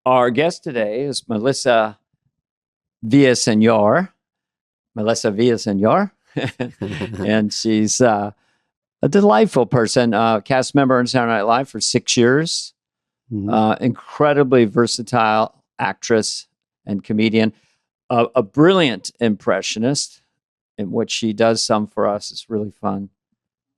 Our guest today is Villaseñor, Melissa Villaseñor, and she's a delightful person, cast member on Saturday Night Live for 6 years, incredibly versatile actress and comedian, a brilliant impressionist, in which she does some for us. It's really fun.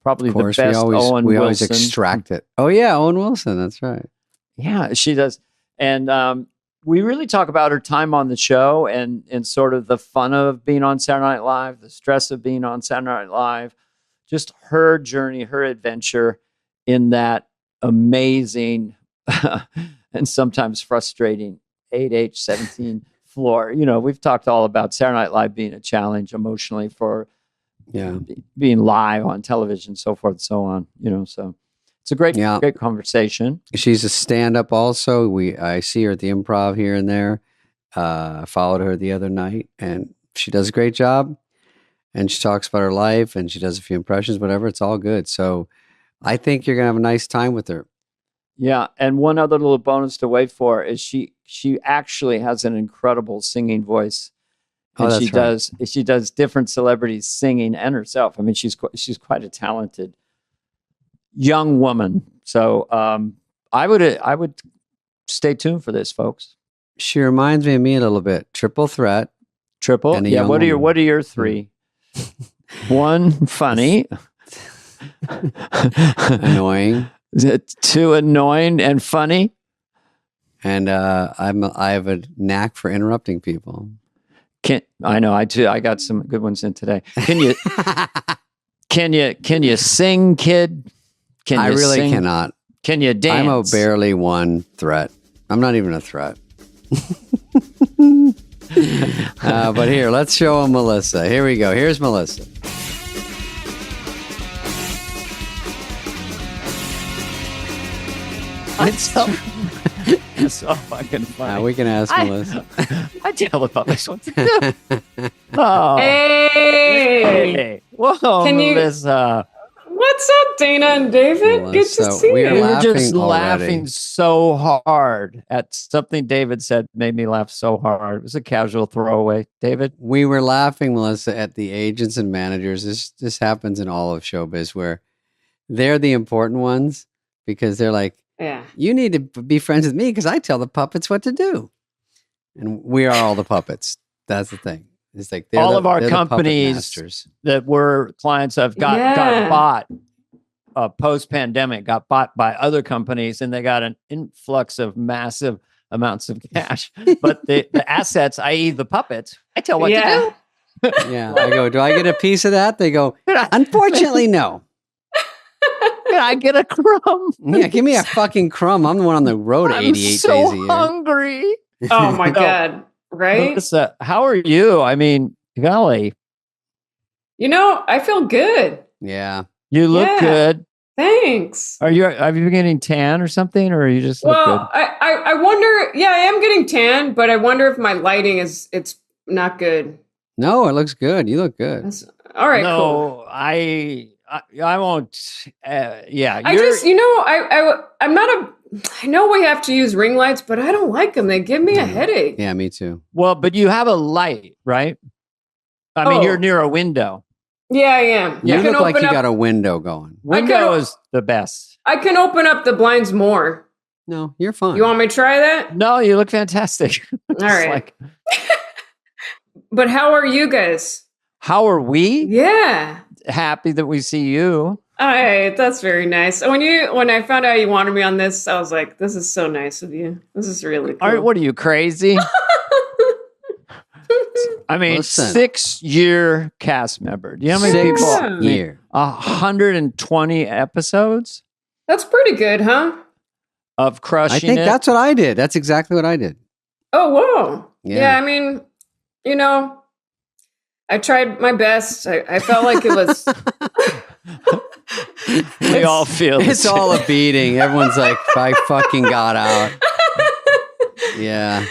Probably Of course, the best Owen we Wilson. always extract it. Oh yeah, Owen Wilson. That's right. Yeah, she does. And we really talk about her time on the show and sort of the fun of being on Saturday Night Live, the stress of being on Saturday Night Live, just her journey, her adventure in that amazing and sometimes frustrating 8H17 floor. You know, we've talked all about Saturday Night Live being a challenge emotionally for being live on television, so forth and so on. You know, so it's a great conversation. She's a stand-up also. I see her at the Improv here and there. I followed her the other night, and she does a great job. And she talks about her life, and she does a few impressions, whatever. It's all good. So I think you're going to have a nice time with her. Yeah, and one other little bonus to wait for is she actually has an incredible singing voice. And she does different celebrities singing and herself. I mean, she's quite a talented young woman. So I would stay tuned for this, folks. She reminds me of me a little bit. Triple threat. Yeah. What are your three? One, funny. Annoying. Two, annoying and funny. And I have a knack for interrupting people. I know I do. I got some good ones in today. Can you sing, kid? I really cannot. Can you dance? I'm a barely one threat. I'm not even a threat. But here, let's show them Melissa. Here we go. Here's Melissa. It's so fucking funny. We can ask Melissa. I tell the public what to do. Oh. Hey. Whoa, Melissa. What's up, Dana and David? Melissa, good to see we you. are You're just already. laughing so hard at something David said made me laugh so hard. It was a casual throwaway. David? We were laughing, Melissa, at the agents and managers. This happens in all of showbiz where they're the important ones because they're like, you need to be friends with me because I tell the puppets what to do. And we are all the puppets. That's the thing. It's like all of our companies that were clients of got bought post-pandemic, got bought by other companies, and they got an influx of massive amounts of cash. But the assets, i.e. the puppets, I tell what to do. Yeah. I go, do I get a piece of that? They go, unfortunately, no. Can I get a crumb? Yeah, give me a fucking crumb. I'm the one on the road 88 days a year. I'm so hungry. Oh my God. Right? Melissa, how are you? I mean, golly. You know, I feel good. Yeah. You look good. Thanks. Are you getting tan or something, or are you just look good? I wonder, I am getting tan, but I wonder if my lighting it's not good. No, it looks good. You look good. All right, no, cool. I won't. I just, I'm not a. I know we have to use ring lights, but I don't like them. They give me a headache. Yeah, me too. Well, but you have a light, right? I mean, you're near a window. Yeah, I am. You look like you got a window going. Window is the best. I can open up the blinds more. No, you're fine. You want me to try that? No, you look fantastic. All right. But how are you guys? How are we? Yeah. Happy that we see you. All right, that's very nice. When I found out you wanted me on this, I was like, this is so nice of you. This is really cool. All right, what are you, crazy? I mean, Listen. 6-year cast member. Do you know how many people? 6 years. 120 episodes That's pretty good, huh? of crushing I think that's what I did. That's exactly what I did. Oh, whoa. Yeah. Yeah, I mean, I tried my best. I felt like it was... We all feel it's all a beating. Everyone's like, I fucking got out. Yeah.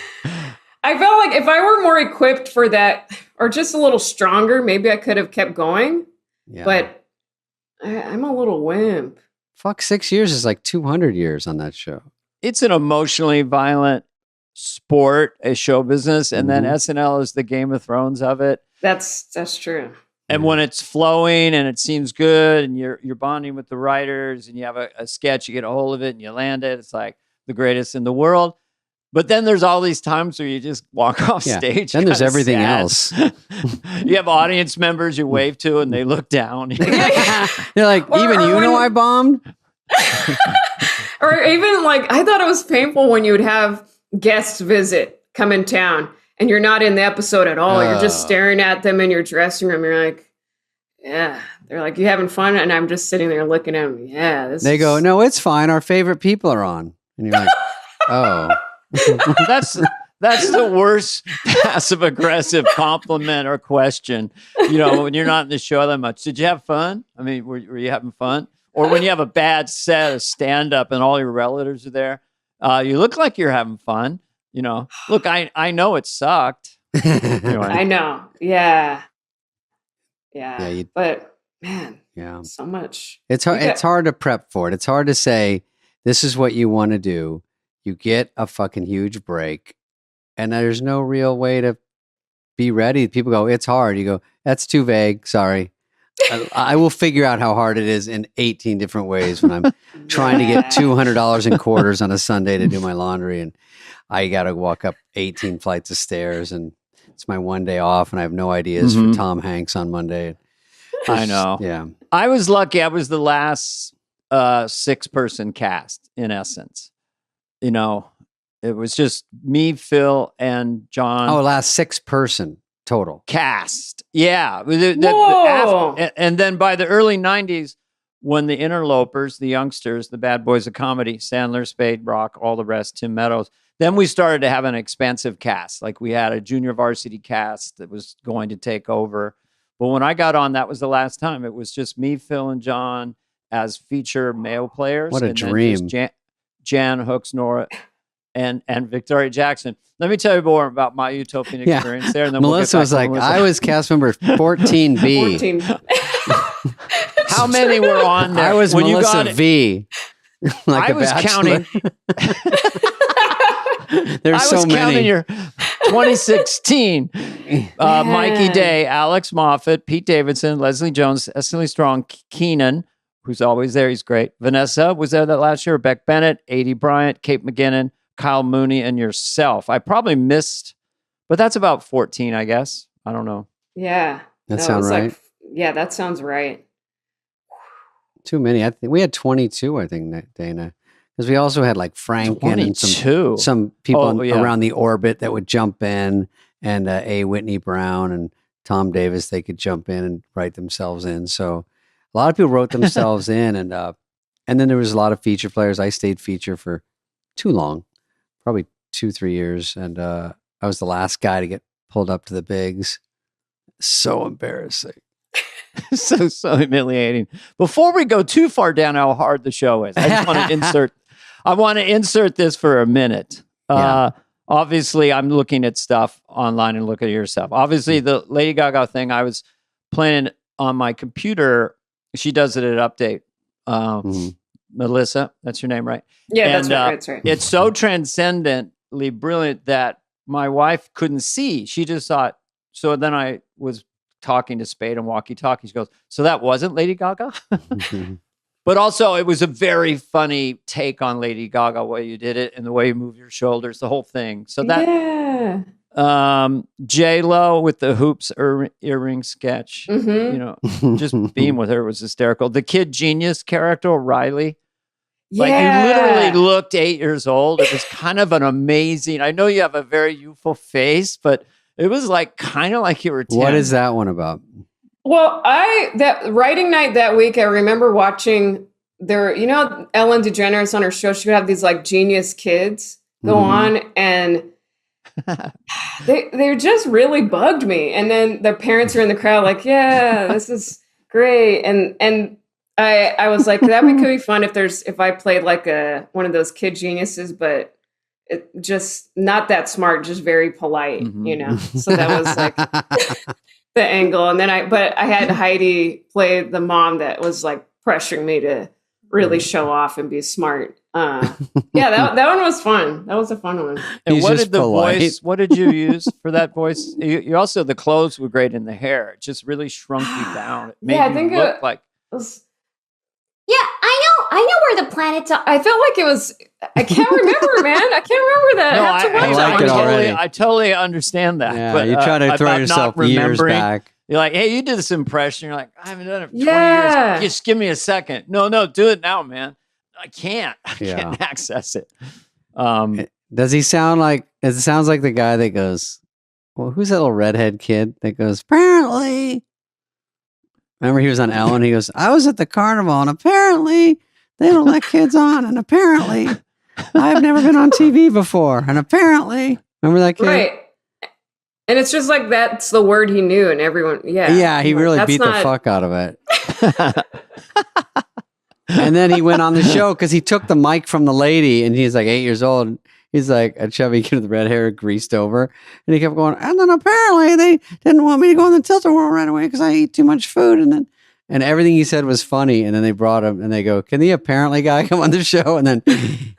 I felt like if I were more equipped for that or just a little stronger, maybe I could have kept going. Yeah. But I'm a little wimp. Fuck, 6 years is like 200 years on that show. It's an emotionally violent sport, a show business, and then SNL is the Game of Thrones of it. That's true. And when it's flowing and it seems good, and you're bonding with the writers, and you have a sketch, you get a hold of it, and you land it. It's like the greatest in the world. But then there's all these times where you just walk off stage. Then there's everything else. You have audience members you wave to, and they look down. They're like, I bombed. Or even like, I thought it was painful when you would have guests visit, come in town, and you're not in the episode at all. You're just staring at them in your dressing room. You're like, yeah. They're like, you having fun? And I'm just sitting there looking at them. Yeah. They go, no, it's fine. Our favorite people are on. And you're like, oh. That's the worst passive aggressive compliment or question. When you're not in the show that much. Did you have fun? I mean, were you having fun? Or when you have a bad set of stand up and all your relatives are there, you look like you're having fun. Look, I know it sucked. I know. Yeah. But man, so much. It's hard. It's hard to prep for it. It's hard to say, this is what you want to do. You get a fucking huge break, and there's no real way to be ready. People go, it's hard. You go, that's too vague. Sorry. I will figure out how hard it is in 18 different ways when I'm trying to get $200 in quarters on a Sunday to do my laundry, and I got to walk up 18 flights of stairs, and it's my one day off, and I have no ideas for Tom Hanks on Monday. I know. Yeah. I was lucky. I was the last 6-person cast, in essence. It was just me, Phil, and John. Oh, last 6-person total cast. Yeah. And then by the early 90s, when the interlopers, the youngsters, the bad boys of comedy, Sandler, Spade, Rock, all the rest, Tim Meadows, then we started to have an expansive cast. Like we had a junior varsity cast that was going to take over. But when I got on, that was the last time. It was just me, Phil, and John as feature male players. What a dream. Jan Hooks, Nora, and Victoria Jackson. Let me tell you more about my utopian experience there. And then Melissa was like, I was cast member 14B. 14. How many were on there? I was when Melissa you got V. Like I was counting. There's so many. Counting your 2016. Mikey Day, Alex Moffat, Pete Davidson, Leslie Jones, Cecily Strong, Keenan, who's always there. He's great. Vanessa was there that last year. Beck Bennett, Adie Bryant, Kate McGinnon, Kyle Mooney, and yourself. I probably missed, but that's about 14, I guess. I don't know. Yeah. That sounds right. Yeah, that sounds right. Too many. I think we had 22, I think, Dana. Because we also had like Frank and some people around the orbit that would jump in, and A. Whitney Brown and Tom Davis, they could jump in and write themselves in. So a lot of people wrote themselves in, and then there was a lot of feature players. I stayed feature for too long, probably 2-3 years, and I was the last guy to get pulled up to the bigs. So embarrassing. so humiliating. Before we go too far down how hard the show is, I just want to insert this for a minute. Obviously, I'm looking at stuff online and look at your stuff. Obviously, the Lady Gaga thing, I was playing on my computer. She does it at Update. Melissa, that's your name, right? Yeah, that's right. It's so transcendently brilliant that my wife couldn't see. She just thought, so then I was talking to Spade and walkie-talkie. She goes, so that wasn't Lady Gaga? But also, it was a very funny take on Lady Gaga, the way you did it and the way you move your shoulders, the whole thing. So that, J-Lo with the hoops earring sketch, just being with her was hysterical. The Kid Genius character, Riley, like you literally looked 8 years old. It was kind of an amazing, I know you have a very youthful face, but it was like kind of like you were 10. What is that one about? Well, that writing night that week, I remember watching Ellen DeGeneres on her show, she would have these like genius kids go on, and they just really bugged me. And then their parents are in the crowd like, yeah, this is great. And I was like, that could be fun if I played like one of those kid geniuses, but it just not that smart, just very polite, So that was like the angle. And then I had Heidi play the mom that was like pressuring me to really show off and be smart. That one was fun. That was a fun one. And He's what just did the polite. voice? What did you use for that voice? You also the clothes were great in the hair. It just really shrunk you down. It made you look like. Yeah, I know where the planets are. I felt like it was. I can't remember, man. I can't remember that. No, I have to watch I like that it one. already. I totally understand that. Yeah, but, you try to throw about yourself not years remembering. back. You're like, hey, you did this impression. You're like, I haven't done it for 20 Yeah. years. Just give me a second. No, do it now, man. I can't Yeah. access it. Does he sound like? It sounds like the guy that goes, "Well, who's that little redhead kid that goes?" Apparently, remember he was on Ellen. He goes, "I was at the carnival, and apparently they don't let kids on, and apparently I've never been on TV before, and apparently, remember that kid?" Right. And it's just like that's the word he knew, and everyone, Yeah, he really That's beat the not- fuck out of it. And then he went on the show because he took the mic from the lady, and he's like 8 years old. He's like a chubby kid with red hair, greased over, and he kept going. And then apparently they didn't want me to go in the tilt-a-whirl right away because I eat too much food. And everything he said was funny. And then they brought him, and they go, "Can the apparently guy come on the show?" And then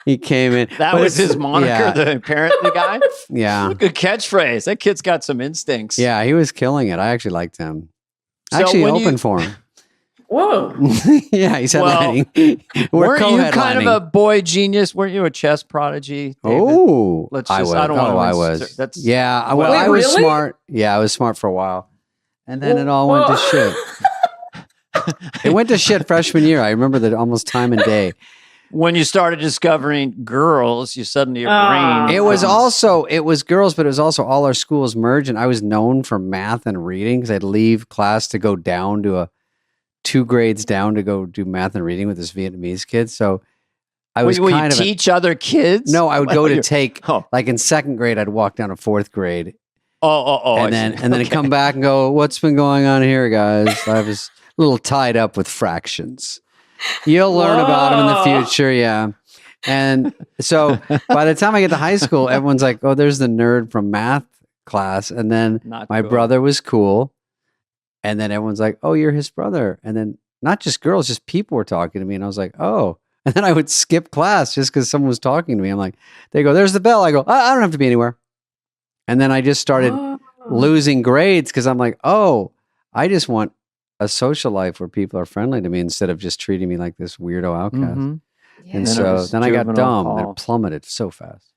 he came in. That But was it's- his moniker, Yeah, the apparently guy. yeah, Good catchphase. That kid's got some instincts. yeah. He was killing it. I actually liked him. I So actually when opened you- for him. Whoa. Yeah, he's Well, headlining. We're Weren't you kind of co-headlining. a boy genius? Weren't you a chess prodigy, David? Oh, Let's I just- was. I don't wanna I insert- was. that's- Yeah, I, Wait, I was really? smart. Yeah, I was smart for a while, and then it all went to shit. It went to shit freshman year. I remember that almost time and day. When you started discovering girls, you suddenly your Ah. brain. It was becomes- girls, but it was also all our schools merged, and I was known for math and reading because I'd leave class to go down to 2 grades down to go do math and reading with this Vietnamese kid. So I was Will you kind of teach other kids? no. I would go to take Oh, like in 2nd grade. I'd walk down to 4th grade. I and then see. and then Okay. come back and go, "What's been going on here, guys?" I was a little tied up with fractions. You'll learn about them in the Whoa. future, yeah. And so by the time I get to high school, everyone's like, "Oh, there's the nerd from math class," and then Not my cool. brother was cool, and then everyone's like, "Oh, you're his brother," and then not just girls, just people were talking to me, and I was like, "Oh." And then I would skip class just because someone was talking to me. I'm like, they go, "There's the bell." I go, I don't have to be anywhere. And then I just started Oh. losing grades because I'm like, oh, I just want a social life where people are friendly to me instead of just treating me like this weirdo outcast. Mhm. Yeah. And then it so was then I got juvenile dumb hall. and plummeted so fast.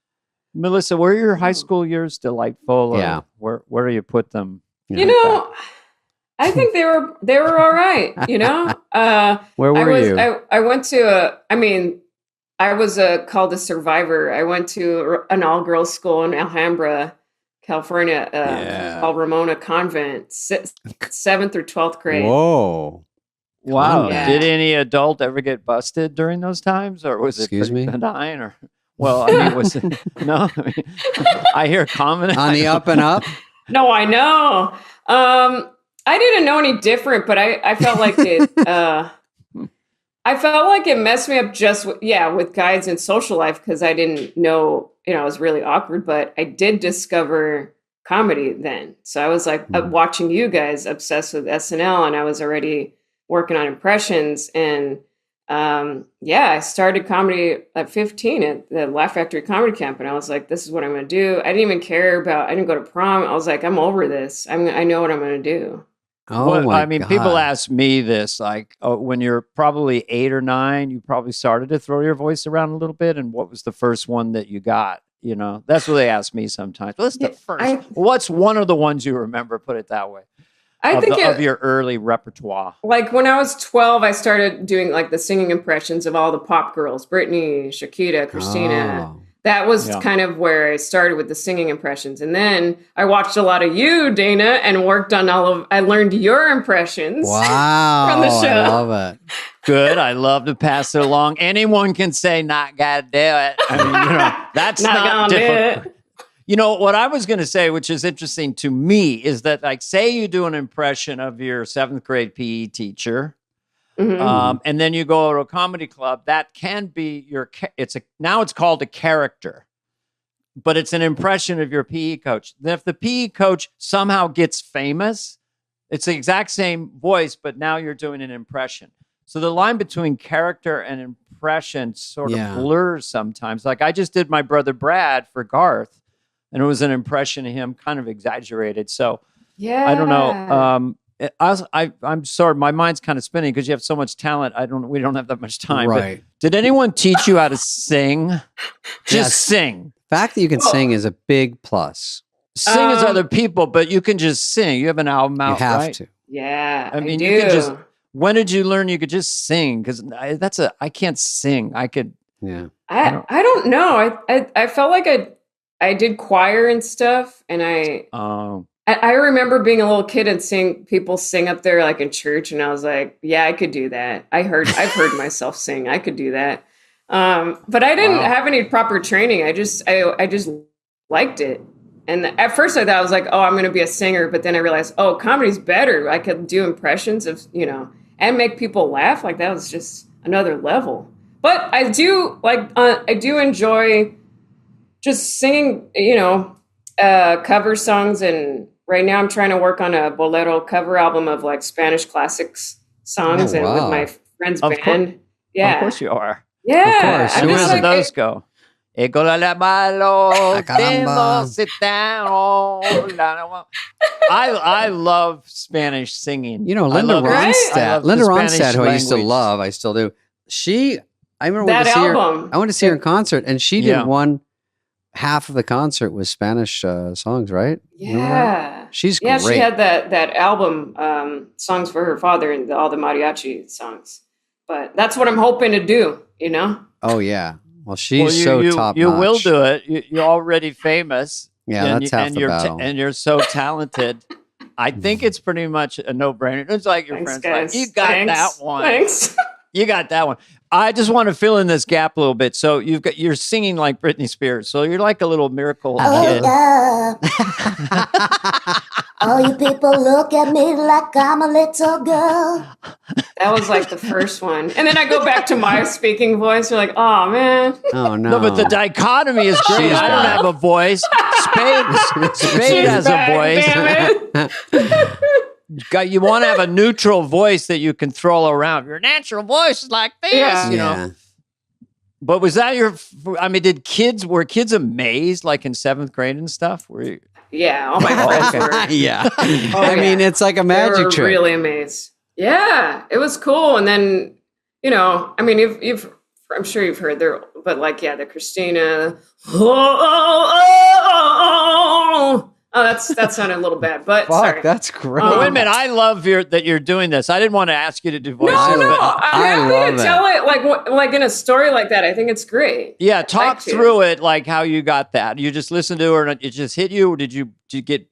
Melissa, were your high school years delightful? Or Yeah. Where do you put them? You know, I think they were all right. You know, Where were you? I went to I was called a survivor. I went to an all girls school in Alhambra, California, Yeah. called Ramona Convent, 7th through 12th grade. Whoa. Wow. Yeah. Did any adult ever get busted during those times, or was Excuse it pretty me? benign? Or well, I mean, was it no? I mean, I hear comment On the up and up? No, I know. I didn't know any different, but I felt like it. I felt like it messed me up just with guides and social life because I didn't know. It was really awkward. But I did discover comedy then, so I was like watching you guys obsessed with SNL, and I was already working on impressions. And I started comedy at 15 at the Laugh Factory Comedy Camp, and I was like, this is what I'm going to do. I didn't even care about. I didn't go to prom. I was like, I'm over this. I know what I'm going to do. Oh, Well, my I mean, God. people ask me this, like, when you're probably 8 or 9, you probably started to throw your voice around a little bit. And what was the first one that you got? You know, that's what they ask me sometimes. What's the first? What's one of the ones you remember? Put it that way. I think of your early repertoire. Like when I was 12, I started doing like the singing impressions of all the pop girls, Britney, Shakira, Christina. Oh. That was Yeah. kind of where I started with the singing impressions. And then I watched a lot of you, Dana, and worked on I learned your impressions. Wow. From the show. I love it. Good. I love to pass it along. Anyone can say, not gotta do it. I mean, that's Not not gonna do difficult. it. You know, what I was going to say, which is interesting to me, is that, like, say you do an impression of your 7th grade PE teacher, Mhm. and then you go to a comedy club, that can be now it's called a character, but it's an impression of your PE coach. Then if the PE coach somehow gets famous, it's the exact same voice, but now you're doing an impression. So the line between character and impression sort of blurs sometimes. Like I just did my brother Brad for Garth, and it was an impression of him, kind of exaggerated. So I don't know. I'm sorry, my mind's kind of spinning because you have so much talent. We don't have that much time. Right. But did anyone teach you how to sing? Just sing. The fact that you can sing is a big plus. Sing as other people, but you can just sing. You have an album out, You have right? to. Yeah, I mean, do. you can just. When did you learn you could just sing? Because I can't sing. I could. Yeah. I don't know. I felt like I did choir and stuff, and I remember being a little kid and seeing people sing up there like in church, and I was like, yeah, I could do that. I've heard myself sing. I could do that. But I didn't have any proper training. I just liked it. And at first I thought I was like, oh, I'm going to be a singer. But then I realized, oh, comedy's better. I could do impressions of, and make people laugh. Like that was just another level. But I do enjoy just singing, cover songs. And right now I'm trying to work on a bolero cover album of like Spanish classics songs and with my friend's band. Yeah. Of course you are. Yeah. Of course. How does those go? I love Spanish singing. Linda Ronstadt, who I used to love, I still do. I remember I went to see her in concert, and she did one half of the concert with Spanish songs, right? Yeah. She's great. Yeah, she had that album, songs for her father and all the mariachi songs. But that's what I'm hoping to do, Oh, yeah. Well, she's so top You notch. will do it. You're already famous. Yeah, that's half the battle. And you're so talented. I think it's pretty much a no-brainer. It's like your friends like, you got that one. Thanks. You got that one. I just want to fill in this gap a little bit. So you're singing like Britney Spears. So you're like a little miracle kid. All you people look at me like I'm a little girl. That was like the first one. And then I go back to my speaking voice. You're like, oh, man. Oh, no. No, but the dichotomy is great. I don't have a voice. Spade has a voice. Damn it. You want to have a neutral voice that you can throw around. Your natural voice is like this, Yeah. But was that were kids amazed like in 7th grade and stuff? Were you? Yeah, all my friends were. Yeah. I mean, it's like a magic trick. Really amazed. Yeah, it was cool. And then, I mean, I'm sure you've heard but like, the Christina. Oh, that sounded a little bad, but sorry. That's great. Wait a minute, I love that you're doing this. I didn't want to ask you to do voices. No, but I'm happy to tell it like in a story like that. I think it's great. Yeah, talk through it, like how you got that. You just listened to her and it just hit you, or did you get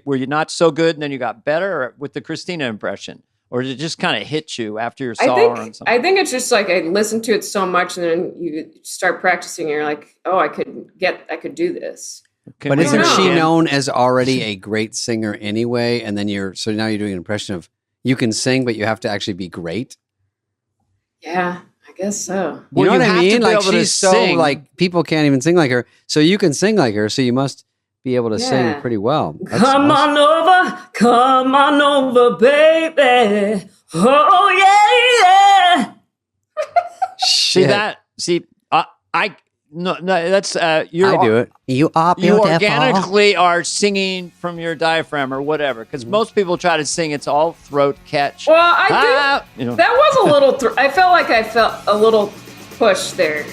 were you not so good and then you got better, or with the Christina impression? Or did it just kind of hit you after you saw her on something? I think it's just like I listened to it so much and then you start practicing and you're like, oh, I could do this. But isn't she known as already a great singer anyway? And then now you're doing an impression of you can sing, but you have to actually be great. Yeah, I guess so. You know what I mean? Like she's so like people can't even sing like her. So you can sing like her. So you must be able to sing pretty well. Come on over, baby. Oh yeah. No, that's I do it. You organically are singing from your diaphragm or whatever, because most people try to sing. It's all throat catch. Well, that was a little. I felt like I felt a little push there.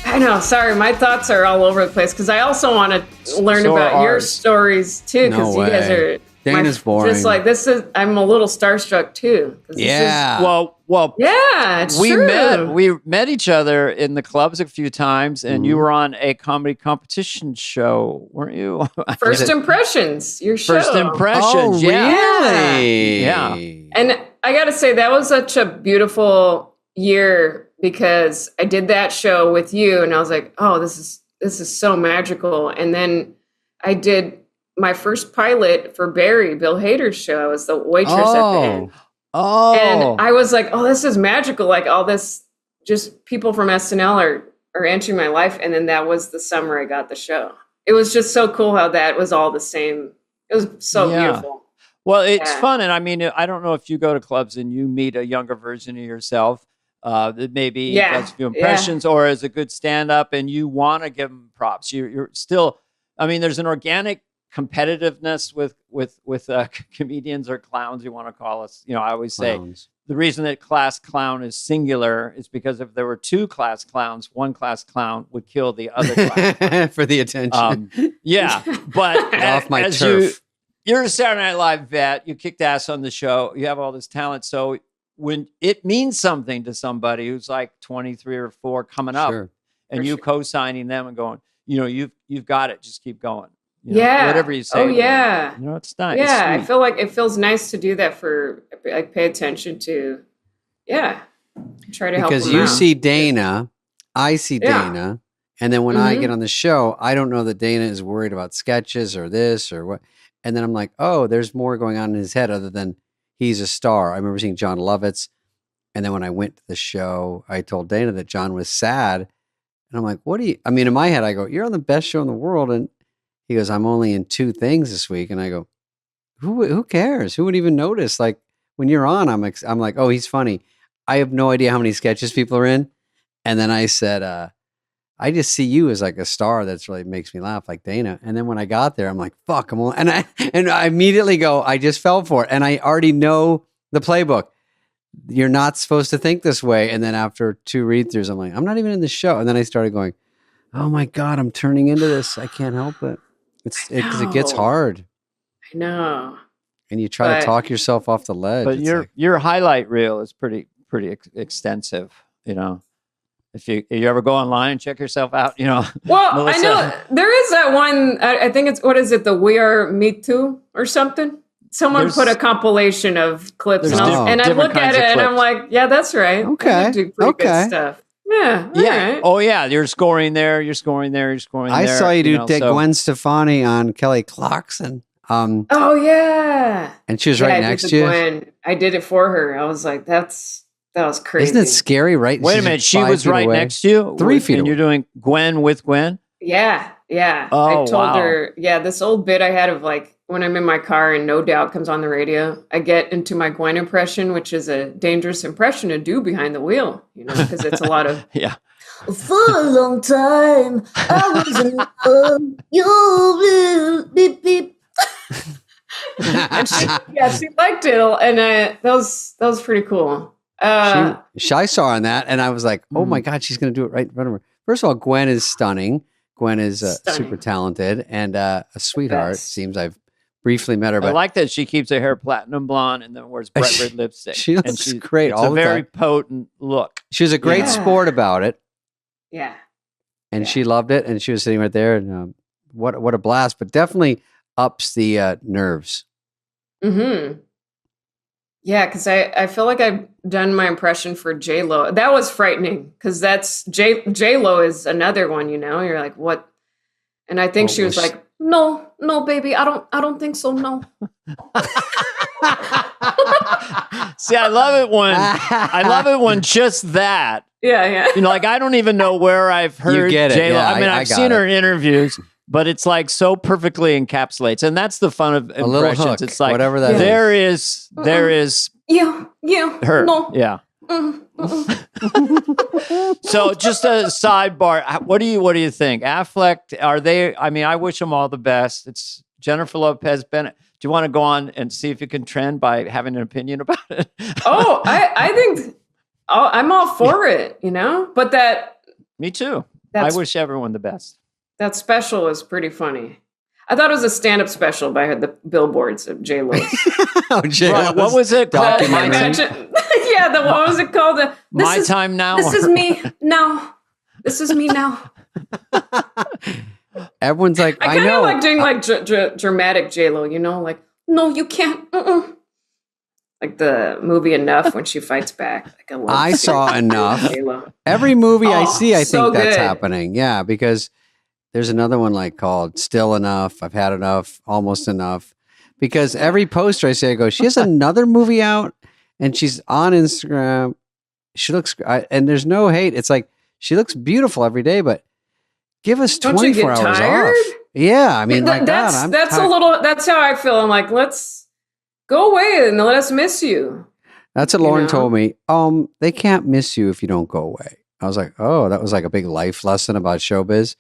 I know. Sorry, my thoughts are all over the place because I also want to learn about your stories too, because you guys are. Dana's boring. Just like this is, I'm a little starstruck too. Yeah. Well. Yeah, it's true. We met each other in the clubs a few times, and you were on a comedy competition show, weren't you? First Impressions, your show. First Impressions. Oh, really? Yeah. And I got to say that was such a beautiful year because I did that show with you, and I was like, oh, this is so magical. And then I did my first pilot for Bill Hader's show. I was the waitress at the end. Oh. And I was like, oh, this is magical. Like all this, just people from SNL are entering my life. And then that was the summer I got the show. It was just so cool how that was all the same. It was so beautiful. Well, it's fun. And I mean, I don't know if you go to clubs and you meet a younger version of yourself that maybe does a few impressions or is a good stand-up and you want to give them props. You're still, I mean, there's an organic competitiveness with comedians or clowns, you want to call us. You know, I always say the reason that class clown is singular is because if there were two class clowns, one class clown would kill the other class for the attention. But off my turf. You're a Saturday Night Live vet. You kicked ass on the show. You have all this talent. So when it means something to somebody who's like 23 or 4 coming up, and you co-signing them and going, you know, you've got it. Just keep going. You know, whatever you say. Oh yeah. You know, it's nice. Yeah, I feel like it feels nice to do that for like pay attention to. Yeah. Try to help. Because you see Dana, I see Dana, and then when I get on the show, I don't know that Dana is worried about sketches or this or what. And then I'm like, oh, there's more going on in his head other than he's a star. I remember seeing John Lovitz. And then when I went to the show, I told Dana that John was sad. And I'm like, I mean, in my head, I go, you're on the best show in the world. And he goes, I'm only in 2 things this week. And I go, who cares? Who would even notice? Like when you're on, I'm like, oh, he's funny. I have no idea how many sketches people are in. And then I said, I just see you as like a star that's really makes me laugh, like Dana. And then when I got there, I'm like, fuck, and I immediately go, I just fell for it. And I already know the playbook. You're not supposed to think this way. And then after 2 read-throughs, I'm like, I'm not even in the show. And then I started going, oh my God, I'm turning into this. I can't help it. Because it gets hard. I know. And you try to talk yourself off the ledge. But your highlight reel is pretty extensive, you know. If you ever go online and check yourself out, you know. Well, Melissa. I know there is that one. I think it's, what is it? The We Are Me Too or something. Someone put a compilation of clips, and I look at it and I'm like, yeah, that's right. Okay, do pretty good stuff. Yeah, right. Oh yeah, you're scoring there. You're scoring there. You're scoring there. I saw you do Gwen Stefani on Kelly Clarkson. Oh yeah, and she was right next to you. Gwen. I did it for her. I was like, that was crazy. Isn't it scary? Right? Wait a minute. She was right next to you. 3 feet. And you're doing Gwen with Gwen. Yeah. Oh, I told her. Yeah, this old bit I had of like when I'm in my car and No Doubt comes on the radio, I get into my Gwen impression, which is a dangerous impression to do behind the wheel. You know, because it's a lot of For a long time, I was in love. You beep beep. And she liked it, and that was pretty cool. I saw on that, and I was like, "Oh my God, she's going to do it right in front of her." First of all, Gwen is stunning. Gwen is super talented and a sweetheart. Seems I've briefly met her, but I like that she keeps her hair platinum blonde and then wears bright red lipstick. She looks great. It's a very potent look. She was a great sport about it. Yeah, and she loved it, and she was sitting right there, and what a blast! But definitely ups the nerves. Mm-hmm. Yeah, because I feel like I've done my impression for J-Lo. That was frightening because that's J-Lo is another one, you know. You're like, what? And I think she was like, no, baby, I don't think so, no. See, I love it when just that. Yeah. You know, like I don't even know where I've heard J-Lo. Yeah, I mean, I've seen her in interviews. But it's like so perfectly encapsulates, and that's the fun of impressions. A little hook, it's like whatever that is. There is her. No. Yeah. So just a sidebar. What do you think? Affleck, are they? I mean, I wish them all the best. It's Jennifer Lopez Bennett. Do you want to go on and see if you can trend by having an opinion about it? Oh, I think I'm all for it. You know, but me too. I wish everyone the best. That special was pretty funny. I thought it was a stand-up special, but I had the billboards of J-Lo. Right, what was it called? What was it called? My Time Now? This is me now. This is me now. Everyone's like, I kind know. of like doing like dramatic J-Lo, you know? Like, no, you can't. Like the movie Enough when she fights back. Like I saw Enough. Every movie I see, I think that's happening. Yeah, because there's another one like called Still Enough. I've had enough, almost enough. Because every poster I see, I go, she has another movie out and she's on Instagram. She looks, and there's no hate. It's like, she looks beautiful every day, but give us 24 hours off. Yeah. I mean, that's how I feel. I'm like, go away and let us miss you. That's what Lauren told me. They can't miss you if you don't go away. I was like, oh, that was like a big life lesson about showbiz.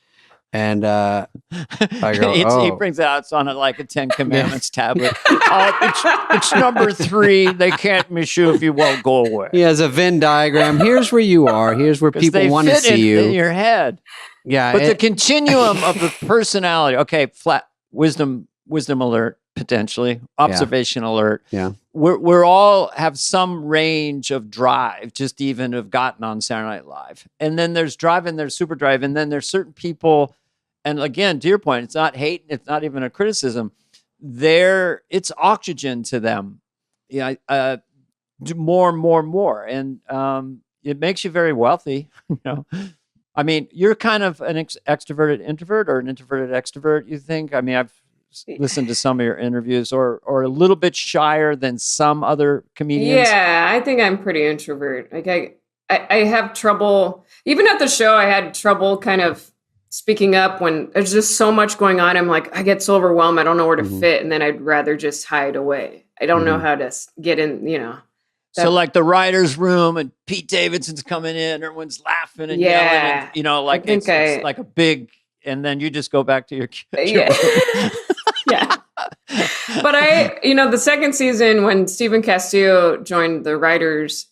And I go, he brings out, it's on like a 10 Commandments tablet. It's number 3. They can't miss you if you won't go away. He has a Venn diagram. Here's where you are. Here's where people want to see you. In your head. Yeah. But the continuum of the personality. Okay, flat wisdom alert, potentially. Observation alert. Yeah. We're all have some range of drive, just even have gotten on Saturday Night Live. And then there's drive and there's super drive. And then there's certain people, and again, to your point, it's not hate, it's not even a criticism. It's oxygen to them. Yeah, more. And it makes you very wealthy, you know. I mean, you're kind of an extroverted introvert or an introverted extrovert, you think? I mean, I've listened to some of your interviews, or a little bit shyer than some other comedians. Yeah, I think I'm pretty introvert. Like I have trouble, even at the show, I had trouble kind of speaking up when there's just so much going on. I'm like, I get so overwhelmed. I don't know where to fit. And then I'd rather just hide away. I don't know how to get in, you know. So like the writer's room and Pete Davidson's coming in, everyone's laughing and yelling, and, you know, like it's like a big, and then you just go back to your yeah. Yeah. But the second season when Stephen Castillo joined the writers,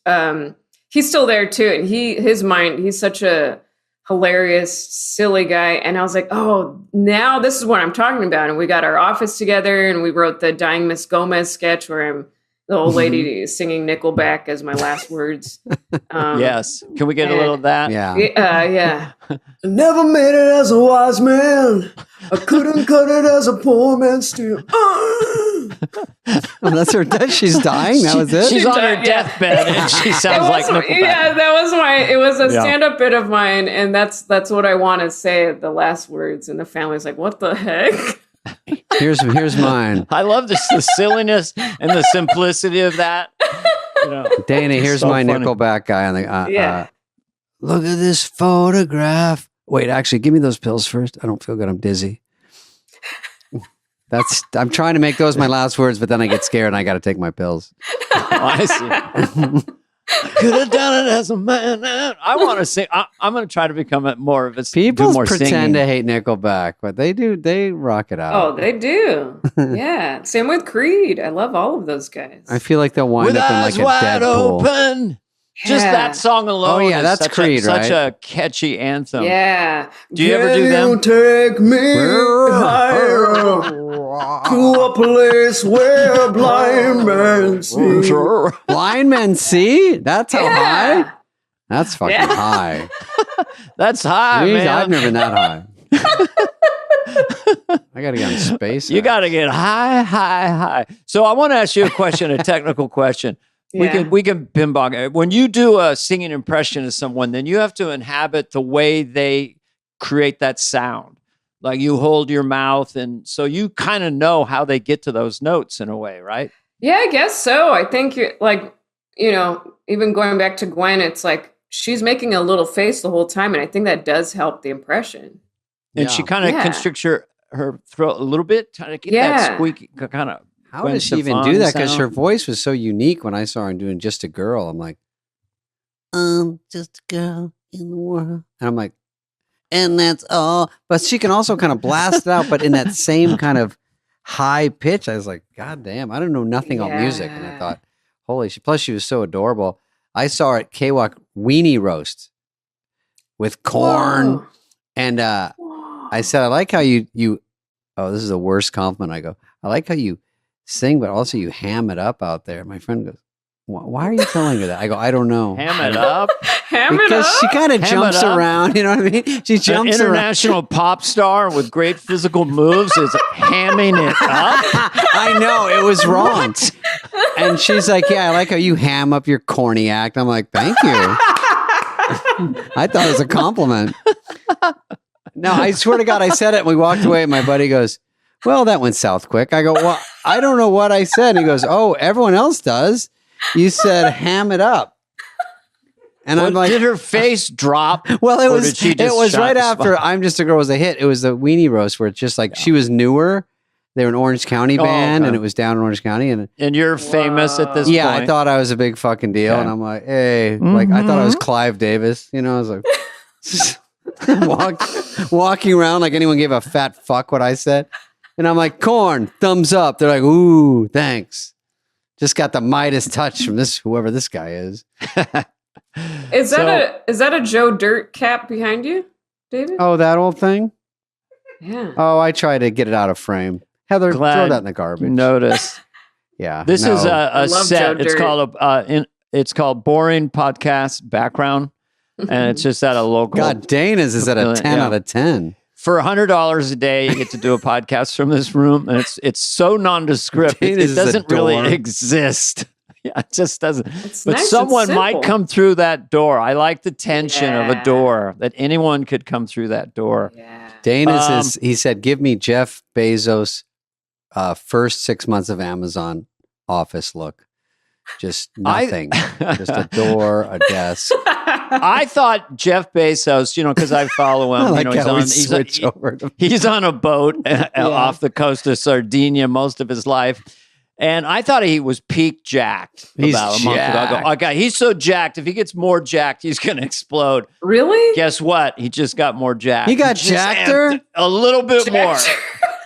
he's still there too. And his mind, he's such a hilarious, silly guy. And I was like, oh, now this is what I'm talking about. And we got our office together and we wrote the Dying Miss Gomez sketch where I'm the old lady singing Nickelback as my last words. Yes. Can we get a little of that? Yeah. Yeah. I never made it as a wise man. I couldn't cut it as a poor man still. That's her death. She's dying. That was it. She's on her deathbed and she sounds like Nickelback. Yeah, it was a stand-up bit of mine, and that's what I want to say, the last words, and the family's like, what the heck? Here's mine. I love the silliness and the simplicity of that. You know, Dana, here's so my funny Nickelback guy on the look at this photograph. Wait, actually, give me those pills first. I don't feel good. I'm dizzy. I'm trying to make those my last words, but then I get scared and I got to take my pills. Oh, I see. Could have done it as a man. I want to sing. I'm going to try to become more of a people more pretend singing. To hate Nickelback, but they do. They rock it out. Oh, they do. Yeah. Same with Creed. I love all of those guys. I feel like they'll wind with up in eyes like a wide Deadpool. Open. Just that song alone. Oh yeah, that's Creed, such a catchy anthem. Yeah. Do you ever do them? Take me higher to a place where blind men see. Blind men see? That's how high? That's fucking high. That's high, man. I've never been that high. I got to get on space. You got to get high. So I want to ask you a question, a technical question. We can pinball it. When you do a singing impression of someone, then you have to inhabit the way they create that sound. Like you hold your mouth, and so you kind of know how they get to those notes in a way, right? Yeah, I guess so. I think you're like, even going back to Gwen, it's like she's making a little face the whole time, and I think that does help the impression. And she kind of constricts her throat a little bit, trying to get that squeaky kind of. How does she even do that? Because her voice was so unique when I saw her doing Just a Girl. I'm like, just a girl in the world. And I'm like, and that's all. But she can also kind of blast it out, but in that same kind of high pitch. I was like, God damn, I don't know nothing on music. And I thought, holy shit. Plus, she was so adorable. I saw her at K-Walk Weenie Roast with corn. Whoa. And I said, I like how you, this is the worst compliment. I go, I like how you sing, but also you ham it up out there. My friend goes, why are you telling her that? I go, I don't know. Ham it up? Because she kind of jumps around, you know what I mean? She jumps around. An international pop star with great physical moves is hamming it up? I know, it was wrong. And she's like, yeah, I like how you ham up your corny act. I'm like, thank you. I thought it was a compliment. No, I swear to God, I said it and we walked away and my buddy goes, well, that went south quick. I go, well, I don't know what I said. And he goes, oh, everyone else does. You said ham it up. And I'm like, did her face drop? Well, it was right after I'm Just a Girl was a hit. It was the Weenie Roast where it's just like she was newer They're an Orange County band, okay. and it was down in Orange County, and you're famous at this yeah, point. I thought I was a big fucking deal, Okay. and I'm like, hey, like I thought I was Clive Davis, you know, I was like walking around like anyone gave a fat fuck what I said, and I'm like, Corn, thumbs up. They're like, ooh, thanks. Just got the Midas touch from whoever this guy is. Is that a Joe Dirt cap behind you, David? Oh, that old thing? Yeah. Oh, I try to get it out of frame. Heather, Glad throw that in the garbage. Notice. Yeah. This is a love set. Joe Dirt. It's called Boring Podcast Background, and it's just at a local. God, Dana's is at a 10 out of 10. For $100 a day, you get to do a podcast from this room, and it's so nondescript. It doesn't really exist. Yeah, it just doesn't. It's But nice and someone might simple. come through that door. I like the tension of a door, that anyone could come through that door. Yeah. Dana's he said, give me Jeff Bezos' first 6 months of Amazon office look. Just nothing. Just a door, a desk. I thought Jeff Bezos, because I follow him. I like He's how we on, switch over to he's on a boat off the coast of Sardinia most of his life. And I thought he was peak jacked He's about a month ago. I go, okay, he's so jacked. If he gets more jacked, he's going to explode. Really? Guess what? He just got more jacked. He got just jackeder? amped a little bit more.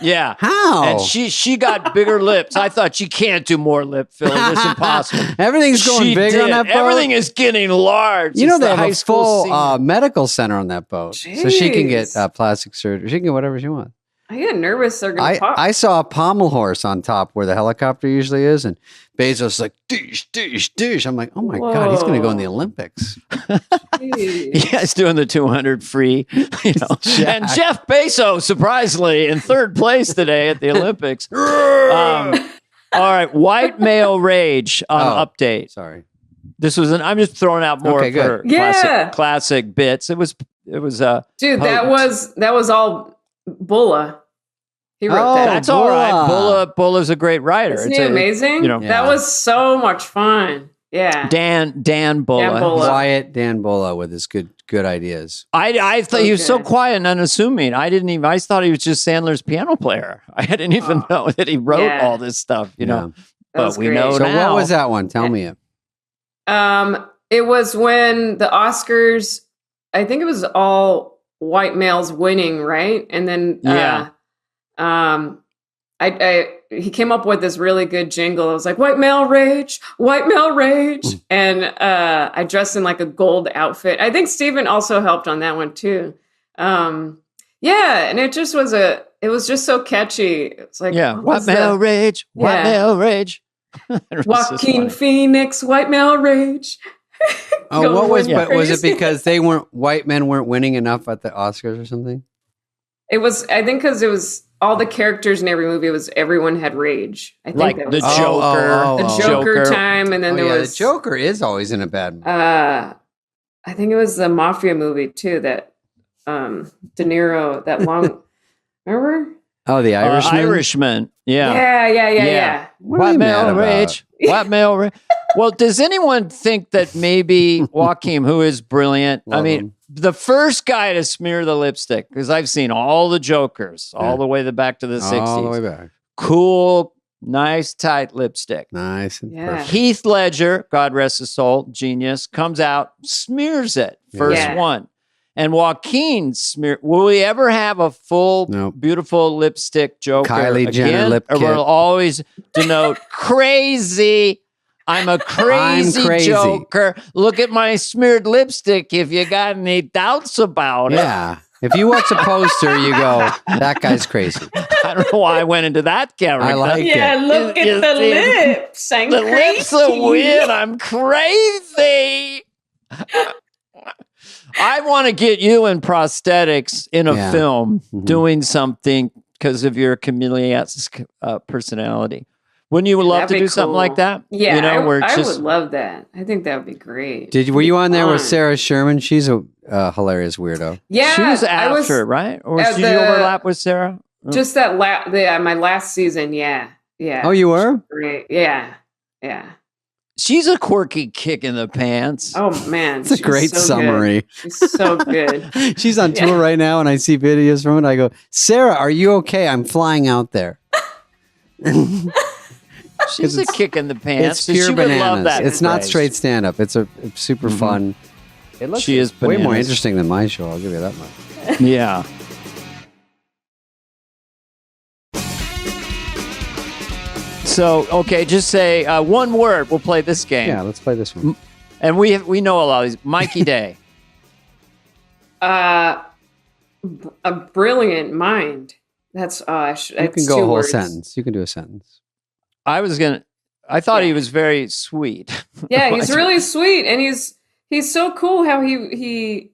Yeah. How? And she got bigger lips. I thought she can't do more lip filler. It's impossible. Everything's going She bigger on did. that boat. Everything is getting large. You know, It's they the have high a school full senior. medical center on that boat. So she can get Jeez. plastic surgery. She can get whatever she wants. I get nervous they're going to pop. I saw a pommel horse on top where the helicopter usually is, and Bezos is like, douche, douche, douche. I'm like, oh my God, he's going to go in the Olympics. Jeez. Yeah, he's doing the 200 free, And Jeff Bezos, surprisingly, in third place today at the Olympics. All right, white male rage on update. Sorry. This was I'm just throwing out more Okay, for good. Yeah. classic bits. It was Dude, that potent. was all Bulla. He wrote Oh, that. That's all right. Bulla's a great writer. Isn't he amazing? Yeah. That was so much fun. Yeah. Dan Bulla. Dan Bulla. Quiet Dan Bulla with his good ideas. I thought he was so good. quiet and unassuming. I thought he was just Sandler's piano player. I didn't even know that he wrote all this stuff, That But was we great. know So now. what was that one? Tell me it. It was when the Oscars, I think it was all white males winning, right? And then he came up with this really good jingle. It was like white male rage, and I dressed in like a gold outfit. I think Steven also helped on that one too. And it just was just so catchy. It's like white male rage, white male rage. Joaquin Phoenix, white male rage. Oh, what was? But was it crazy. because white men weren't winning enough at the Oscars or something? It was, I think, because it was all the characters in every movie everyone had rage. I think Like that the was Joker, the Joker time, and then there was the Joker is always in a bad mood. I think it was the Mafia movie too that De Niro that long. Remember? Oh, the Irishman. Irishman. Yeah. Yeah. What are you White mad male about? rage. White male rage. Well, does anyone think that maybe Joaquin, who is brilliant, Love him. the first guy to smear the lipstick, because I've seen all the Jokers all the way back to the 60s. All the way back. Cool, nice, tight lipstick. Nice and Yeah. perfect. Heath Ledger, God rest his soul, genius, comes out, smears it, first Yeah. one. And Joaquin smear. Will we ever have a full, Nope. beautiful lipstick Joker Kylie Jenner again? lip Or kit. will always denote crazy? I'm a crazy, crazy. Joker. Look at my smeared lipstick. If you got any doubts about it, Yeah. If you watch a poster, you go, that guy's crazy. I don't know why I went into that character. I like Yeah, it. look You at the see, lips. I'm the crazy. lips are weird. I'm crazy. I want to get you in prosthetics in a Yeah. film Mhm. doing something because of your chameleon-esque personality. Wouldn't you love That'd to be do something cool. like that? Yeah, you know, where it's I just would love that. I think that would be great. Were you on there with Fun. Sarah Sherman? She's a hilarious weirdo. Yeah, she was I after, right? Or did you the- overlap with Sarah? just that my last season. Yeah. Oh, you were? Great. Yeah. She's a quirky kick in the pants. Oh man, It's a she's great so good. summary. She's so good. She's on tour right now, and I see videos from it. I go, Sarah, are you okay? I'm flying out there. She's a kick in the pants. It's pure she bananas. Would love that it's not phrase. straight stand up. It's super fun. It looks She is way more bananas. interesting than my show. I'll give you that much. Yeah. So, okay, just say one word. We'll play this game. Yeah, let's play this one. And we know a lot of these. Mikey Day. A brilliant mind. That's You can go a whole sentence. You can do a sentence. I thought he was very sweet. Yeah, he's really sweet, and he's so cool how he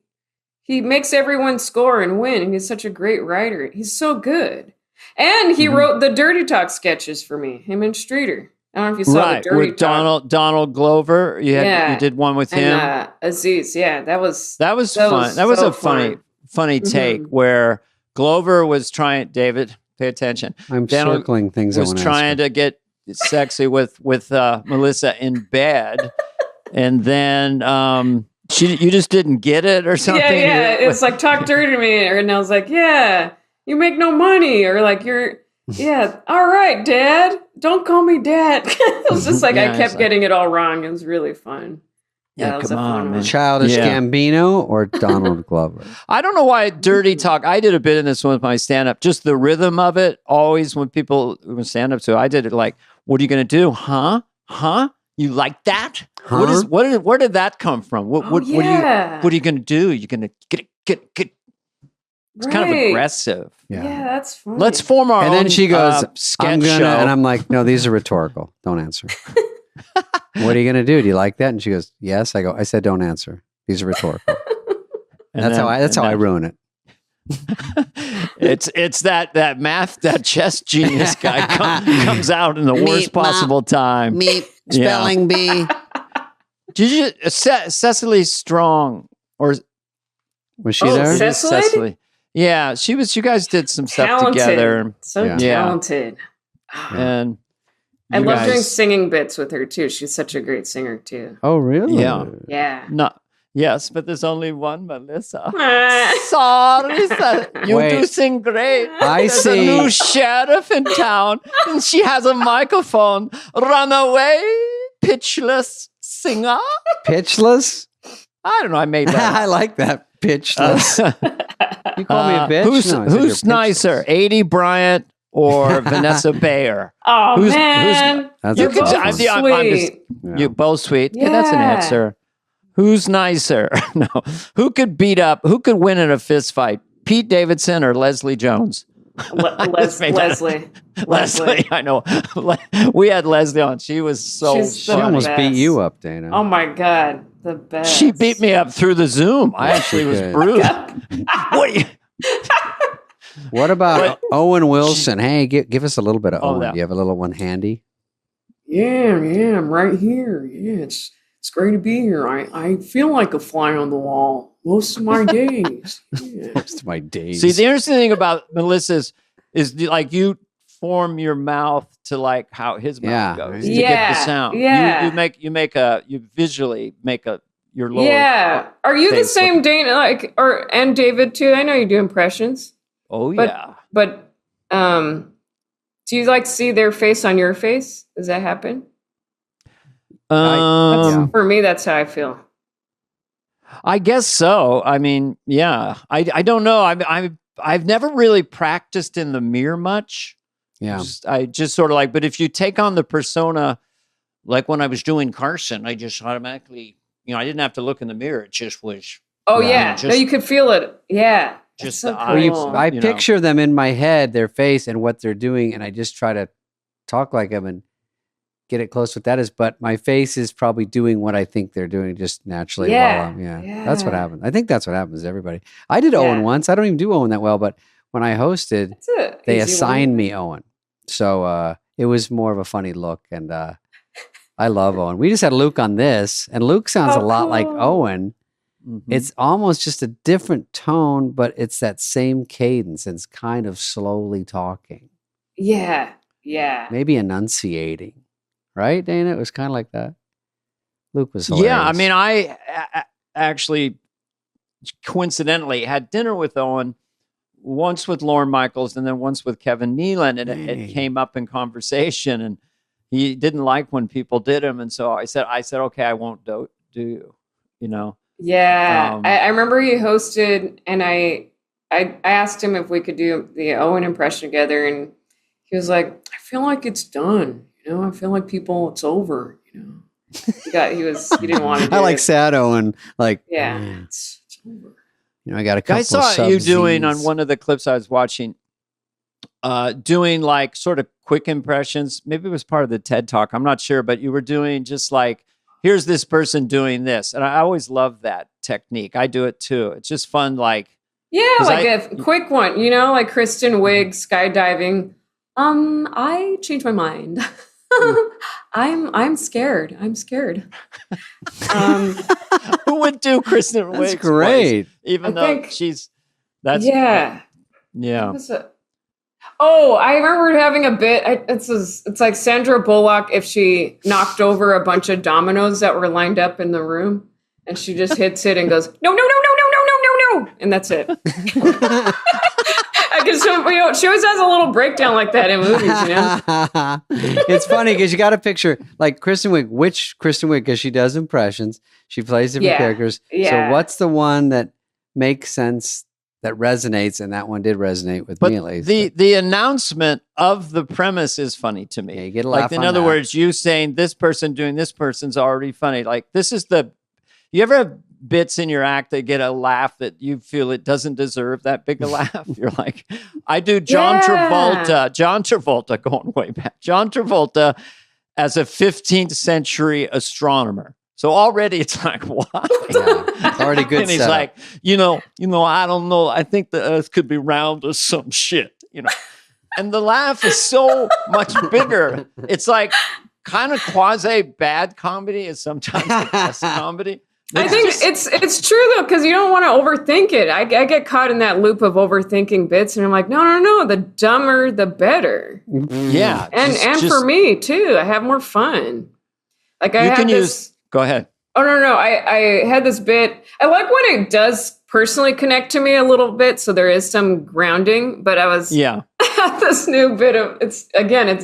makes everyone score and win, and he's such a great writer. He's so good. And he wrote the Dirty Talk sketches for me, him and Streeter. I don't know if you saw the Dirty with Talk. Donald Glover. You did one with him. And Aziz, yeah, that was fun. That was so a funny take where Glover was trying. David, pay attention. I'm Donald circling things. Was trying to get sexy with Melissa in bed, and then you just didn't get it or something. Yeah. It's like talk dirty to me, and I was like, yeah, you make no money, or like you're. Yeah, all right, Dad. Don't call me Dad. It was just like I kept getting it all wrong. It was really fun. Yeah, come on, man. Childish Gambino or Donald Glover? I don't know why Dirty Talk. I did a bit in this one with my stand-up. Just the rhythm of it. Always when people stand up to, I did it like, "What are you going to do? Huh? You like that? Huh? Where did that come from? What are you going to do? You're going to get." It's kind of aggressive. Yeah, that's funny. Let's form our own. And then she goes, sketch show. And I'm like, no, these are rhetorical. Don't answer. What are you going to do? Do you like that? And she goes, yes. I said, don't answer. These are rhetorical. That's how I ruin it. It's that math, that chess genius guy comes out in the worst possible time. Spelling bee. Did you Cecily Strong or was she there? Cecily? Yeah, she was. You guys did some stuff Talented. together. So talented. And I love doing singing bits with her too. She's such a great singer too. Oh, really? Yeah. No. Yes, but there's only one Melissa. Sorry, you do sing great. There's a new sheriff in town, and she has a microphone. Runaway, pitchless singer. Pitchless? I don't know. I made that. I like that. Pitchless. You call me a bitch? Who's nicer, 80 Bryant or Vanessa Bayer? Oh, man. You're both sweet. You're both sweet. Yeah, that's an answer. Who's nicer? No. Who could win in a fist fight? Pete Davidson or Leslie Jones? Leslie. I know. We had Leslie on. She was she almost beat you up, Dana. Oh my God. The best. She beat me up through the Zoom. I actually was bruised. What about Owen Wilson? Hey, give us a little bit of Owen. Do you have a little one handy? Yeah, I'm right here. Yeah, it's great to be here. I feel like a fly on the wall most of my days. Yeah. Most of my days. See, the interesting thing about Melissa's is like you form your mouth to like how his mouth goes to get the sound. Yeah. You visually make your lower. Yeah. Are you the same Dana and David too? I know you do impressions. Oh yeah. But do you like see their face on your face? Does that happen? For me, that's how I feel. I guess so. I mean, yeah. I don't know. I've never really practiced in the mirror much. Yeah. I just sort of like, but if you take on the persona, like when I was doing Carson, I just automatically, I didn't have to look in the mirror. It just was. Oh yeah. No, you could feel it. Yeah. Just so the cool. eyes. I picture them in my head, their face and what they're doing. And I just try to talk like them and get it close what that is. But my face is probably doing what I think they're doing just naturally. Yeah. That's what happens. I think that's what happens to everybody. I did Owen once. I don't even do Owen that well, but when I hosted, they assigned me Owen. So it was more of a funny look. And I love Owen. We just had Luke on this, and Luke sounds a lot like Owen. Mm-hmm. It's almost just a different tone, but it's that same cadence. It's kind of slowly talking. Yeah. Yeah. Maybe enunciating. Right, Dana? It was kind of like that. Luke was hilarious. Yeah, I mean, I actually coincidentally had dinner with Owen once with Lorne Michaels and then once with Kevin Nealon, and it came up in conversation, and he didn't like when people did him, and so I said, okay, I won't do you, you know. Yeah, I remember he hosted, and I asked him if we could do the Owen impression together, and he was like, "I feel like it's done, you know. I feel like it's over, you know." He didn't want to do I like it. sad Owen. Like, Yeah, It's over. you know, I got a couple. I saw you doing on one of the clips I was watching, doing like sort of quick impressions. Maybe it was part of the TED Talk. I'm not sure, but you were doing just like, here's this person doing this. And I always love that technique. I do it too. It's just fun. Like, yeah, like a quick one, you know, like Kristen Wiig skydiving. I changed my mind. I'm scared. I'm scared. Who would do Kristen Wiig's That's great. voice, even though that's yeah. I remember having a bit. It's like Sandra Bullock if she knocked over a bunch of dominoes that were lined up in the room, and she just hits it and goes, no, no, no, no, no, no, no, no, no, and that's it. She always has a little breakdown like that in movies, you know? It's funny because you got a picture like Kristen Wiig. Which Kristen Wiig? Because she does impressions. She plays different characters. Yeah. So what's the one that makes sense, that resonates? And that one did resonate with me at least. The announcement of the premise is funny to me. Yeah, you get a laugh in on other that. words, you saying this person doing this person's already funny. Like you ever have bits in your act that get a laugh that you feel it doesn't deserve that big a laugh? You're like, I do John Travolta going way back. John Travolta as a 15th century astronomer. So already it's like, why? Yeah, it's already good. And he's setup. like, you know, I don't know. I think the earth could be round or some shit, you know. And the laugh is so much bigger. It's like kind of quasi bad comedy is sometimes the best comedy. I think it's true though, because you don't want to overthink it. I get caught in that loop of overthinking bits, and I'm like, no, the dumber the better. Yeah, and for me too, I have more fun. Like Go ahead. Oh no, I had this bit. I like when it does personally connect to me a little bit, so there is some grounding. But I was at this new bit of it's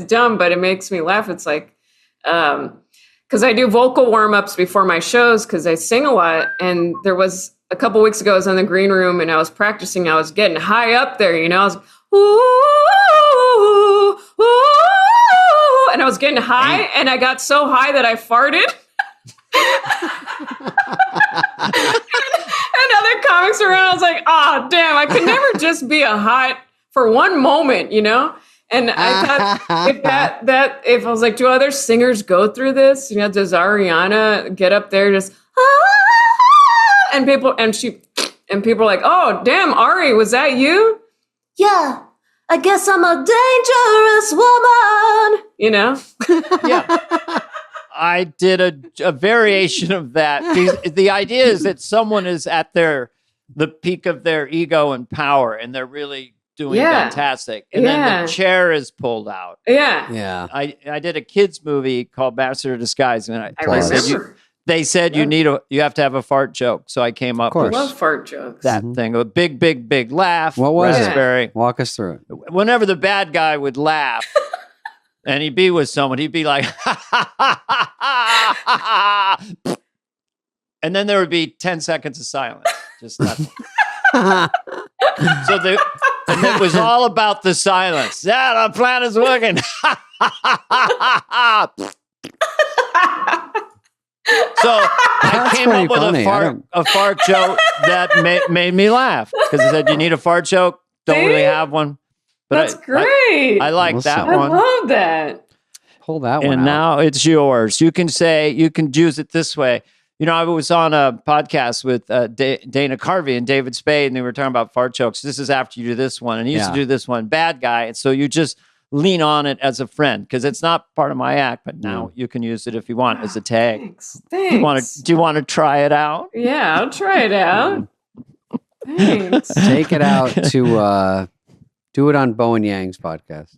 dumb, but it makes me laugh. It's like. Because I do vocal warm-ups before my shows because I sing a lot. And there was a couple weeks ago, I was in the green room and I was practicing. I was getting high up there, you know. I was, ooh, ooh, and I was getting high, and I got so high that I farted. and other comics around, I was like, damn, I could never just be a hot for one moment, you know. And I thought if I was like, do other singers go through this? You know, does Ariana get up there just and people are like, oh damn, Ari, was that you? Yeah, I guess I'm a dangerous woman. You know? Yeah. I did a variation of that. The idea is that someone is at the peak of their ego and power, and they're really doing fantastic. And then the chair is pulled out. Yeah. I did a kids movie called Master of Disguise, and I remember. They said you have to have a fart joke. So I came up with I love fart jokes. that thing. A big, big, big laugh. What was it? Walk us through it. Whenever the bad guy would laugh and he'd be with someone, he'd be like, and then there would be 10 seconds of silence. Just nothing. And it was all about the silence. Yeah, the plan is working. So I came up with a fart joke that made me laugh because I said, you need a fart joke? Don't really have one. But that's great. I like that I one. I love that. Pull that one and out. Now it's yours. You can use it this way. You know, I was on a podcast with Dana Carvey and David Spade, and they were talking about fart jokes. This is after you do this one. And he used to do this one, bad guy. And so you just lean on it as a friend because it's not part of my act, but now you can use it if you want as a tag. Thanks. Do you want to try it out? Yeah, I'll try it out. Thanks. Take it out to do it on Bo and Yang's podcast.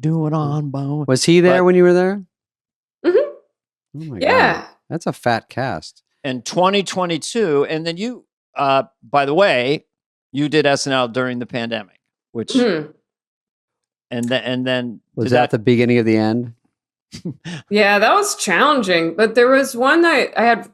Do it on Bo. Was he there when you were there? Mm-hmm. Oh my God. That's a fat cast. In 2022, and then you, by the way, you did SNL during the pandemic, which and then was that the beginning of the end? Yeah, that was challenging. But there was one night I had,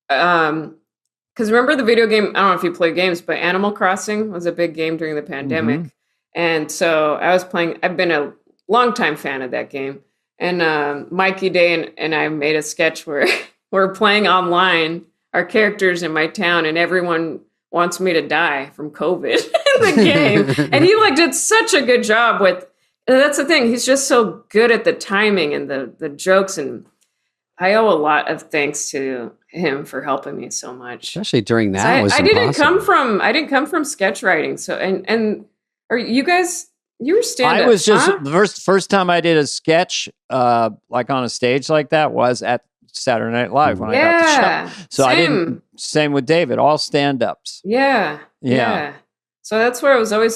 because remember the video game, I don't know if you play games, but Animal Crossing was a big game during the pandemic. And so I was playing, I've been a longtime fan of that game. And Mikey Day and I made a sketch where we're playing online, our characters in my town, and everyone wants me to die from COVID in the game. And he like did such a good job with, that's the thing, he's just so good at the timing and the jokes, and I owe a lot of thanks to him for helping me so much. Especially during that. I didn't come from sketch writing. So and are you guys, you were stand-up? I was just the first time I did a sketch like on a stage like that was at Saturday Night Live when I got the show. So same with David, all stand-ups. Yeah. So that's where it was always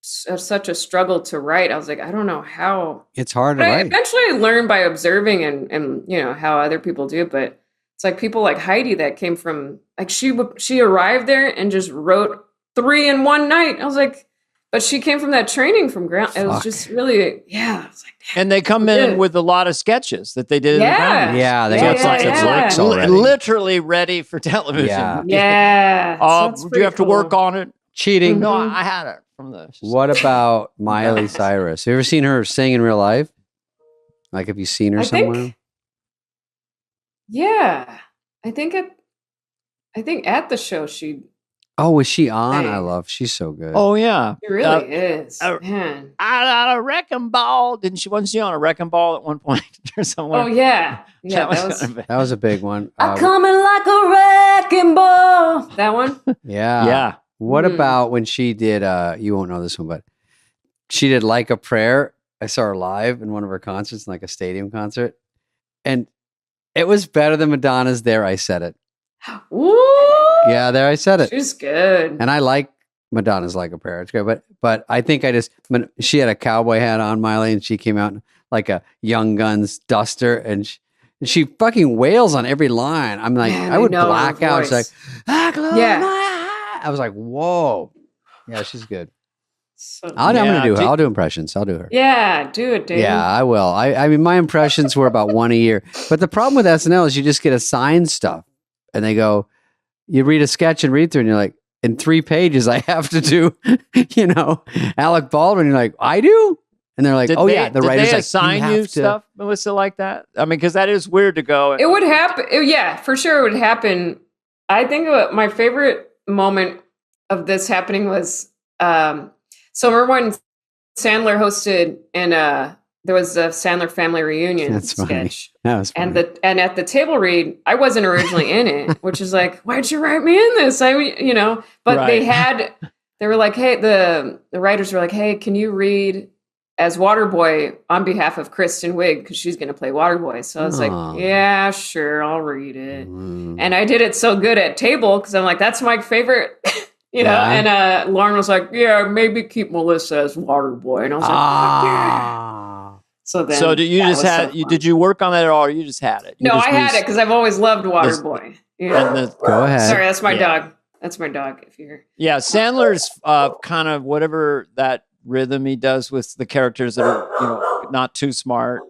such a struggle to write. I was like, I don't know how. It's hard to I write. eventually learned by observing and you know how other people do it, but it's like people like Heidi that came from like she arrived there and just wrote 3 in one night. I was like, but she came from that training from ground. It was just really I was like, and they come in with a lot of sketches that they did. Yeah, they got lots of works already. Literally ready for television. Yeah. Do you have to work on it? Cheating. No, I had it from the. What about Miley Cyrus? Have you ever seen her sing in real life? Like, have you seen her somewhere? I think at the show she. Oh, was she on? She's so good. Oh yeah, she really is. Man, I a wrecking ball. Wasn't she on a wrecking ball at one point or somewhere? Oh yeah, that was a big one. I'm coming like a wrecking ball. That one. Yeah. What about when she did? You won't know this one, but she did Like a Prayer. I saw her live in one of her concerts, like a stadium concert, and it was better than Madonna's There I Said It. Ooh. Yeah, there I said it. She's good. And I like Madonna's Like a Prayer. It's great. But I think she had a cowboy hat on, Miley, and she came out like a Young Guns duster, and she fucking wails on every line. I'm like, I would black out. She's like, I was like, whoa. Yeah, she's good. I'm going to do her. I'll do impressions. I'll do her. Yeah, do it, dude. Yeah, I will. I mean, my impressions were about one a year. But the problem with SNL is you just get assigned stuff, and they go, you read a sketch and read through, and you're like, in 3 pages, I have to do, Alec Baldwin. You're like, I do? And they're like, the writer's like, did they assign you stuff, Melissa, like that? I mean, because that is weird to go. It would happen. Yeah, for sure it would happen. I think my favorite moment of this happening was, so remember when Sandler hosted and there was a Sandler family reunion sketch. That was funny. And at the table read, I wasn't originally in it, which is like, why'd you write me in this? But they were like, hey, the writers were like, hey, can you read as Waterboy on behalf of Kristen Wiig? Because she's going to play Waterboy. So I was like, yeah, sure, I'll read it. And I did it so good at table because I'm like, that's my favorite. And Lauren was like, yeah, maybe keep Melissa as Waterboy. And I was like, yeah. So did you work on that at all, or you just had it? I had it because I've always loved Waterboy. Go ahead. Sorry, that's my dog. That's my dog, if you hear. Yeah, Sandler's kind of whatever that rhythm he does with the characters that are, not too smart.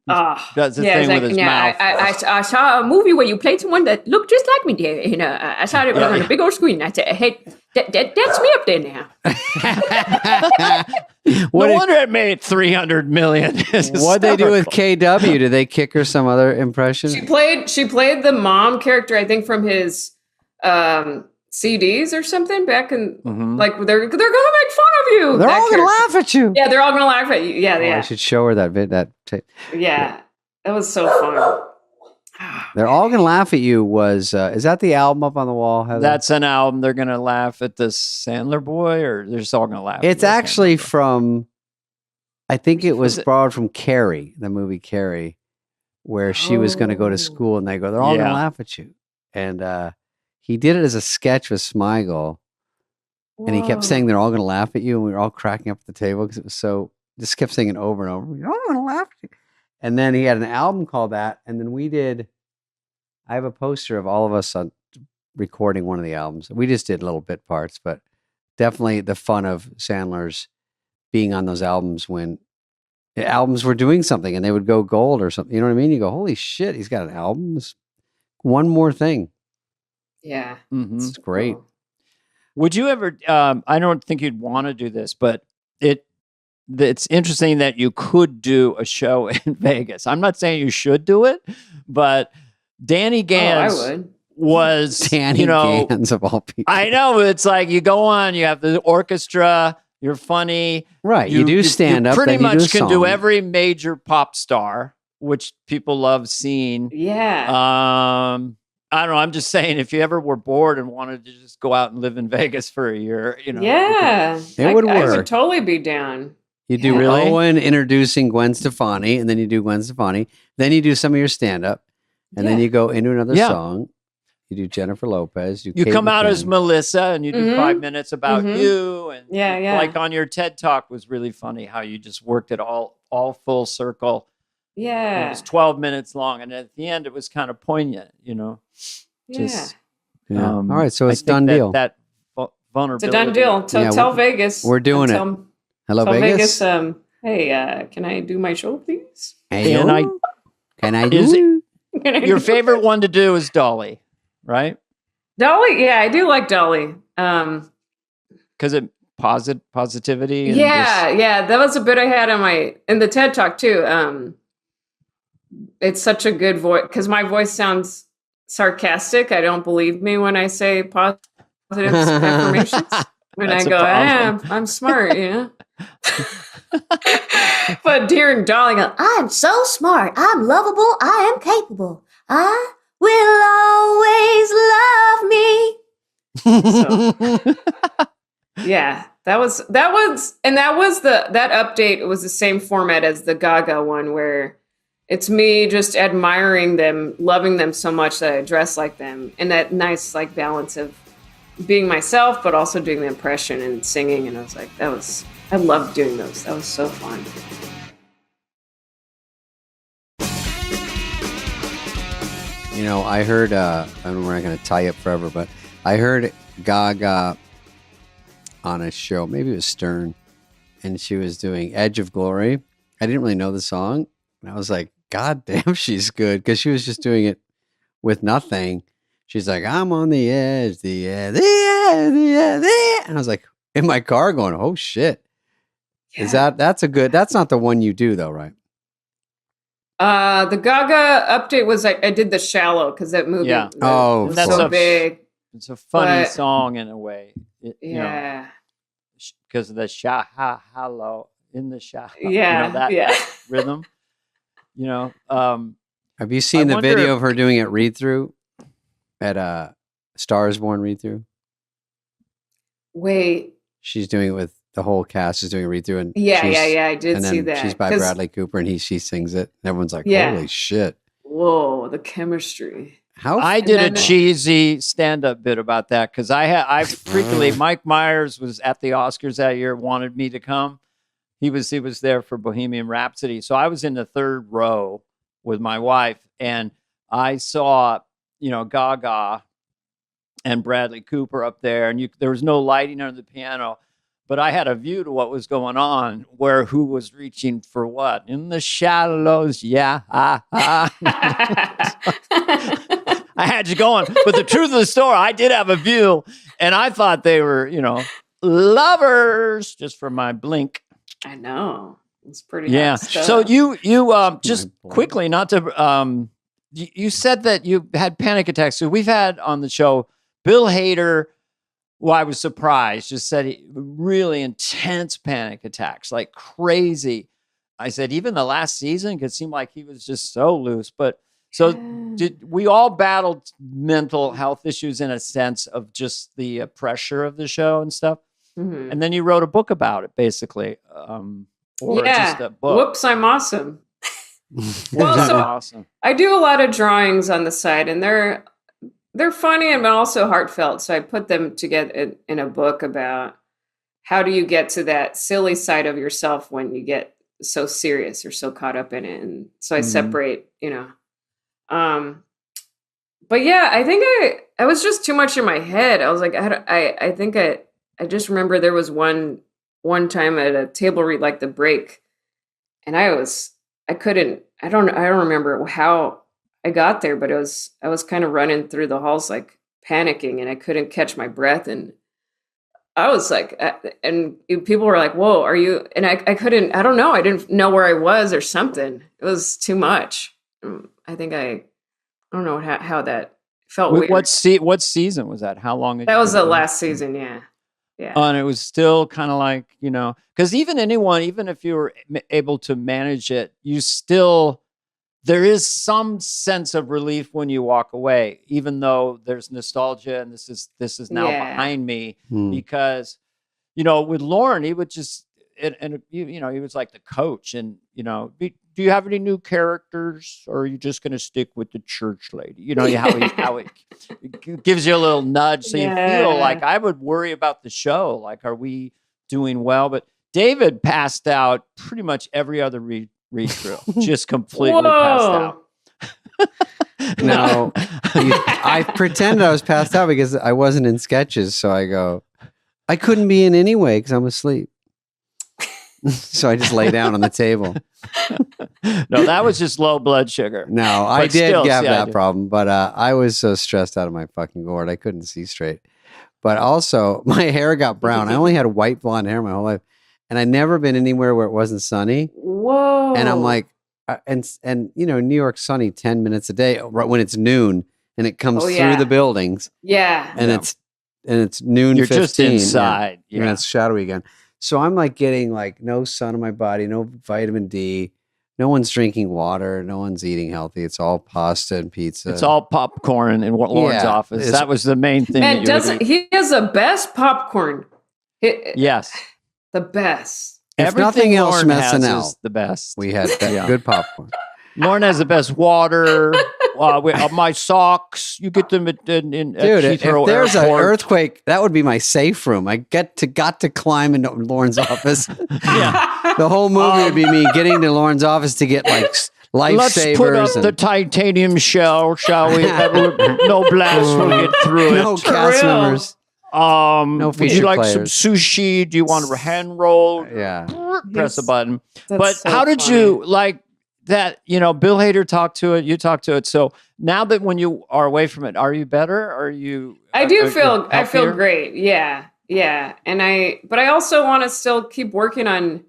Does the thing with his mouth. I saw a movie where you played someone that looked just like me there. I saw it on a big old screen. I said, hey, that's me up there now. No wonder it made $300 million. What'd they do with KW? Did they kick her some other impression? She played the mom character, I think, from his CDs or something back in like they're gonna make fun of you. They're all gonna laugh at you. Yeah, they're all gonna laugh at you. Yeah. I should show her that tape. Yeah, that was so fun. They're all gonna laugh at you. Is that the album up on the wall, Heather? That's an album. They're gonna laugh at this Sandler boy, or they're just all gonna laugh. It's actually from. I think it was borrowed from Carrie, the movie Carrie, where she was gonna go to school, and they go, they're all gonna laugh at you, and. He did it as a sketch with Smigel, and he kept saying they're all going to laugh at you, and we were all cracking up at the table because it was so. Just kept saying it over and over. You're all going to laugh at you. And then he had an album called that, and then we did. I have a poster of all of us on recording one of the albums. We just did little bit parts, but definitely the fun of Sandler's being on those albums when the albums were doing something and they would go gold or something. You know what I mean? You go, holy shit, he's got an album. It's one more thing. Yeah. It's great. Cool. Would you ever, I don't think you'd want to do this, but it's interesting that you could do a show in Vegas. I'm not saying you should do it, but Danny Gans I would. was, Danny Gans of all people. I know. It's like you go on, you have the orchestra, you're funny. Right. You do stand up. Pretty then you much do a can do song. every major pop star, which people love seeing. Yeah. I don't know. I'm just saying, if you ever were bored and wanted to just go out and live in Vegas for a year, Yeah. It would I work. would totally be down. You do Really? Owen introducing Gwen Stefani, and then you do Gwen Stefani. Then you do some of your stand-up, and then you go into another song. You do Jennifer Lopez. You come out McKinnon. as Melissa, and you do 5 minutes about you. And like on your TED Talk was really funny how you just worked it all full circle. Yeah. It was 12 minutes long, and at the end, it was kind of poignant, Just, Yeah. All right, so it's I think done deal. That vulnerability. It's a done deal. Tell Vegas. We're doing it. Hello, tell Vegas. Hey, can I do my show, please? Hey, And can I do your favorite one to do is Dolly, right? Dolly? Yeah, I do like Dolly. Because it positivity. And yeah. That was a bit I had in the TED Talk too. It's such a good voice because my voice sounds sarcastic. I don't believe me when I say positive affirmations. When I go, I'm smart, But during Dolly, go, I'm so smart. I'm lovable. I am capable. I will always love me. Yeah, that was, that update was the same format as the Gaga one, where it's me just admiring them, loving them so much that I dress like them, and that nice like balance of being myself, but also doing the impression and singing. And I was like, I loved doing those. That was so fun. I heard, and we're not going to tie you up forever, but I heard Gaga on a show, maybe it was Stern, and she was doing Edge of Glory. I didn't really know the song, and I was like, God damn, she's good, because she was just doing it with nothing. She's like, I'm on the edge, the edge, the edge, the edge, the edge. And I was like, in my car going, oh shit. Yeah. That's not the one you do though, right? The Gaga update was I did The Shallow because that movie was that's so big. It's a funny song in a way. Because of the shallow in the shallow. That rhythm. Have you seen the video of her doing it read through at Star is Born read through? Wait. She's doing it with the whole cast is doing a read through, and I did see that. She's by Bradley Cooper, and she sings it. And everyone's like, "Holy shit!" Whoa, the chemistry. I did a cheesy stand-up bit about that because I frequently Mike Myers was at the Oscars that year, wanted me to come. He was there for Bohemian Rhapsody, so I was in the third row with my wife, and I saw Gaga and Bradley Cooper up there, and there was no lighting under the piano. But I had a view to what was going on, who was reaching for what. In the shallows, I had you going. But the truth of the story, I did have a view, and I thought they were, lovers, just from my blink. I know. It's pretty hot stuff. So you just quickly, not to, you said that you had panic attacks. So we've had on the show, Bill Hader, well, I was surprised, just said really intense panic attacks, like crazy. I said, even the last season could seem like he was just so loose. But so did we all battled mental health issues in a sense of just the pressure of the show and stuff? Mm-hmm. And then you wrote a book about it, basically. Just a book. Whoops, I'm awesome. Awesome. I do a lot of drawings on the side, and they're funny and also heartfelt. So I put them together in a book about how do you get to that silly side of yourself when you get so serious or so caught up in it. And so I separate, but yeah, I think I was just too much in my head. I was like, I think just remember there was one time at a table read, like the break, and I don't remember how I got there, but I was kind of running through the halls like panicking, and I couldn't catch my breath, and I was like, and people were like, "Whoa, are you?" And I couldn't. I don't know. I didn't know where I was or something. It was too much. I think I don't know how that felt. Weird. What season was that? How long? That was the last season. Yeah. Yeah. And it was still kind of like, because even if you were able to manage it, there is some sense of relief when you walk away, even though there's nostalgia and this is now behind me. Because, with Lauren, he would just, he was like the coach, and, do you have any new characters, or are you just going to stick with the church lady? How it gives you a little nudge. So you feel like, I would worry about the show. Like, are we doing well? But David passed out pretty much every other read through, just completely passed out. No, I pretended I was passed out because I wasn't in sketches. So I go, I couldn't be in anyway because I'm asleep. So I just lay down on the table. No, that was just low blood sugar. No, I did have that problem, but I was so stressed out of my fucking gourd, I couldn't see straight. But also, my hair got brown. I only had white blonde hair my whole life, and I'd never been anywhere where it wasn't sunny. Whoa! And I'm like, and New York's sunny 10 minutes a day right when it's noon, and it comes through the buildings. Yeah, and it's noon. You're 15, just inside. Yeah, and it's shadowy again. So I'm like getting like no sun on my body, no vitamin D, no one's drinking water, no one's eating healthy. It's all pasta and pizza. It's all popcorn in Lauren's office. That was the main thing. Man, he has the best popcorn. Yes, the best. If nothing else, messing out is the best. We had good popcorn. Lauren has the best water. My socks, you get them at Dude, if there's an earthquake, that would be my safe room. I got to climb into Lauren's office. The whole movie would be me getting to Lauren's office to get like lifesavers. Let's put up the titanium shell, shall we? No blast will get through it. No cast members. No would you like some sushi? Do you want a hand roll? Yeah. Press a button. But so how did you like that? Bill Hader talked to it. You talked to it. So now that when you are away from it, are you better? Are you? I feel great. Yeah. But I also want to still keep working on.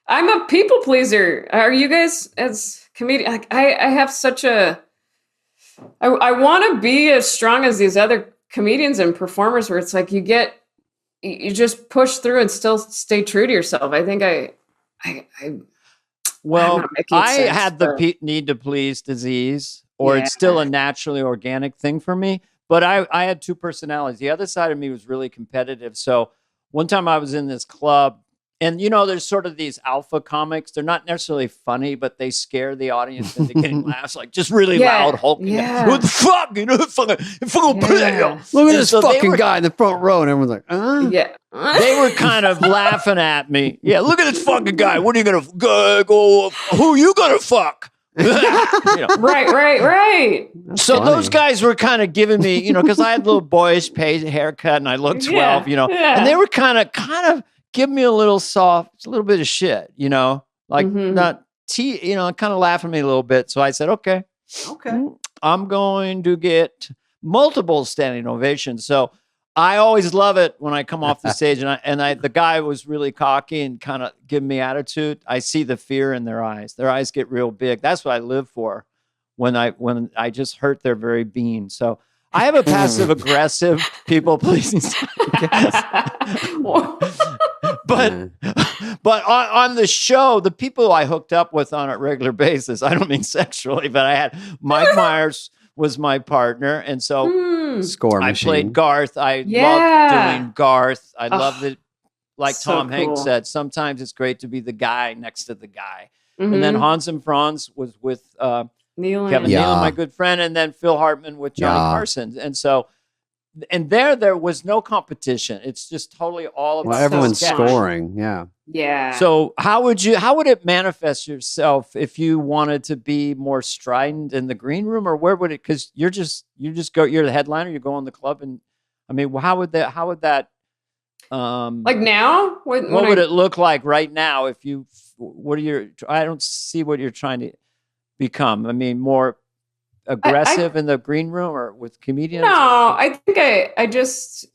I'm a people pleaser. Are you guys as comedian? Like, I have such a. I want to be as strong as these other comedians and performers, where it's like you just push through and still stay true to yourself. I think I had the need to please disease, or it's still a naturally organic thing for me. But I had two personalities. The other side of me was really competitive. So one time I was in this club, and there's sort of these alpha comics. They're not necessarily funny, but they scare the audience into getting laughs, like just really loud hulking. Yeah. Who the fuck? Look at this fucking guy in the front row, and everyone's like, Yeah. They were kind of laughing at me. Yeah, look at this fucking guy. What are you gonna go? Who are you gonna fuck? Right. So funny. Those guys were kind of giving me, because I had a little boyish haircut and I looked 12, and they were kind of giving me a little bit of shit, like not kind of laughing at me a little bit. So I said, okay, I'm going to get multiple standing ovations. So I always love it when I come off the stage and the guy was really cocky and kind of giving me attitude. I see the fear in their eyes. Their eyes get real big. That's what I live for when I just hurt their very being. So I have a passive aggressive people pleasing but on the show, the people I hooked up with on a regular basis, I don't mean sexually, but I had Mike Myers was my partner, and so score machine. I played Garth. I loved doing Garth. I loved it. Like so Tom Hanks said, sometimes it's great to be the guy next to the guy. And then Hans and Franz was with Kevin Nealon, my good friend, and then Phil Hartman with Johnny Carson. And so, and there was no competition. It's just totally all about everyone's scoring. Yeah. So how would it manifest yourself if you wanted to be more strident in the green room, or where would it? Because you're the headliner. You go in the club, and I mean, how would that Like now? What would it look like right now if you, I don't see what you're trying to become. I mean, more aggressive in the green room or with comedians? No, I think I just...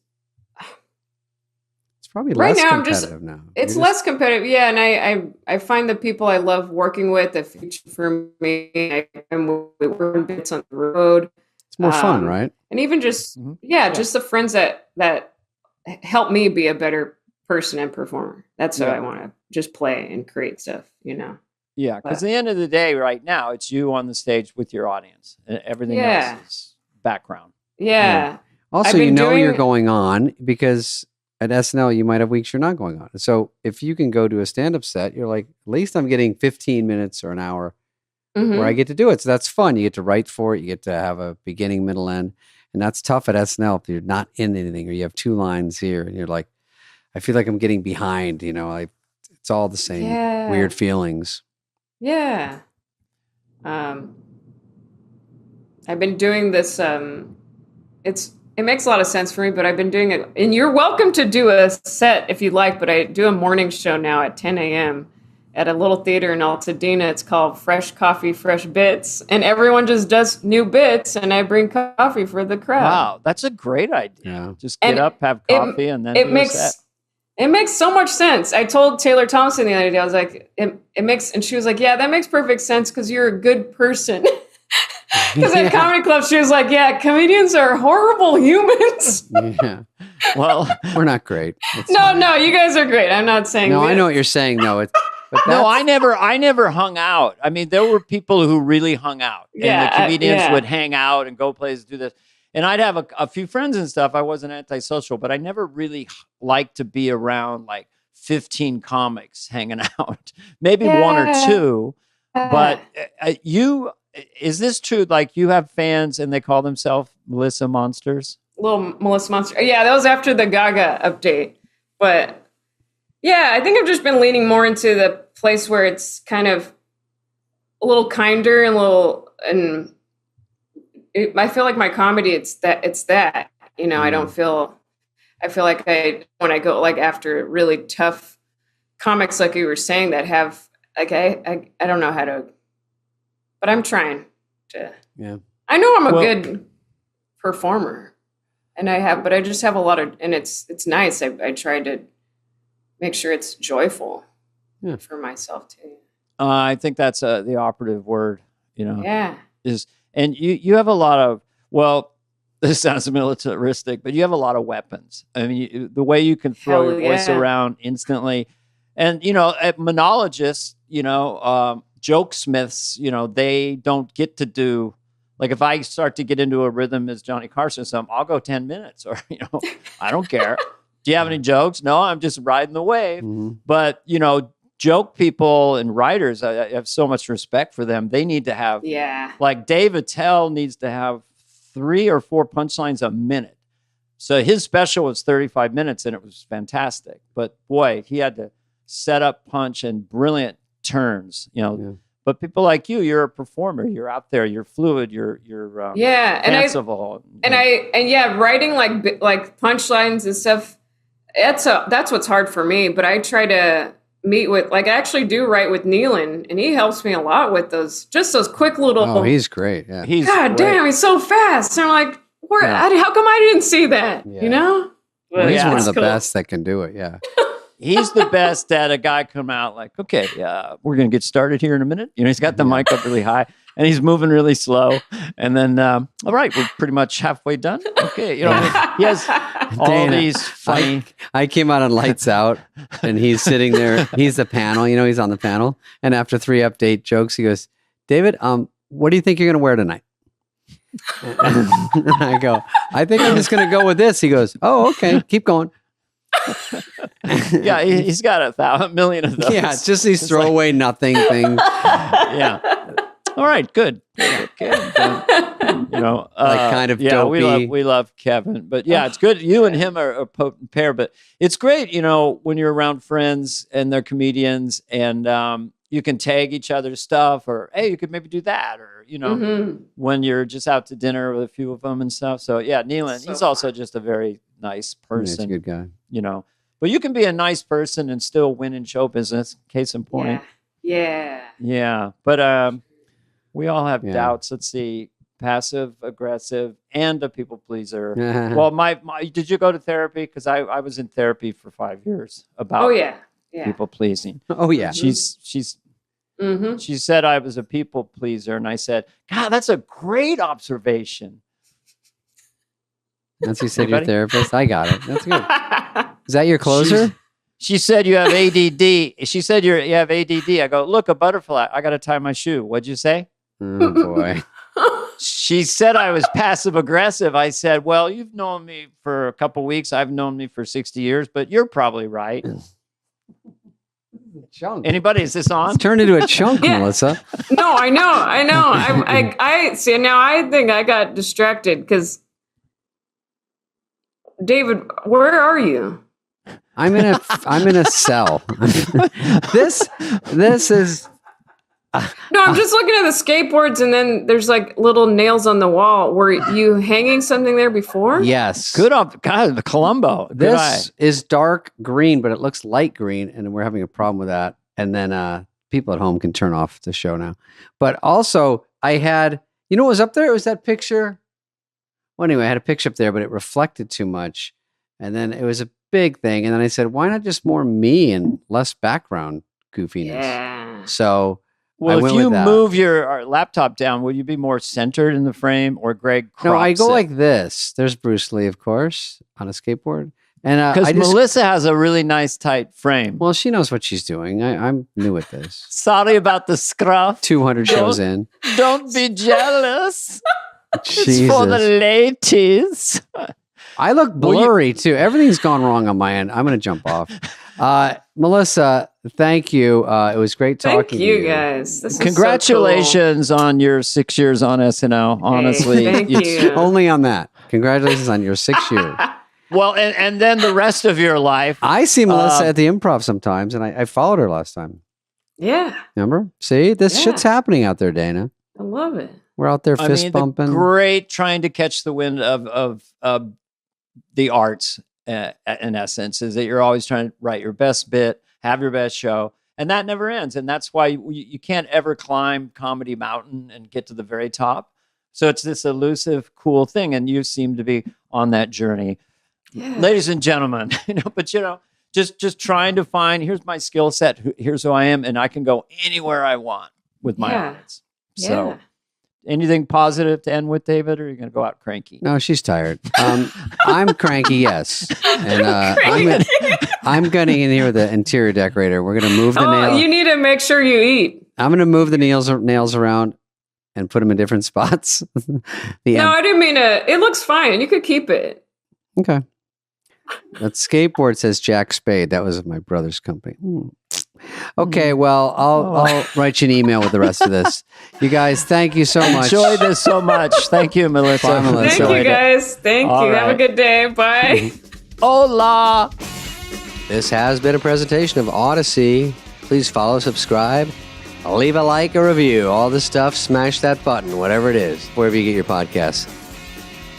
It's probably less competitive now. It's less competitive, yeah. And I find the people I love working with that feature for me. We run bits on the road. It's more fun, right? And even just, just the friends that help me be a better person and performer. That's what I want to just play and create stuff, you know? Yeah, because at the end of the day, right now, it's you on the stage with your audience. And everything else is background. Yeah. Also, you're going on because at SNL, you might have weeks you're not going on. So if you can go to a stand-up set, you're like, at least I'm getting 15 minutes or an hour where I get to do it. So that's fun. You get to write for it. You get to have a beginning, middle, end. And that's tough at SNL if you're not in anything or you have 2 lines here and you're like, I feel like I'm getting behind, you know, it's all the same weird feelings. Yeah. I've been doing this, it makes a lot of sense for me, but I've been doing it, and you're welcome to do a set if you'd like, but I do a morning show now at 10 a.m. at a little theater in Altadena. It's called Fresh Coffee, Fresh Bits, and everyone just does new bits, and I bring coffee for the crowd. Wow, that's a great idea. Yeah. Just get up, have coffee, and then it makes so much sense. I told Taylor Thompson the other day, I was like, it makes, and she was like, yeah, that makes perfect sense because you're a good person. Because at comedy club, she was like, yeah, comedians are horrible humans. Yeah. Well, we're not great. No, you guys are great. I'm not saying I know what you're saying, though. No, I never hung out. I mean, there were people who really hung out. And the comedians would hang out and go places, do this. And I'd have a few friends and stuff. I wasn't antisocial, but I never really liked to be around like 15 comics hanging out. Maybe 1 or 2. But is this true? Like you have fans and they call themselves Melissa Monsters? Little Melissa Monster. Yeah, that was after the Gaga update. But yeah, I think I've just been leaning more into the place where it's kind of a little kinder and I feel like my comedy, it's that, you know, I feel like when I go like after really tough comics, like you were saying, that have like, I don't know how to, but I'm trying to, I know I'm a good performer and but I just have a lot of, and it's nice. I try to make sure it's joyful for myself too. I think that's the operative word, you know. Yeah. And you have a lot of, well, this sounds militaristic, but you have a lot of weapons. I mean, the way you can throw your voice around instantly. And, you know, monologists, you know, joke smiths, you know, they don't get to do, like if I start to get into a rhythm as Johnny Carson or something, I'll go 10 minutes or, you know, I don't care. Do you have any jokes? No, I'm just riding the wave. Mm-hmm. But, you know, joke people and writers, I have so much respect for them. They need to have, like Dave Attell needs to have 3 or 4 punchlines a minute. So his special was 35 minutes and it was fantastic. But boy, he had to set up punch and brilliant turns, you know. Yeah. But people like you're a performer. You're out there. You're fluid. You're fanciful. And writing like punchlines and stuff. That's what's hard for me. But I try to meet with, like, I actually do write with Nealon, and he helps me a lot with those quick little. Oh, he's great. Yeah, damn, he's so fast. And I'm like, how come I didn't see that? Yeah. You know, well, he's one of the best that can do it. Yeah. He's the best at a guy come out like, okay, we're going to get started here in a minute. You know, he's got the mic up really high and he's moving really slow. And then, all right, we're pretty much halfway done. Okay. You know, he has all these funny. I came out on Lights Out and he's sitting there. He's the panel, you know, he's on the panel. And after 3 update jokes, he goes, David, what do you think you're going to wear tonight? And I go, I think I'm just going to go with this. He goes, oh, okay, keep going. Yeah, he's got 1 million of those. Yeah, it's just these throwaway nothing things. Yeah. All right, good. You know, like kind of dopey. We love Kevin, but yeah, it's good. You and him are a potent pair, but it's great, you know, when you're around friends and they're comedians and you can tag each other's stuff or, hey, you could maybe do that. Or, you know, when you're just out to dinner with a few of them and stuff. So yeah, Nealon, he's also just a very nice person. Yeah, he's a good guy. You know, But you can be a nice person and still win in show business. Case in point. Yeah. But we all have doubts. Let's see. Passive, aggressive, and a people pleaser. Well, my did you go to therapy? Because I was in therapy for 5 years about people pleasing. Oh yeah. She's she said I was a people pleaser, and I said, God, that's a great observation. That's you said your therapist. I got it. That's good. Is that your closer? She said you have ADD. She said you have ADD. I go, look, a butterfly. I got to tie my shoe. What'd you say? Oh boy. She said I was passive aggressive. I said, well, you've known me for a couple weeks. I've known me for 60 years, but you're probably right. Chunk. Anybody? Is this on? It's turned into a chunk, Melissa. No, I know. I see. Now I think I got distracted because David, where are you? I'm in a cell. This is. No, I'm just looking at the skateboards, and then there's like little nails on the wall. Were you hanging something there before? Yes. Good up, God, the Columbo. Good this is dark green, but it looks light green, and we're having a problem with that. And then people at home can turn off the show now. But also, I had, what was up there? It was that picture. Well, anyway, I had a picture up there, but it reflected too much. And then it was a big thing. And then I said, why not just more me and less background goofiness? Yeah. So, well, if you move your laptop down, will you be more centered in the frame, or Greg crops No, I go it? like this. There's Bruce Lee, of course, on a skateboard. And because Melissa has a really nice tight frame. Well, she knows what she's doing. I'm new at this. Sorry about the scruff. 200 shows in. Don't be jealous. Jesus. It's for the ladies. I look blurry too. Everything's gone wrong on my end. I'm going to jump off. Melissa, thank you. It was great talking to you. Thank you, guys. This Congratulations is so cool. on your 6 years on SNL. Honestly, thank you. Only on that. Congratulations on your 6 years. Well, and then the rest of your life. I see Melissa at the Improv sometimes, and I followed her last time. Yeah. Remember? See, this shit's happening out there, Dana. I love it. We're out there fist bumping. Great trying to catch the wind of the arts, in essence, is that you're always trying to write your best bit, have your best show, and that never ends. And that's why you can't ever climb Comedy Mountain and get to the very top. So it's this elusive, cool thing, and you seem to be on that journey. Yeah. Ladies and gentlemen, just trying to find, here's my skill set, here's who I am, and I can go anywhere I want with my audience. So anything positive to end with, David, or are you going to go out cranky? No, she's tired. I'm cranky, yes. And I'm gunning in here with the interior decorator. We're going to move the nail. You need to make sure you eat. I'm going to move the nails around and put them in different spots. No, I didn't mean to. It looks fine. You could keep it. Okay. That skateboard says Jack Spade. That was my brother's company. Okay, well, I'll write you an email with the rest of this. You guys, thank you so much. Enjoyed this so much. Thank you, Melissa. Bye, Melissa. Thank you, guys. Thank you. Right. Have a good day. Bye. Hola. This has been a presentation of Odyssey. Please follow, subscribe, leave a like, a review, all this stuff. Smash that button, whatever it is, wherever you get your podcasts.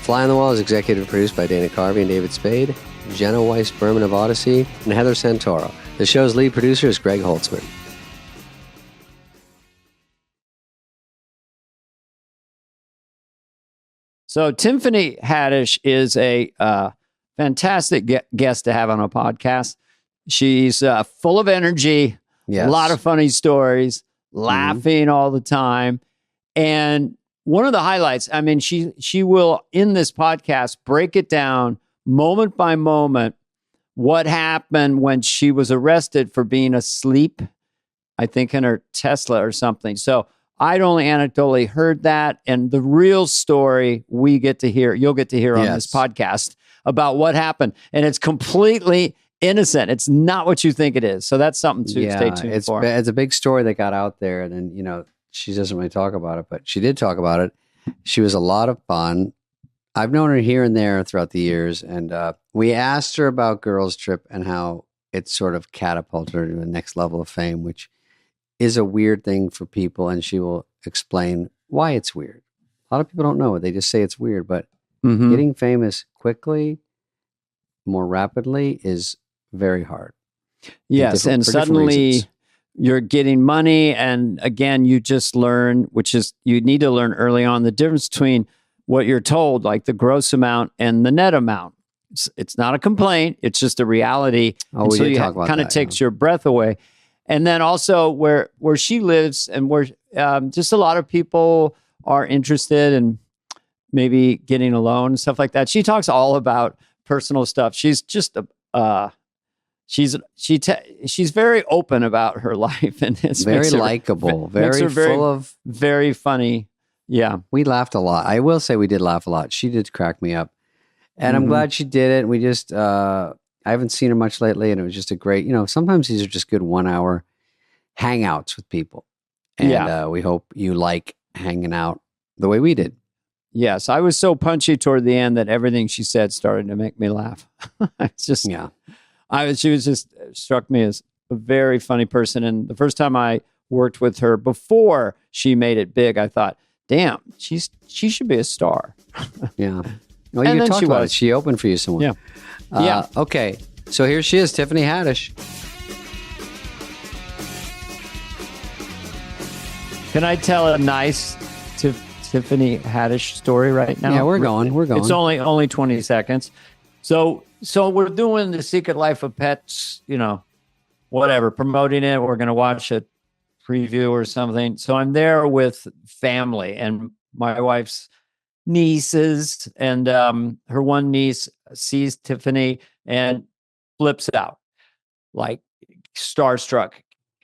Fly on the Wall is executive produced by Dana Carvey and David Spade, Jenna Weiss-Berman of Odyssey, and Heather Santoro. The show's lead producer is Greg Holtzman. So Tiffany Haddish is a fantastic guest to have on a podcast. She's full of energy, a lot of funny stories, laughing all the time. And one of the highlights, I mean, she will, in this podcast, break it down moment by moment, what happened when she was arrested for being asleep, I think in her Tesla or something. So I'd only anecdotally heard that. And the real story you'll get to hear on this podcast about what happened. And it's completely innocent. It's not what you think it is. So that's something to stay tuned for. It's a big story that got out there. And then, she doesn't really talk about it, but she did talk about it. She was a lot of fun. I've known her here and there throughout the years. And we asked her about Girls Trip and how it sort of catapulted her to the next level of fame, which is a weird thing for people. And she will explain why it's weird. A lot of people don't know it. They just say it's weird. But getting famous quickly, more rapidly, is very hard. Yes, and suddenly you're getting money, and again, you just learn, which is you need to learn early on the difference between what you're told, like the gross amount and the net amount. It's not a complaint; it's just a reality. Oh, and we so did you talk about kind of that, takes your breath away. And then also where she lives, and where just a lot of people are interested in maybe getting a loan and stuff like that. She talks all about personal stuff. She's just she's very open about her life, and it's very likable, very full of very funny. Yeah, we laughed a lot. I will say we did laugh a lot. She did crack me up, and I'm glad she did it. We just I haven't seen her much lately, and it was just a great. Sometimes these are just good 1 hour hangouts with people, and we hope you like hanging out the way we did. Yes, I was so punchy toward the end that everything she said started to make me laugh. It's just she was just struck me as a very funny person. And the first time I worked with her before she made it big, I thought, damn, she should be a star. Yeah. Well, you talked about it. She opened for you somewhere. Yeah. Okay. So here she is, Tiffany Haddish. Can I tell a nice Tiffany Haddish story right now? Yeah, we're going. It's only 20 seconds. So we're doing The Secret Life of Pets, whatever, promoting it. We're going to watch a preview or something. So I'm there with family and my wife's nieces, and her one niece sees Tiffany and flips out, like starstruck.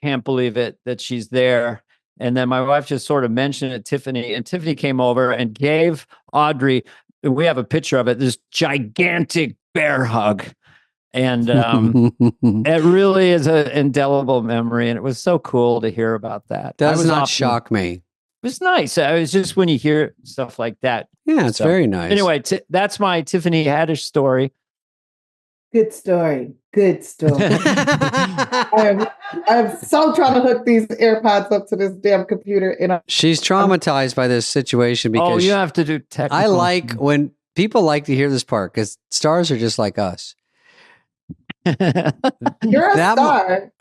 Can't believe it that she's there. And then my wife just sort of mentioned it, Tiffany, and Tiffany came over and gave Audrey, we have a picture of it, this gigantic bear hug. And it really is an indelible memory. And it was so cool to hear about that. Does not shock me. It was nice. It was just when you hear stuff like that. Yeah, it's very nice. Anyway, that's my Tiffany Haddish story. Good story. I'm so trying to hook these AirPods up to this damn computer. And she's traumatized by this situation because you have to do technical. I like when people like to hear this part because stars are just like us. You're a star.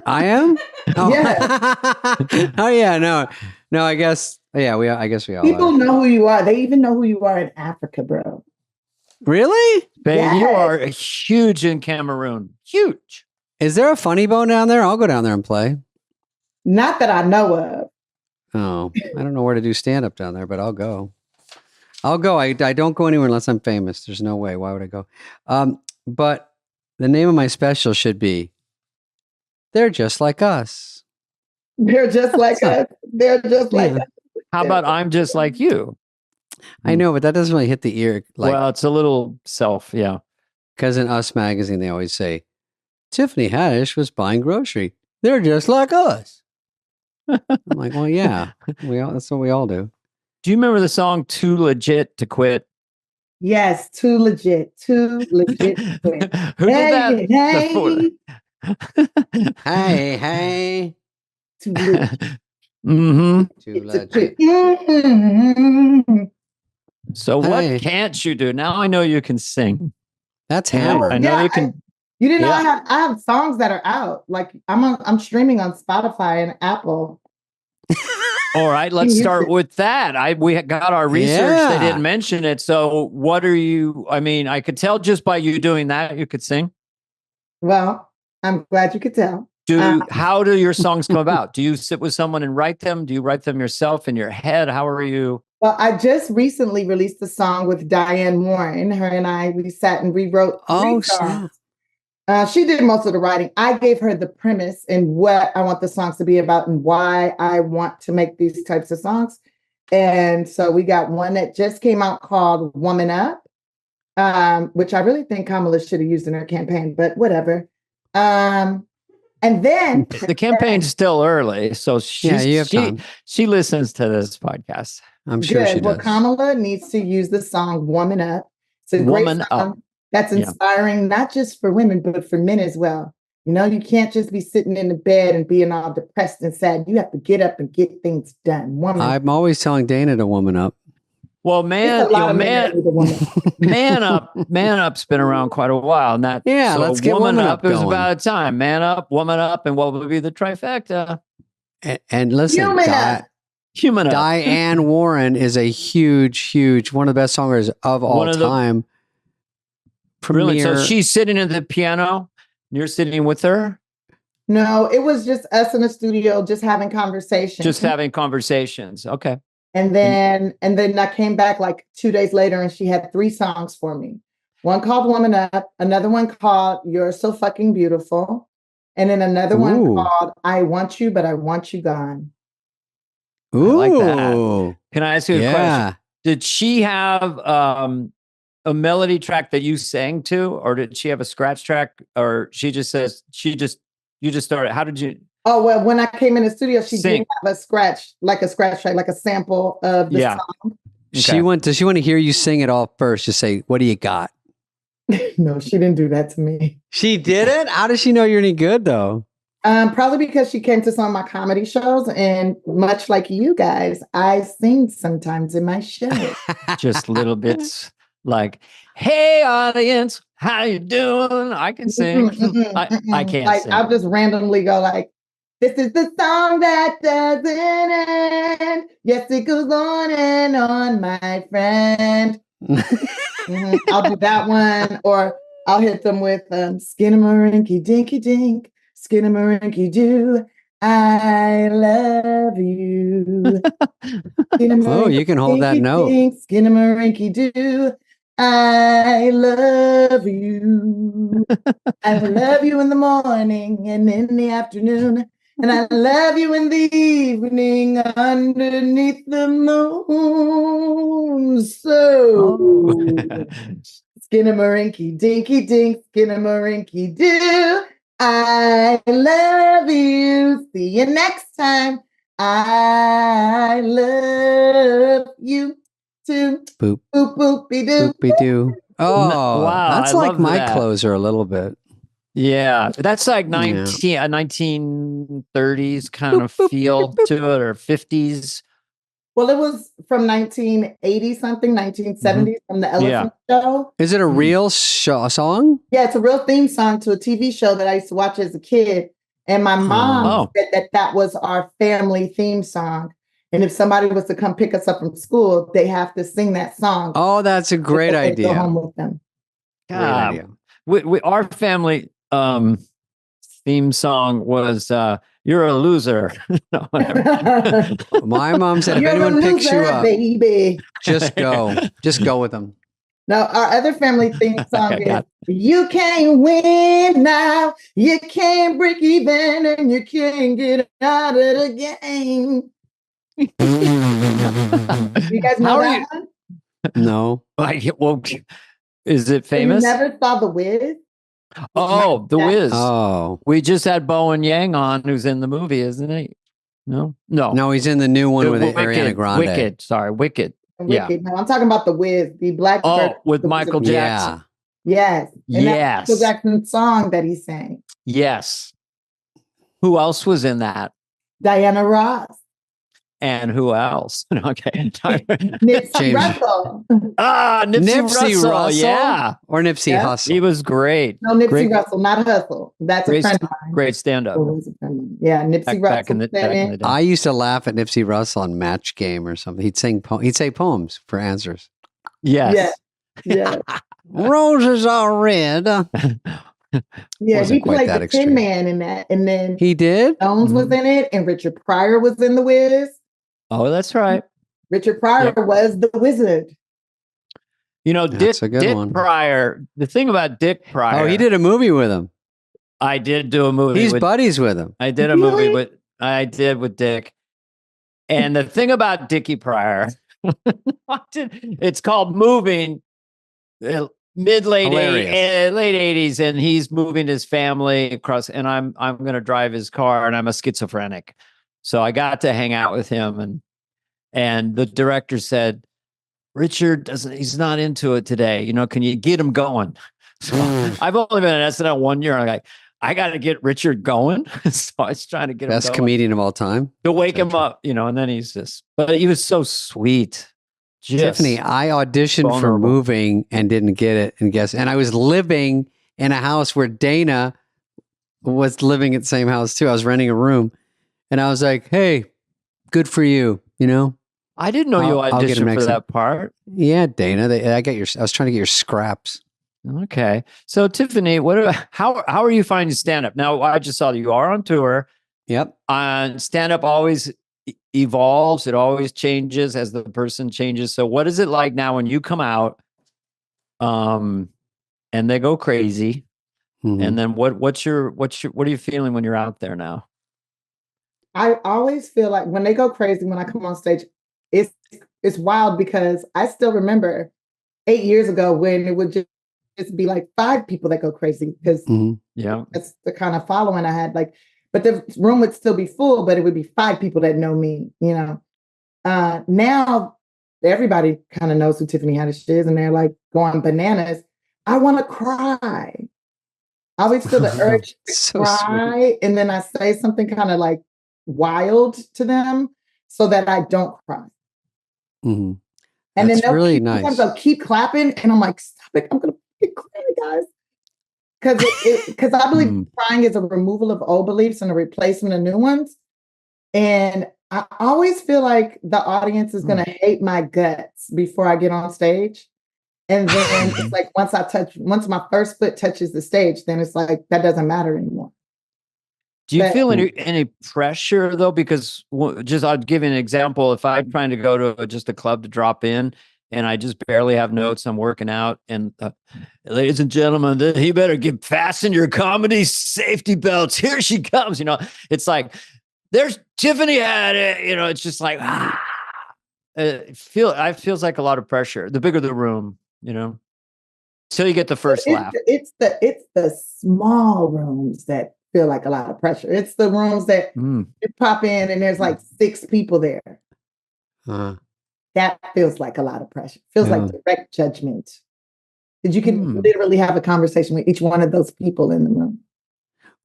I am? Oh. Yeah. Oh yeah, no, I guess we all people know who you are. They even know who you are in Africa, bro. Really? Babe, yes. You are huge in Cameroon. Huge. Is there a funny bone down there? I'll go down there and play. Not that I know of. Oh, I don't know where to do stand-up down there, but I'll go. I don't go anywhere unless I'm famous. There's no way. Why would I go? But the name of my special should be They're Just Like Us. They're just like us. They're just like us. How about I'm Just Like You? I know, but that doesn't really hit the ear. Well, it's a little because in Us magazine, they always say, Tiffany Haddish was buying grocery. They're just like us. I'm like, well, yeah, that's what we all do. Do you remember the song Too Legit to Quit? Yes, too legit to quit. Who did that? Hey. Too legit. Too legit. So what can't you do? Now I know you can sing. That's Hammer. I know you can. You didn't know I have songs that are out. Like I'm streaming on Spotify and Apple. All right, let's start with that. We got our research. They didn't mention it. So what are you? I mean, I could tell just by you doing that, you could sing. Well, I'm glad you could tell. How do your songs come about? Do you sit with someone and write them? Do you write them yourself in your head? How are you? Well, I just recently released a song with Diane Warren. Her and we sat and rewrote 3 songs. She did most of the writing. I gave her the premise and what I want the songs to be about and why I want to make these types of songs. And so we got one that just came out called Woman Up, which I really think Kamala should have used in her campaign, but whatever. And then the campaign's still early, so she listens to this podcast. I'm sure she does. Well, Kamala needs to use the song "Woman Up." It's a great song that's inspiring, not just for women but for men as well. You can't just be sitting in the bed and being all depressed and sad. You have to get up and get things done. I'm always telling Dana to woman up. Well, man up's been around quite a while. And that, let's get woman up. It was about time. Man up, woman up, and what would be the trifecta? And listen, Human Up. Diane Warren is a huge one of the best songwriters of all time. Brilliant. So she's sitting at the piano. You're sitting with her? No, it was just us in the studio, just having conversations. Okay. And then I came back like 2 days later, and she had 3 songs for me. One called "Woman Up," another one called "You're So Fucking Beautiful," and then another one called "I Want You, But I Want You Gone." Ooh. I like that. Can I ask you a question? Did she have a melody track that you sang to, or did she have a scratch track, or you just started? How did you? Oh, well, when I came in the studio, she did have a scratch track, like a sample of the song. Okay. Does she want to hear you sing it all first? Just say, "What do you got?" No, she didn't do that to me. She didn't? How does she know you're any good, though? Probably because she came to some of my comedy shows, and much like you guys, I sing sometimes in my show. Just little bits like, "Hey, audience, how you doing?" I can sing. I can't sing. I'll just randomly go like, "This is the song that doesn't end. Yes, it goes on and on, my friend." I'll do that one, or I'll hit them with "Skinnamarink dinky dink, skinnamarink doo. I love you." Oh, you can hold that note. Skinnamarink doo. I love you. I love you in the morning and in the afternoon. And I love you in the evening underneath the moon. So, Skinnamarink dinky dink, skinnamarink doo. I love you. See you next time. I love you too. Boop. Boop, boopy doo. Boopy doo. Oh, wow. That's like my closer a little bit. Yeah. That's like 1930s kind of feel to it, or 50s. Well, it was from 1980 something, 1970s from the Elephant Show. Is it a real song? Yeah, it's a real theme song to a TV show that I used to watch as a kid. And my mom said that was our family theme song. And if somebody was to come pick us up from school, they have to sing that song. Oh, that's a great idea. Go home with them. Great idea. Our family theme song was "You're a Loser." No, my mom said, if anyone picks you up, baby, just go with them. Now, our other family theme song is "You can't win now, you can't break even, and you can't get out of the game." You guys know that one? No. Is it famous? You never saw The Wiz? Oh, The Wiz. Oh. We just had Bowen Yang on, who's in the movie, isn't he? No, he's in the new one with Ariana Grande. Wicked. Yeah. No, I'm talking about The Wiz, the black. With Michael Jackson. Yeah. Yes. And that's Michael Jackson's song that he sang. Yes. Who else was in that? Diana Ross. And who else? Okay. Nipsey Russell. Nipsey Russell. Yeah. Or Nipsey Hussle. He was great. No, Nipsey Russell, not Hustle. That's a friend of mine. Great stand-up. Yeah, Nipsey Russell. Back in the day. I used to laugh at Nipsey Russell on Match Game or something. He'd say poems for answers. Yes. Yeah. Roses are red. Yeah, he played the Tin Man in that. And then he did? Jones was in it, and Richard Pryor was in The Wiz. Oh, that's right. Richard Pryor was the wizard. You know, Dick Pryor, the thing about Dick Pryor. Oh, he did a movie with him. I did do a movie. He's buddies with him. I did a movie with Dick. And the thing about Dickie Pryor, it's called Moving, late 80s, and he's moving his family across, and I'm going to drive his car, and I'm a schizophrenic. So I got to hang out with him, and the director said, "Richard he's not into it today. You know, can you get him going?" So I've only been at SNL 1 year. I'm like, I got to get Richard going. So I was trying to get him going. Best comedian of all time. To wake him up, you know, and then but he was so sweet. Tiffany, I auditioned for vulnerable. moving and didn't get it. And I was living in a house where Dana was living at the same house too. I was renting a room, and I was like, "Hey, good for you." You know, I didn't know you I'll get him auditioned for next time. that part. Yeah, Dana, I was trying to get your scraps. Okay, so Tiffany, how are you finding stand up now? I just saw that you are on tour. Yep. Stand up always evolves. It always changes as the person changes. So what is it like now when you come out, and they go crazy, and then what are you feeling when you're out there now? I always feel like when they go crazy when I come on stage, it's wild because I still remember 8 years ago when it would just be like 5 people that go crazy because that's the kind of following I had. Like, but the room would still be full, but it would be 5 people that know me, you know. Now everybody kind of knows who Tiffany Haddish is, and they're like going bananas. I want to cry. I always feel the urge to cry, sweet. And then I say something kind of like wild to them so that I don't cry. Mm-hmm. And that's then really nice. Sometimes they'll keep clapping, and I'm like, stop it! I'm gonna cry, guys. Because I believe crying is a removal of old beliefs and a replacement of new ones. And I always feel like the audience is going to hate my guts before I get on stage. And then it's like, once my first foot touches the stage, then it's like, that doesn't matter anymore. Do you feel any pressure though? Because I'll give you an example. If I'm trying to go to just a club to drop in, and I just barely have notes, I'm working out, and ladies and gentlemen, he better fasten your comedy safety belts. Here she comes. You know, it's like there's Tiffany Haddish. You know, it's just like it feels like a lot of pressure. The bigger the room, you know, till you get the first laugh. It's the small rooms that feel like a lot of pressure. It's the rooms that you pop in and there's like 6 people there. That feels like a lot of pressure. Feels like direct judgment. Because you can literally have a conversation with each one of those people in the room.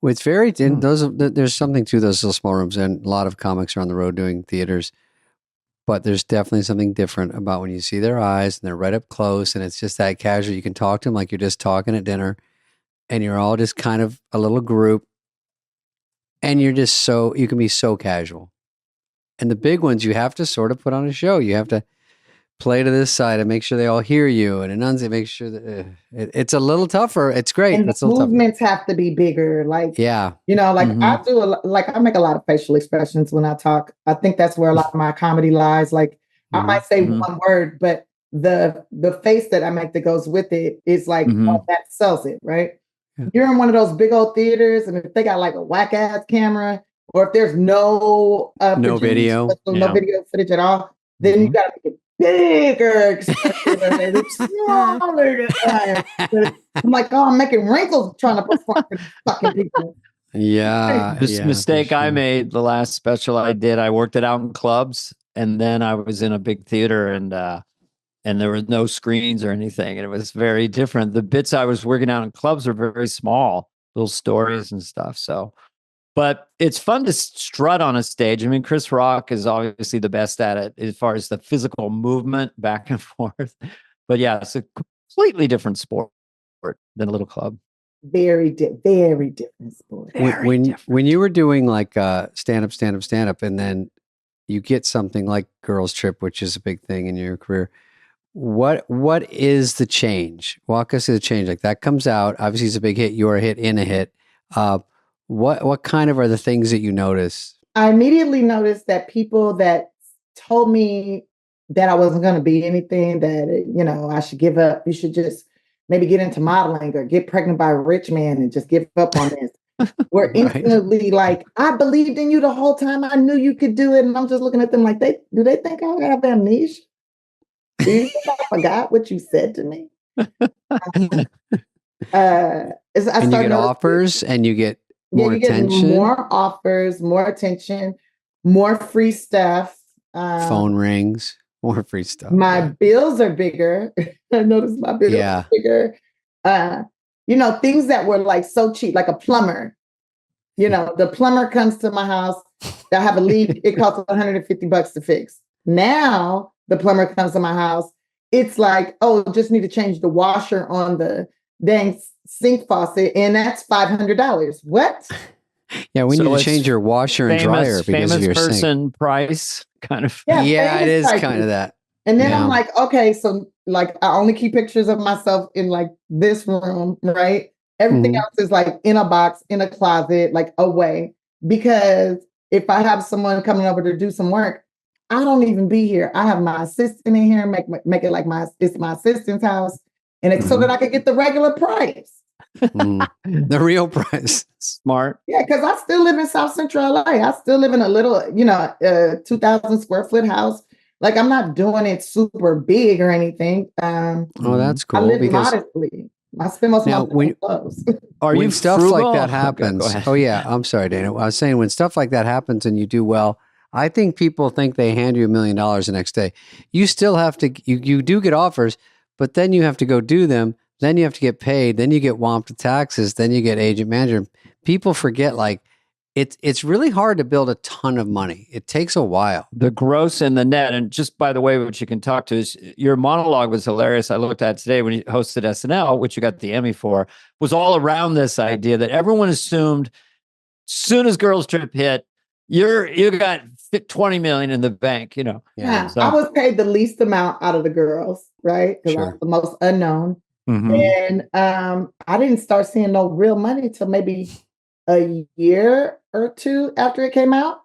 Well, it's very, there's something to those little small rooms, and a lot of comics are on the road doing theaters, but there's definitely something different about when you see their eyes and they're right up close, and it's just that casual. You can talk to them like you're just talking at dinner, and you're all just kind of a little group, and you can be so casual. And the big ones, you have to sort of put on a show. You have to play to this side and make sure they all hear you, and enunciate, make sure that it's a little tougher. It's great. And the movements have to be bigger. Like, you know, like I make a lot of facial expressions when I talk. I think that's where a lot of my comedy lies. Like I might say one word, but the face that I make that goes with it is like, that sells it, right? Yeah. You're in one of those big old theaters, and if they got like a whack ass camera, or if there's no video footage at all, then you got to make it bigger. I'm like, I'm making wrinkles trying to perform for these fucking people. This mistake I made the last special I did. I worked it out in clubs, and then I was in a big theater, and there was no screens or anything, and it was very different. The bits I was working out in clubs are very small, little stories and stuff. So. But it's fun to strut on a stage. I mean, Chris Rock is obviously the best at it as far as the physical movement back and forth. But yeah, it's a completely different sport than a little club. Very different sport. When you were doing like stand up, and then you get something like Girls Trip, which is a big thing in your career. What is the change? Walk us through the change. Like that comes out. Obviously, it's a big hit. You're a hit in a hit. What kind of are the things that you notice? I immediately noticed that people that told me that I wasn't going to be anything, that, you know, I should give up. You should just maybe get into modeling or get pregnant by a rich man and just give up on this. Were instantly like, I believed in you the whole time. I knew you could do it. And I'm just looking at them like, do they think I have amnesia? Do you think I forgot what you said to me? And you get offers, and you get more attention. More offers, more attention, more free stuff. Phone rings, more free stuff. My bills are bigger. I noticed my bills are bigger. You know, things that were like so cheap, like a plumber. You know, the plumber comes to my house. I have a leak. It costs $150 to fix. Now the plumber comes to my house, it's like, oh, just need to change the washer on the dang sink faucet, and that's $500. What? Yeah, we need to change your washer and dryer because of your person sink. Price kind of. Yeah, it is kind of that. And then I'm like, okay, so like I only keep pictures of myself in like this room, right? Everything else is like in a box, in a closet, like away. Because if I have someone coming over to do some work, I don't even be here. I have my assistant in here, make it like it's my assistant's house, and it's so that I could get the regular price. The real price. Smart. Yeah, because I still live in South Central LA. I still live in a little, 2,000 square foot house. Like I'm not doing it super big or anything. That's cool. I live modestly. I spend most of my clothes. When stuff like that happens. Okay, oh yeah, I'm sorry, Dana. I was saying when stuff like that happens and you do well, I think people think they hand you $1 million the next day. You still have to. You do get offers, but then you have to go do them. Then you have to get paid. Then you get whomped with taxes. Then you get agent manager. People forget like it's really hard to build a ton of money. It takes a while. The gross and the net. And just by the way, what you can talk to is your monologue was hilarious. I looked at it today when you hosted SNL, which you got the Emmy for, was all around this idea that everyone assumed as soon as Girls Trip hit, you got 20 million in the bank, Yeah. So I was paid the least amount out of the girls, right? Because I was the most unknown. And I didn't start seeing no real money till maybe a year or two after it came out.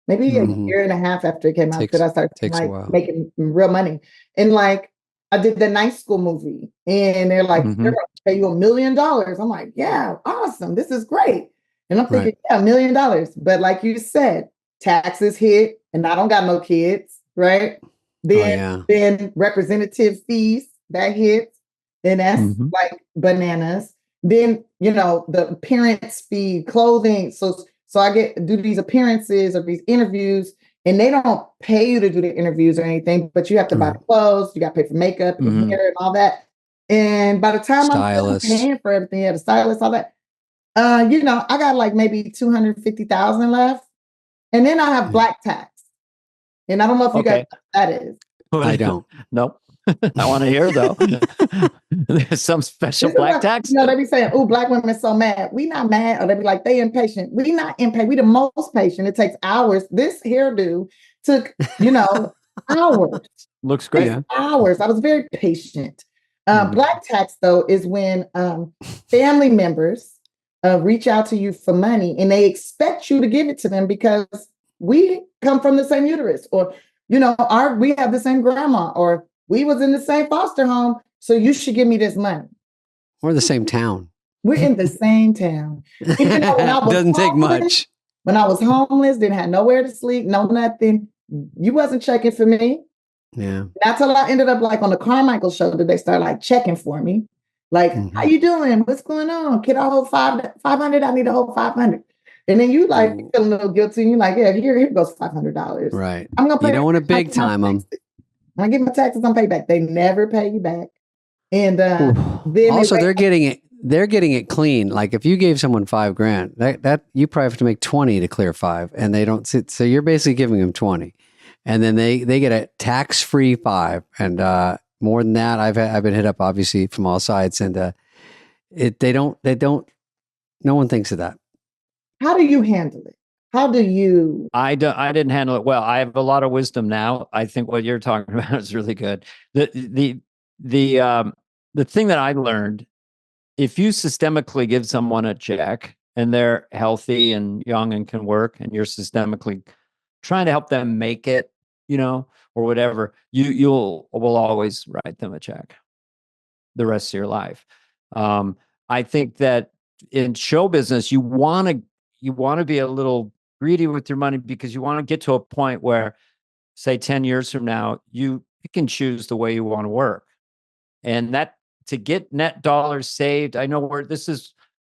Maybe a year and a half after it came out that I started making real money. And like I did the Night School movie, and they're like, they're going to pay you $1 million. I'm like, yeah, awesome. This is great. And I'm thinking, yeah, $1 million. But like you said, taxes hit, and I don't got no kids, right? Then representative fees that hit. Then that's like bananas. Then, the parents fee, clothing. So I do these appearances or these interviews, and they don't pay you to do the interviews or anything, but you have to buy clothes, you got to pay for makeup and hair and all that. And by the time I'm paying for everything, the stylist, all that, I got like maybe 250,000 left. And then I have black tax. And I don't know if you guys know what that is. I don't. Nope. I want to hear though. There's some special black tax. They be saying, "Oh, black women are so mad." We not mad, or they be like, "They impatient." We not impatient. We the most patient. It takes hours. This hairdo took, hours. Looks great. Hours. I was very patient. Black tax though is when family members reach out to you for money, and they expect you to give it to them because we come from the same uterus, or we have the same grandma, or we was in the same foster home, so you should give me this money. We're the same town. We're in the same town. Doesn't take much. When I was homeless, didn't have nowhere to sleep, no nothing. You wasn't checking for me. Yeah. Not till I ended up like on the Carmichael show that they started like checking for me. Like, how you doing? What's going on? Kid, I hold 500. I need a whole 500. And then you like feel a little guilty. And you're like, yeah, here goes $500. Right. I'm gonna pay. You don't want to big time them. When I get my taxes, I'm paid back. They never pay you back. And then also they're getting it. They're getting it clean. Like if you gave someone $5,000, that you probably have to make 20 to clear 5, and they don't sit. So you're basically giving them 20, and then they get a tax-free 5, and more than that, I've been hit up obviously from all sides, and they don't. No one thinks of that. How do you handle it? How do you? I didn't handle it well. I have a lot of wisdom now. I think what you're talking about is really good. The thing that I learned, if you systemically give someone a check and they're healthy and young and can work, and you're systemically trying to help them make it, or whatever, you will always write them a check the rest of your life. I think that in show business, you want to be a little greedy with your money, because you want to get to a point where, say 10 years from now, you can choose the way you want to work. And that, to get net dollars saved, I know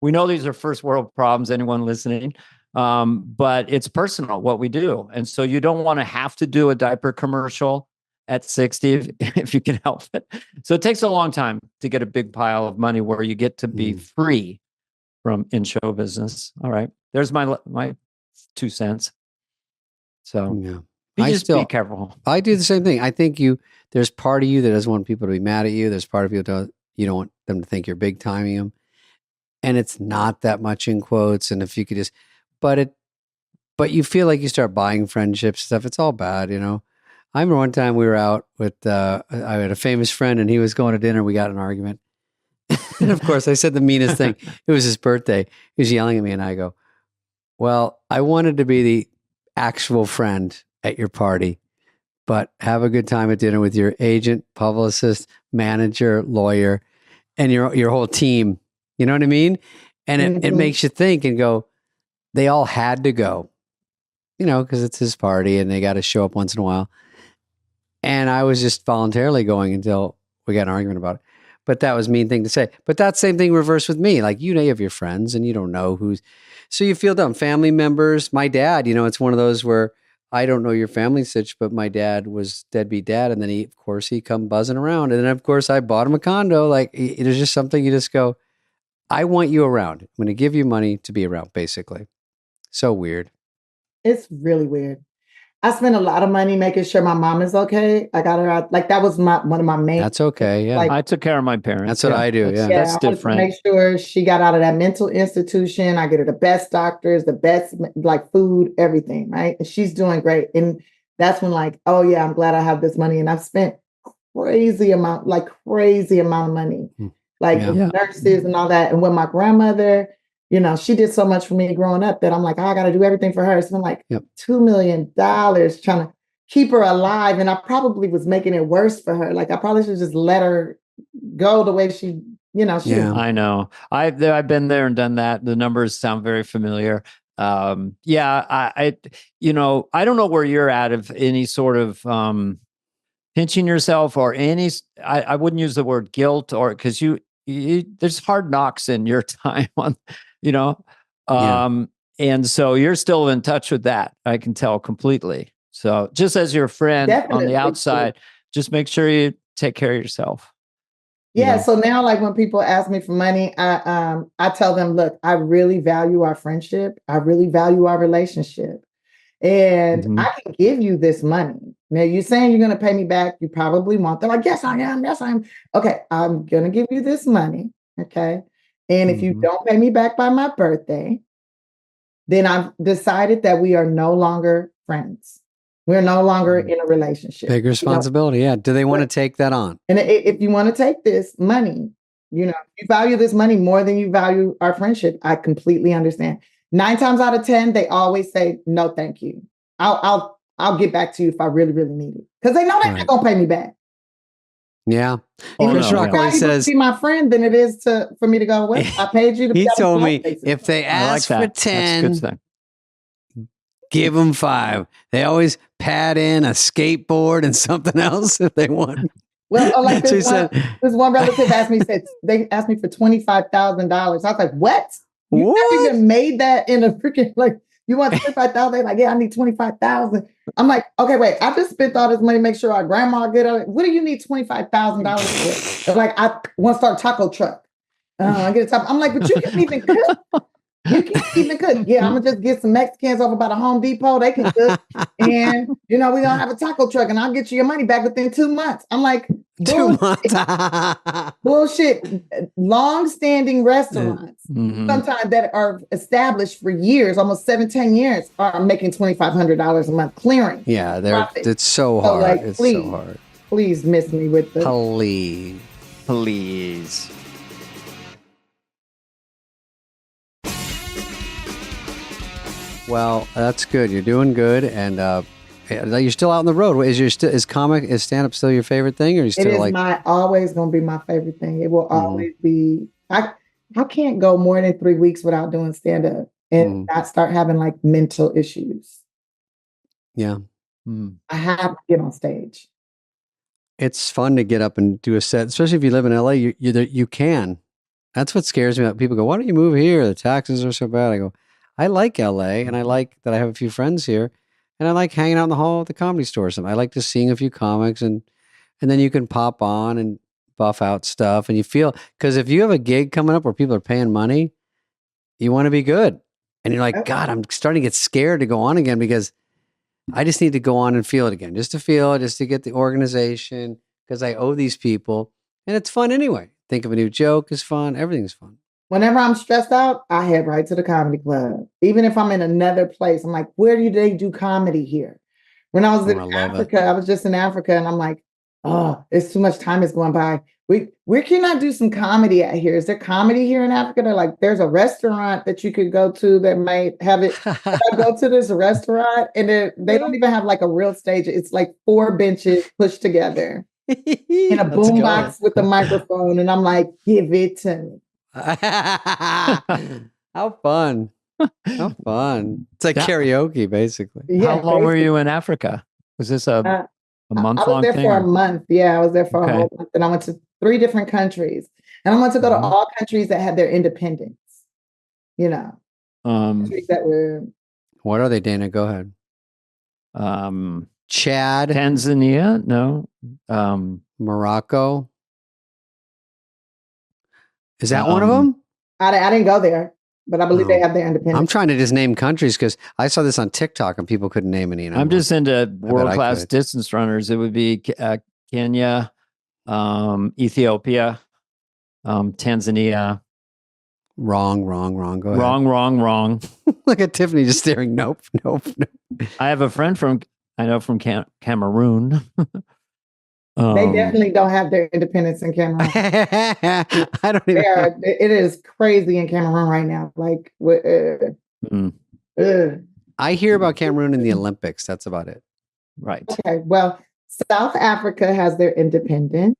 we know these are first world problems, anyone listening, but it's personal what we do. And so you don't want to have to do a diaper commercial at 60 if you can help it. So it takes a long time to get a big pile of money where you get to be free from in show business. All right. There's my 2 cents. So yeah, Be careful. I do the same thing. I think there's part of you that doesn't want people to be mad at you. There's part of you that you don't want them to think you're big timing them. And it's not that much in quotes. And if you could just, but you feel like you start buying friendships stuff. It's all bad, you know. I remember one time we were out with, I had a famous friend and he was going to dinner. We got in an argument. And of course I said the meanest thing. It was his birthday. He was yelling at me and I go, well, I wanted to be the actual friend at your party, but have a good time at dinner with your agent, publicist, manager, lawyer, and your whole team. You know what I mean? And it makes you think and go, they all had to go, you know, because it's his party and they got to show up once in a while. And I was just voluntarily going until we got an argument about it. But that was a mean thing to say. But that same thing reversed with me. Like, you know, you have your friends and you don't know who's, so you feel dumb. Family members, my dad, you know, it's one of those where I don't know your family such, but my dad was deadbeat dad. And then he come buzzing around. And then of course I bought him a condo. Like, it is just something you just go, I want you around. I'm going to give you money to be around, basically. So weird. It's really weird. I spent a lot of money making sure my mom is okay. I got her out. Like, that was one of my main. That's okay. Yeah. Like, I took care of my parents. That's what I do. Yeah. That's different. Make sure she got out of that mental institution. I get her the best doctors, the best, like, food, everything. Right. And she's doing great. And that's when, like, oh yeah, I'm glad I have this money. And I've spent crazy amount of money, like nurses and all that. And when my grandmother, you know, she did so much for me growing up that I'm like, oh, I got to do everything for her. So I'm like, $2 million trying to keep her alive. And I probably was making it worse for her. Like, I probably should just let her go the way she, you know. I know. I've been there and done that. The numbers sound very familiar. I you know, I don't know where you're at of any sort of pinching yourself or any, I wouldn't use the word guilt, or because you there's hard knocks in your time on, you know, and so you're still in touch with that. I can tell completely. So just as your friend on the outside, just make sure you take care of yourself. Yeah. You know? So now, like, when people ask me for money, I tell them, look, I really value our friendship. I really value our relationship. And I can give you this money. Now, you're saying you're going to pay me back. You probably want them. Like, yes, I am. Yes, I am. Okay. I'm going to give you this money. Okay. And if you don't pay me back by my birthday, then I've decided that we are no longer friends. We're no longer in a relationship. Big responsibility. Yeah. Do they want to take that on? And if you want to take this money, you know, if you value this money more than you value our friendship, I completely understand. 9 times out of 10, they always say, no, thank you. I'll get back to you if I really, really need it. Because they know they're not going to pay me back. Yeah. Chris Rock always says, be my friend than it is for me to go, well, I paid you to be. He told me, if they ask for 10, give them 5. They always pad in a skateboard and something else if they want. Well, like this one relative asked me, they asked me for $25,000. I was like, what? You never even made that in a freaking, like, you want $25,000? They're like, yeah, I need $25,000. I'm like, okay, wait, I just spent all this money to make sure our grandma get it. What do you need $25,000 for? They're like, I want to start a taco truck. I get a taco. I'm like, but you can't even cook. You can't even cook. Yeah, I'm gonna just get some Mexicans over by the Home Depot. They can cook, and you know, we're gonna have a taco truck, and I'll get you your money back within 2 months. I'm like, 2 months. Bullshit. Long-standing restaurants, sometimes that are established for years, almost 7-10 years, are making $2,500 a month clearing. Yeah, it's so hard. Like, it's so hard. Please miss me with the please. Well, that's good. You're doing good, and you're still out on the road. Is stand-up still your favorite thing, or you still always going to be my favorite thing. It will always be. I can't go more than 3 weeks without doing stand-up and not start having like mental issues. Yeah, I have to get on stage. It's fun to get up and do a set, especially if you live in LA. You can. That's what scares me. People go, "Why don't you move here? The taxes are so bad." I go, I like LA, and I like that I have a few friends here, and I like hanging out in the hall at the Comedy Store. I like just seeing a few comics, and then you can pop on and buff out stuff, and you feel, because if you have a gig coming up where people are paying money, you want to be good, and you're like, God, I'm starting to get scared to go on again because I just need to go on and feel it again, just to feel it, just to get the organization, because I owe these people, and it's fun anyway. Think of a new joke is fun. Everything's fun. Whenever I'm stressed out, I head right to the comedy club. Even if I'm in another place, I'm like, where do they do comedy here? When I was in Africa, I was just in Africa, and I'm like, oh, it's too much time is going by. We cannot do some comedy out here. Is there comedy here in Africa? They're like, there's a restaurant that you could go to that might have it. I go to this restaurant, and they don't even have like a real stage. It's like 4 benches pushed together in a boombox with a microphone, and I'm like, give it to me. How fun. How fun. It's like karaoke, basically. Yeah, how long were you in Africa? Was this a month-long thing? I was there for a month. Yeah, I was there for a whole month. And I went to 3 different countries. And I went to go to all countries that had their independence. You know. Countries that were... What are they, Dana? Go ahead. Chad. Tanzania? No. Morocco. Is that one of them? I didn't go there, but I believe they have their independence. I'm trying to just name countries because I saw this on TikTok and people couldn't name any. I'm just into world-class distance runners. It would be Kenya, Ethiopia, Tanzania. Wrong. Go ahead. Wrong. Look at Tiffany just staring. Nope. I have a friend from Cameroon. They definitely don't have their independence in Cameroon. I don't even. It is crazy in Cameroon right now. Like, I hear about Cameroon in the Olympics. That's about it. Right. Okay. Well, South Africa has their independence.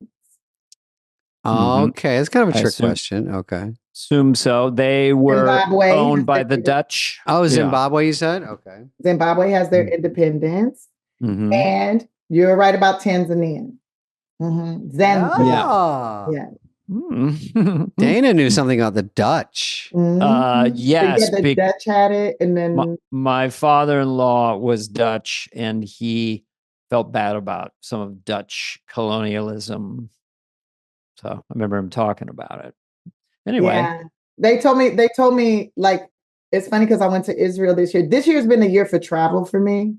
Okay, it's kind of a trick question. Okay. Assume so. They were owned by the Dutch. Oh, Zimbabwe, you said? Okay. Zimbabwe has their independence. And you're right about Tanzania. Zambia. Yeah. Dana knew something about the Dutch. Yes. The Dutch had it. And then my father-in-law was Dutch, and he felt bad about some of Dutch colonialism. So I remember him talking about it. Anyway. They told me like, it's funny because I went to Israel this year. This year's been a year for travel for me.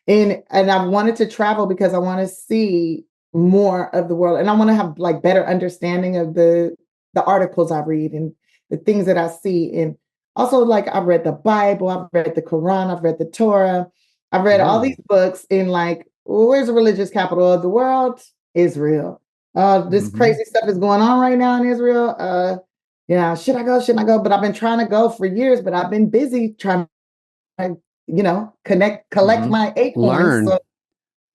And I wanted to travel because I want to see more of the world. And I want to have like better understanding of the articles I read and the things that I see. And also like I've read the Bible, I've read the Quran, I've read the Torah. I've read all these books in like, where's the religious capital of the world? Israel. This crazy stuff is going on right now in Israel. Should I go? Shouldn't I go? But I've been trying to go for years, but I've been busy trying to, collect my acorns. Learn. So,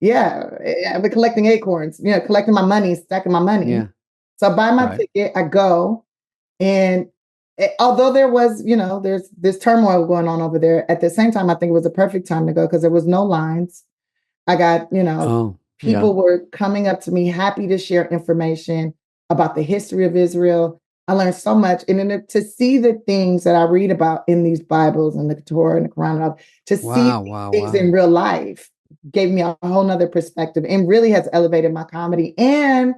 I've been collecting acorns, collecting my money, stacking my money. Yeah. So I buy my ticket, I go. And although there was, there's this turmoil going on over there, at the same time, I think it was a perfect time to go because there was no lines. I got, people were coming up to me happy to share information about the history of Israel. I learned so much. And then to see the things that I read about in these Bibles and the Torah and the Quran, to see things in real life gave me a whole nother perspective and really has elevated my comedy and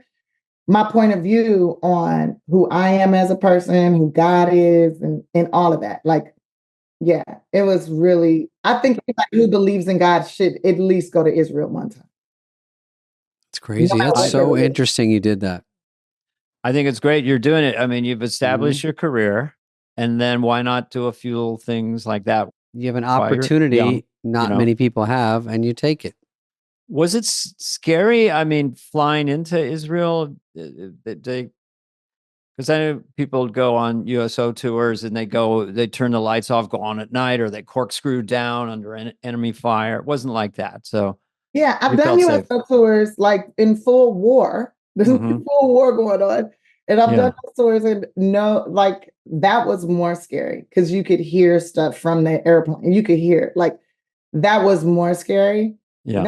my point of view on who I am as a person, who God is, and all of that. Like, it was really, I think anybody who believes in God should at least go to Israel one time. It's crazy. That's so interesting you did that. I think it's great you're doing it. I mean, you've established your career, and then why not do a few little things like that? You have an opportunity not many people have, and you take it. Was it scary? I mean, flying into Israel, because I know people go on USO tours and they turn the lights off, go on at night, or they corkscrew down under enemy fire. It wasn't like that. So I've done USO tours like in full war. There's full war going on. And I've done those tours and that was more scary because you could hear stuff from the airplane. You could hear that was more scary. Yeah.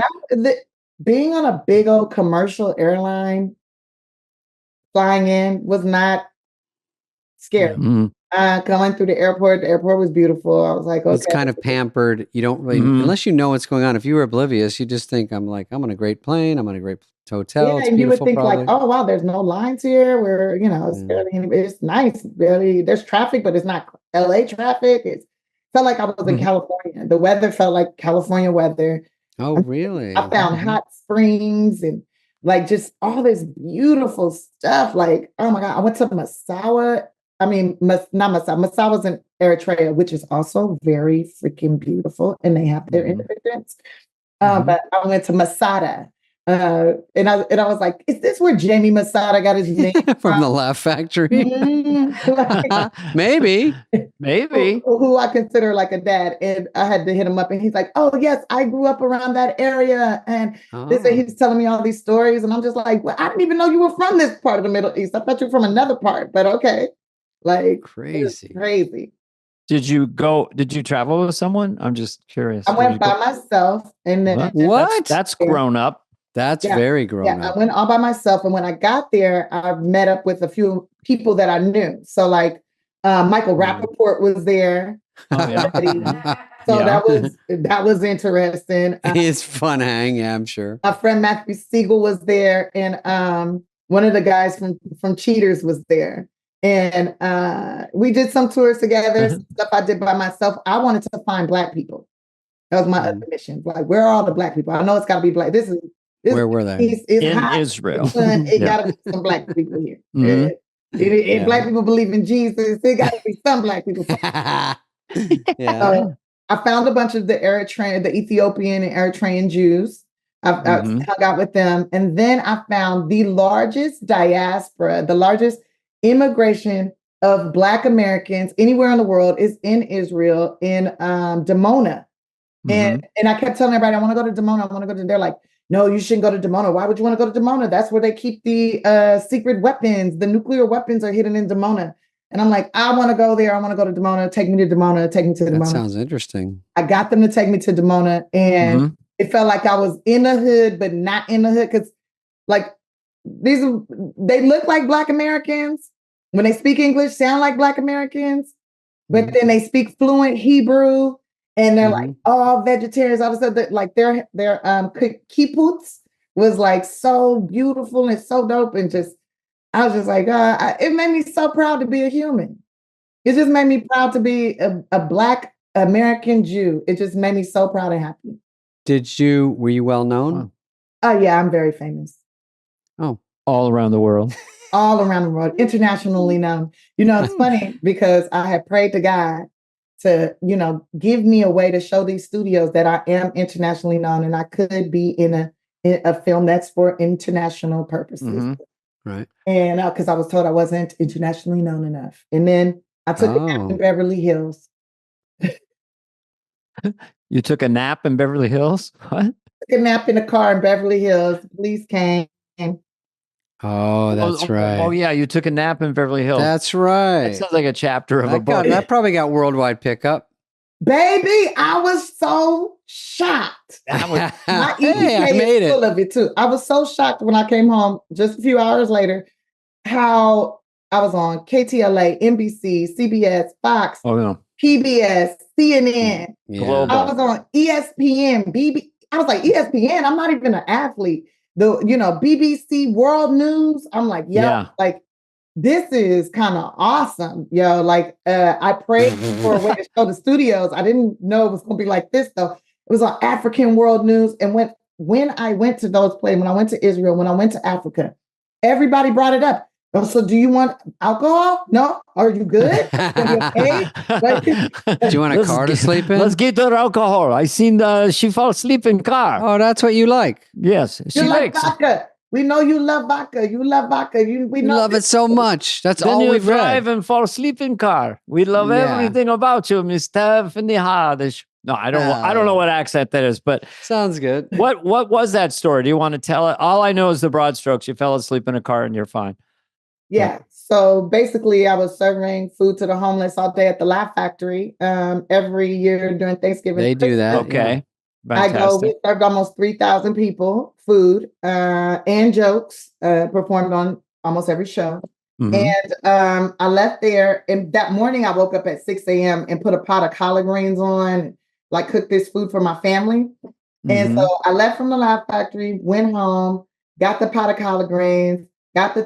Being on a big old commercial airline flying in was not scary. Going through the airport was beautiful. I was like, okay. It's kind of pampered. You don't really, unless you know what's going on. If you were oblivious, you just think, I'm on a great plane. I'm on a great hotel. Yeah, and you would think like, oh, wow, there's no lines here. Where, it's nice. Barely, there's traffic, but it's not LA traffic. It felt like I was in California. The weather felt like California weather. Oh, really? I found hot springs and like just all this beautiful stuff. Like, oh my God, I went to Massawa. I mean, not Massawa. Massawa's in Eritrea, which is also very freaking beautiful, and they have their independence. But I went to Masada. And I was like, is this where Jamie Masada got his name from the Laugh Factory? Maybe. Who I consider like a dad. And I had to hit him up and he's like, oh yes, I grew up around that area. And he was telling me all these stories. And I'm just like, well, I didn't even know you were from this part of the Middle East. I thought you were from another part, but okay. Like crazy. Did you travel with someone? I'm just curious. I went by myself. And then what? That's grown up. That's very grown up. I went all by myself. And when I got there, I met up with a few people that I knew. So like Michael Rappaport was there. Oh, yeah. So that was interesting. It's fun hang, yeah, I'm sure. My friend Matthew Siegel was there. And one of the guys from Cheaters was there. And we did some tours together, stuff I did by myself. I wanted to find Black people. That was my other mission. Like, where are all the Black people? I know it's got to be Black. Where were they? It's in hot. Israel. It got to be some Black people here. If Black people believe in Jesus, it got to be some Black people. So I found a bunch of the Ethiopian and Eritrean Jews. I hung out with them. And then I found the largest diaspora, the largest immigration of Black Americans anywhere in the world is in Israel, in Dimona. And I kept telling everybody, I want to go to Dimona. I want to go to, they're like, no, you shouldn't go to Dimona. Why would you want to go to Dimona? That's where they keep the secret weapons. The nuclear weapons are hidden in Dimona. And I'm like, I want to go there. I want to go to Dimona. Take me to Dimona. Take me to Dimona. That sounds interesting. I got them to take me to Dimona. And it felt like I was in the hood, but not in the hood. Because like, they look like Black Americans. When they speak English, sound like Black Americans. But then they speak fluent Hebrew. And they're like all vegetarians. All of a sudden, like their kibbutz was like so beautiful and so dope, and just I was just like, it made me so proud to be a human. It just made me proud to be a Black American Jew. It just made me so proud and happy. Were you well known? Oh yeah, I'm very famous. Oh, all around the world. All around the world, internationally known. You know, it's funny because I had prayed to God to, give me a way to show these studios that I am internationally known and I could be in a film that's for international purposes. Right. And because I was told I wasn't internationally known enough. And then I took a nap in Beverly Hills. You took a nap in Beverly Hills? What? Took a nap in the car in Beverly Hills. The police came. Oh, that's right. Oh, yeah. You took a nap in Beverly Hills. That's right. That sounds like a chapter of a book. That probably got worldwide pickup. Baby, I was so shocked. My I made it. Full of it too. I was so shocked when I came home just a few hours later, how I was on KTLA, NBC, CBS, Fox, PBS, CNN. Yeah. I was on ESPN, I was like, ESPN, I'm not even an athlete. BBC World News. I'm like, like, this is kind of awesome. I prayed for a way to show the studios. I didn't know it was going to be like this, though. It was on African World News. And when I went to those places, when I went to Israel, when I went to Africa, everybody brought it up. Oh, so do you want alcohol? No? Are you good? Are you okay? Do you want a car to sleep in? Let's get her alcohol. I seen she fall asleep in car. Oh, that's what you like. Yes, she likes vodka. We know you love vodka. You love vodka. We love it so much. That's then all you we've drive read. and fall asleep in car. We love everything about you, Miss Tiffany Haddish. No, I don't know what accent that is, but sounds good. What was that story? Do you want to tell it? All I know is the broad strokes. You fell asleep in a car and you're fine. Yeah. So basically, I was serving food to the homeless all day at the Laugh Factory. Every year during Thanksgiving, they do that. Okay. Yeah. We served almost 3,000 people food and jokes, performed on almost every show. And I left there. And that morning, I woke up at 6 a.m. and put a pot of collard greens on, like cooked this food for my family. And so I left from the Laugh Factory, went home, got the pot of collard greens, got the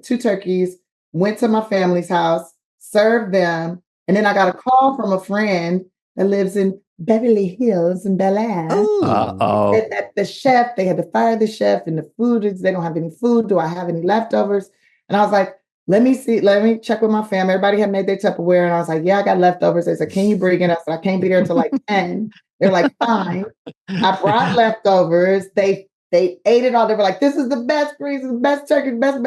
two turkeys, went to my family's house, served them. And then I got a call from a friend that lives in Beverly Hills and Bel Air. That the chef, they had to fire the chef, and the food is, they don't have any food. Do I have any leftovers? And I was like, let me check with my family. Everybody had made their Tupperware. And I was like, yeah, I got leftovers. They said, can you bring it? I said, I can't be there till like 10. They're like, fine. I brought leftovers. They ate it all. They were like, this is the best grease, the best turkey, best.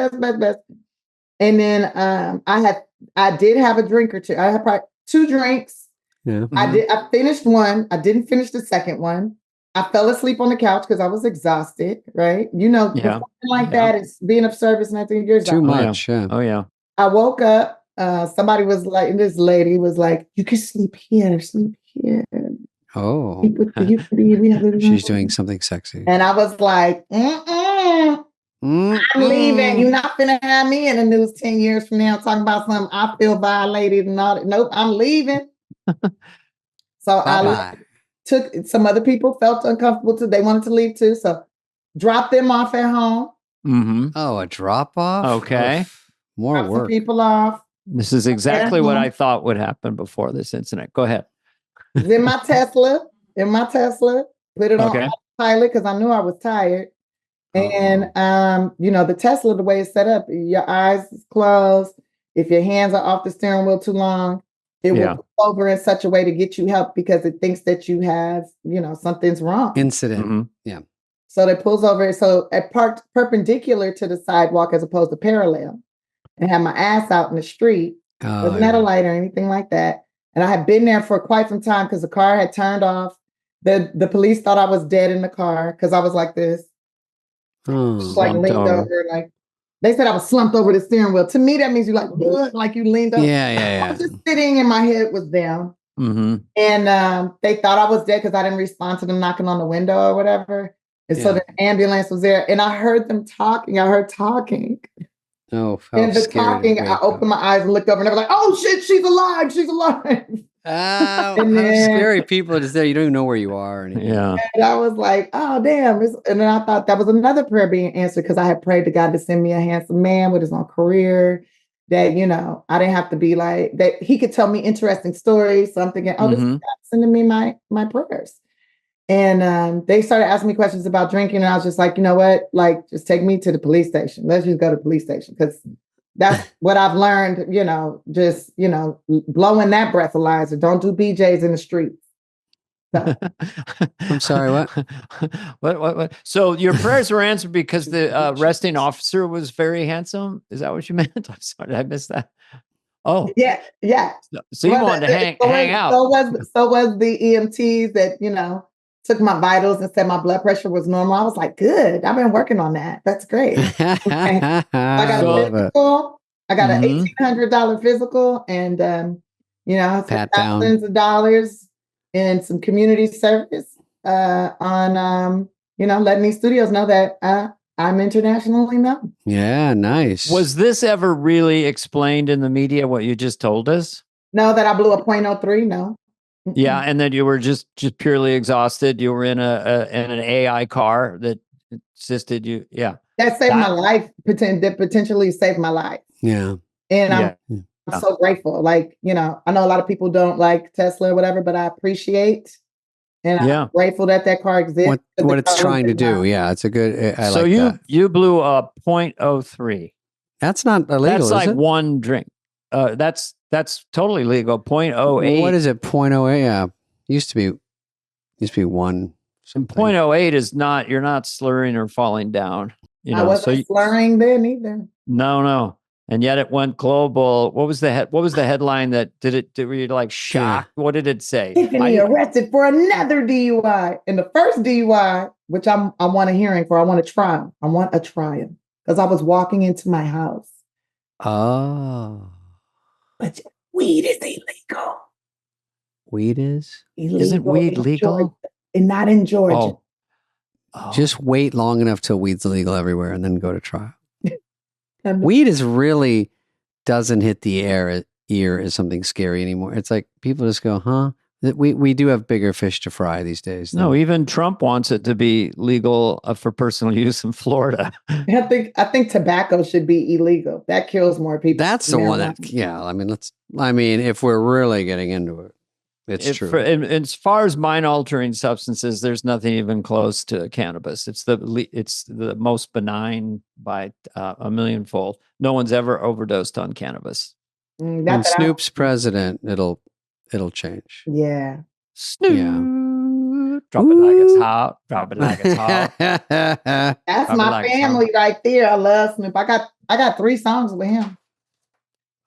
And then I did have a drink or two. I had probably 2 drinks. Yeah. I finished one. I didn't finish the second one. I fell asleep on the couch because I was exhausted, right? Something like that is being of service 19 years Too much. Yeah. Oh, yeah. I woke up. Somebody was like, this lady was like, you can sleep here. Oh. She's doing something sexy. And I was like, I'm leaving. You're not finna have me in the news 10 years from now talking about something I feel violated and all that. Nope, I'm leaving. So I took, some other people felt uncomfortable too. They wanted to leave too. So dropped them off at home. Mm-hmm. Oh, a drop off? Okay. More dropped work. some people off. This is exactly what I thought would happen before this incident. Go ahead. In my Tesla. Put it on autopilot because I knew I was tired. And the Tesla, the way it's set up, your eyes is closed. If your hands are off the steering wheel too long, it will pull over in such a way to get you help because it thinks that you have, something's wrong. Incident. Mm-hmm. Yeah. So it pulls over. So it parked perpendicular to the sidewalk as opposed to parallel, and had my ass out in the street. Wasn't at a light or anything like that. And I had been there for quite some time because the car had turned off. The police thought I was dead in the car because I was like this. Like leaned over. Like they said I was slumped over the steering wheel. To me, that means you like you leaned over. Yeah. I was just sitting and my head was down. Mm-hmm. And they thought I was dead because I didn't respond to them knocking on the window or whatever. And so the ambulance was there. And I heard them talking. Oh, and the talking, I opened my eyes and looked over and they were like, oh shit, she's alive. How scary people it is there. You don't even know where you are. Yeah. And I was like, oh, damn. And then I thought that was another prayer being answered because I had prayed to God to send me a handsome man with his own career that, I didn't have to be like, that he could tell me interesting stories. So I'm thinking, this is God sending me my prayers. And they started asking me questions about drinking. And I was just like, you know what? Like, just take me to the police station. Let's just go to the police station because that's what I've learned, just, blowing that breathalyzer. Don't do BJs in the streets. So. I'm sorry, what? What? So your prayers were answered because the arresting officer was very handsome? Is that what you meant? I'm sorry, I missed that. Oh. Yeah. So you wanted to hang out. So was the EMTs that, took my vitals and said my blood pressure was normal. I was like, good. I've been working on that. That's great. Okay. I got a physical. I got an $1,800 physical and, thousands of dollars in some community service on, letting these studios know that I'm internationally known. Yeah, nice. Was this ever really explained in the media, what you just told us? No, that I blew a .03, no. Yeah, and then you were just purely exhausted. You were in an AI car that assisted you. Yeah, that saved my life. That potentially saved my life. Yeah, and I'm so grateful. Like I know a lot of people don't like Tesla or whatever, but I appreciate and I'm grateful that car exists. What it's trying to do. Yeah, it's a good. So you blew a .03. That's not illegal. That's like is it? one drink. That's totally legal. .08. What is it? .08. Yeah, used to be one. Something. .08 is not. You're not slurring or falling down. I wasn't slurring then either. No. And yet it went global. What was the headline that did it? Were you like shocked? Yeah. What did it say? Tiffany arrested for another DUI. And the first DUI, which I want a hearing for, I want a trial. I want a trial because I was walking into my house. Oh. But weed is illegal. Weed is? Illegal. Isn't weed legal? Georgia, and not in Georgia. Oh. Just wait long enough till weed's illegal everywhere and then go to trial. Weed is really doesn't hit the ear as something scary anymore. It's like people just go, huh? We do have bigger fish to fry these days. No, even Trump wants it to be legal for personal use in Florida. I think tobacco should be illegal. That kills more people. That's the one that, I mean, if we're really getting into it. It's true. As far as mind-altering substances, there's nothing even close to cannabis. It's the most benign by a millionfold. No one's ever overdosed on cannabis. When Snoop's president, it'll change. Yeah. Snoop. Yeah. Drop it like it's hot. Drop it like it's hot. That's my family right there. I love Snoop. I got 3 songs with him.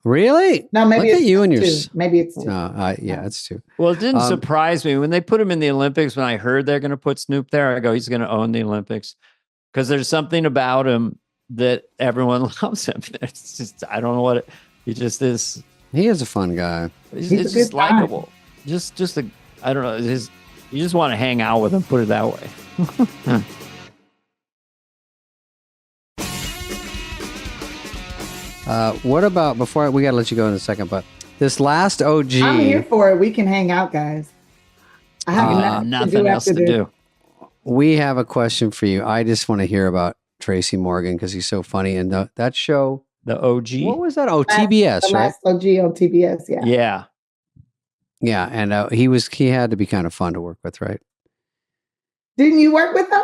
Really? No, maybe Look it's at you and 2. your. Maybe it's 2. No, yeah, it's 2. Well, it didn't surprise me when they put him in the Olympics. When I heard they're going to put Snoop there, I go, he's going to own the Olympics because there's something about him that everyone loves him. It's just, I don't know what he just is. He is a fun guy. He's just likable. Just I don't know. You just want to hang out with him. Put it that way. What about before we got to let you go in a second, but this last OG. I'm here for it. We can hang out, guys. I have nothing else to do. We have a question for you. I just want to hear about Tracy Morgan because he's so funny. And that show, the OG. What was that? Oh, TBS, the right? last OG on TBS. Yeah. Yeah. Yeah, and he had to be kind of fun to work with, right? Didn't you work with him?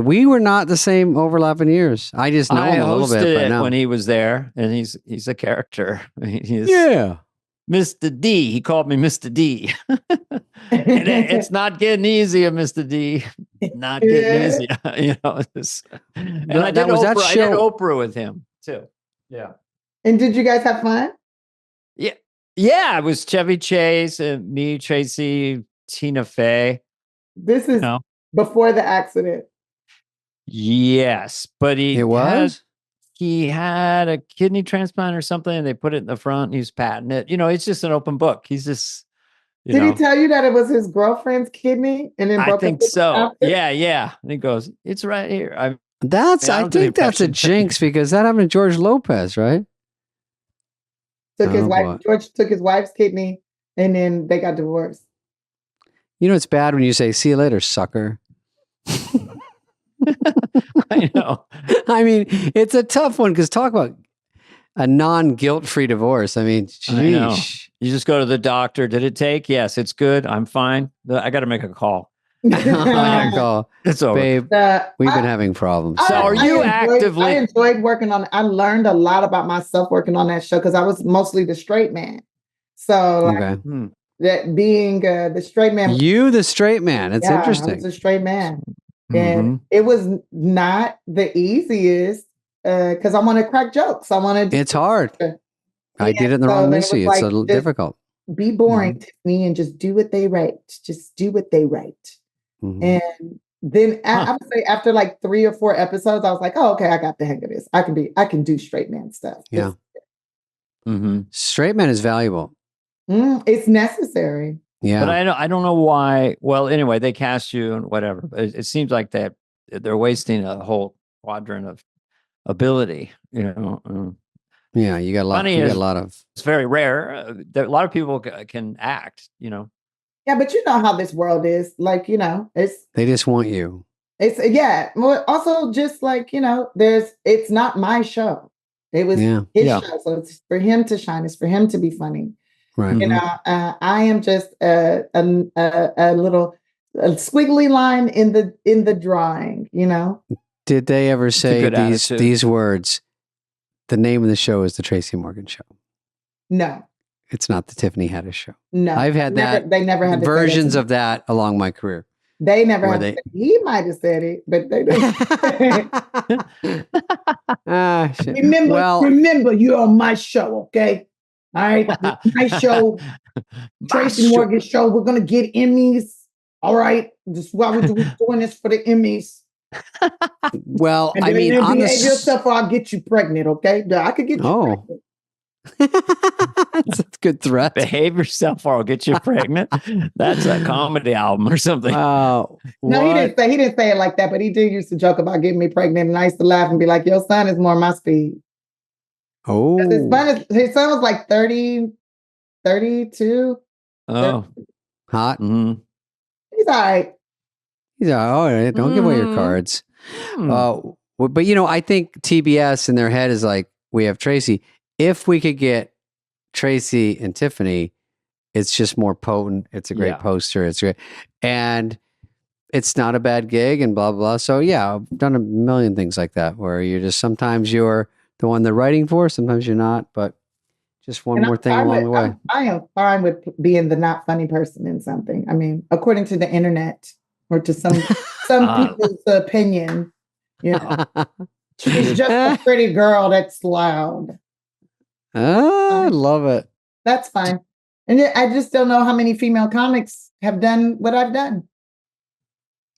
We were not the same overlapping years. I just know him a little bit. I hosted but it when he was there, and he's a character. Yeah, Mr. D. He called me Mr. D. It's not getting easier, Mr. D. Not getting easier. I did Oprah with him too. Yeah. And did you guys have fun? Yeah. Yeah. It was Chevy Chase and me, Tracy, Tina Fey. This is before the accident. Yes, but he had a kidney transplant or something, and they put it in the front. And he was patting it. It's just an open book. He's just. Did he tell you that it was his girlfriend's kidney? And then I think so. Yeah. And he goes, "It's right here." I think that's a jinx because that happened to George Lopez, right? George took his wife's kidney, and then they got divorced. It's bad when you say, "See you later, sucker." I know. I mean, it's a tough one because talk about a non-guilt-free divorce. I mean, I know. You just go to the doctor. Did it take? Yes, it's good. I'm fine. I got to make a call. It's over. Babe, we've been having problems. So are you actively? I enjoyed working on it. I learned a lot about myself working on that show because I was mostly the straight man. So that being the straight man. You the straight man. It's interesting. I was a straight man. And it was not the easiest because I want to crack jokes. It's hard. I did it in the wrong Missy. It's a little difficult. Be boring, Tiffany, and just do what they write. Just do what they write. And then I would say after like 3 or 4 episodes, I was like, oh, okay, I got the hang of this. I can do straight man stuff. Yeah. Straight man is valuable. It's necessary. Yeah. But I don't know why. Well, anyway, they cast you and whatever. But it seems like they're wasting a whole quadrant of ability. Yeah, you got a lot of. It's very rare. A lot of people can act. Yeah, but you know how this world is. Like it's. They just want you. It's Well, also just like it's not my show. It was his show, so it's for him to shine. It's for him to be funny. Right. I am just a little squiggly line in the drawing. Did they ever say these words? The name of the show is the Tracy Morgan Show. No, it's not the Tiffany Haddish Show. No, I've had they never had versions of that along my career. They never had. He might have said it, but they didn't. Remember, you're on my show, okay? All right, my show, Tracy Morgan show. We're gonna get Emmys. All right, this is why we're doing this for the Emmys. Well, and behave yourself, or I'll get you pregnant. Okay, I could get you pregnant. That's a good threat. Behave yourself, or I'll get you pregnant. That's a comedy album or something. No, he didn't say it like that, but he did used to joke about getting me pregnant, and I used to laugh and be like, "Your son is more my speed." Oh, his son was like 30, 32. Oh, 30. Hot. Mm-hmm. He's all right. All right. Don't give away your cards. But I think TBS in their head is like, we have Tracy. If we could get Tracy and Tiffany, it's just more potent. It's a great poster. It's great. And it's not a bad gig and blah, blah. So yeah, I've done a million things like that where you're just, sometimes you're the one they're writing for, sometimes you're not, but just one more thing along the way. I am fine with being the not funny person in something. I mean, according to the internet or to some people's opinion, you know, she's just a pretty girl that's loud. I love it. That's fine. And I just don't know how many female comics have done what I've done.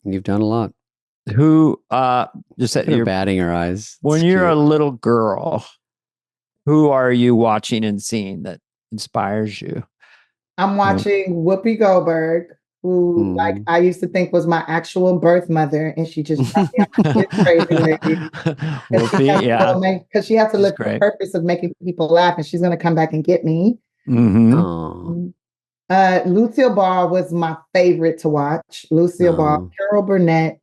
You've done a lot. Who just that you're batting her eyes. When you're a little girl, who are you watching and seeing that inspires you? I'm watching Whoopi Goldberg, who like I used to think was my actual birth mother, and she just brought me up crazy lady. Whoopi, because she has to live for the purpose of making people laugh, and she's going to come back and get me. Lucille Ball was my favorite to watch. Lucille Ball, Carol Burnett,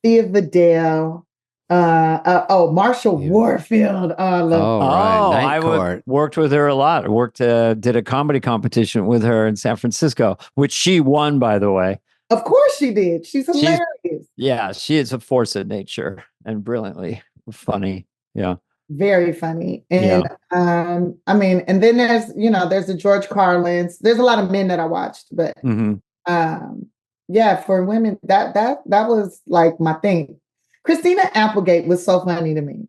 Thea Vidal, Marshall Warfield. I worked with her a lot. I did a comedy competition with her in San Francisco, which she won, by the way. Of course she did. She's hilarious. She is a force of nature and brilliantly funny. Yeah. Very funny. And I mean, and then there's the George Carlins. There's a lot of men that I watched, but for women, that was like my thing. Christina Applegate was so funny to me.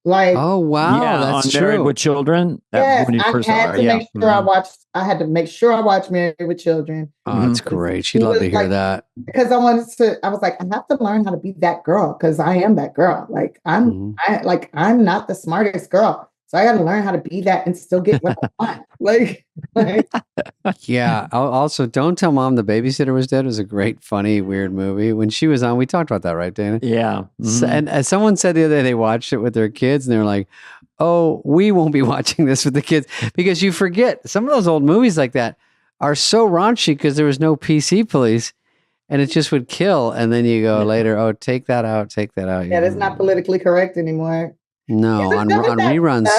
Like, oh wow, that's true. Married with Children. Yes, I had to make sure I watched Married with Children. Oh, that's great. She'd love to hear that. Because I was like, I have to learn how to be that girl because I am that girl. Like I'm not the smartest girl. So I got to learn how to be that and still get what I want. Like yeah. Also, Don't Tell Mom the Babysitter Was Dead was a great, funny, weird movie. When she was on, we talked about that, right, Dana? Yeah. So, and as someone said the other day, they watched it with their kids and they're like, oh, we won't be watching this with the kids because you forget some of those old movies like that are so raunchy because there was no PC police and it just would kill. And then you go later, oh, take that out. Yeah, that's not politically correct anymore. No, on reruns.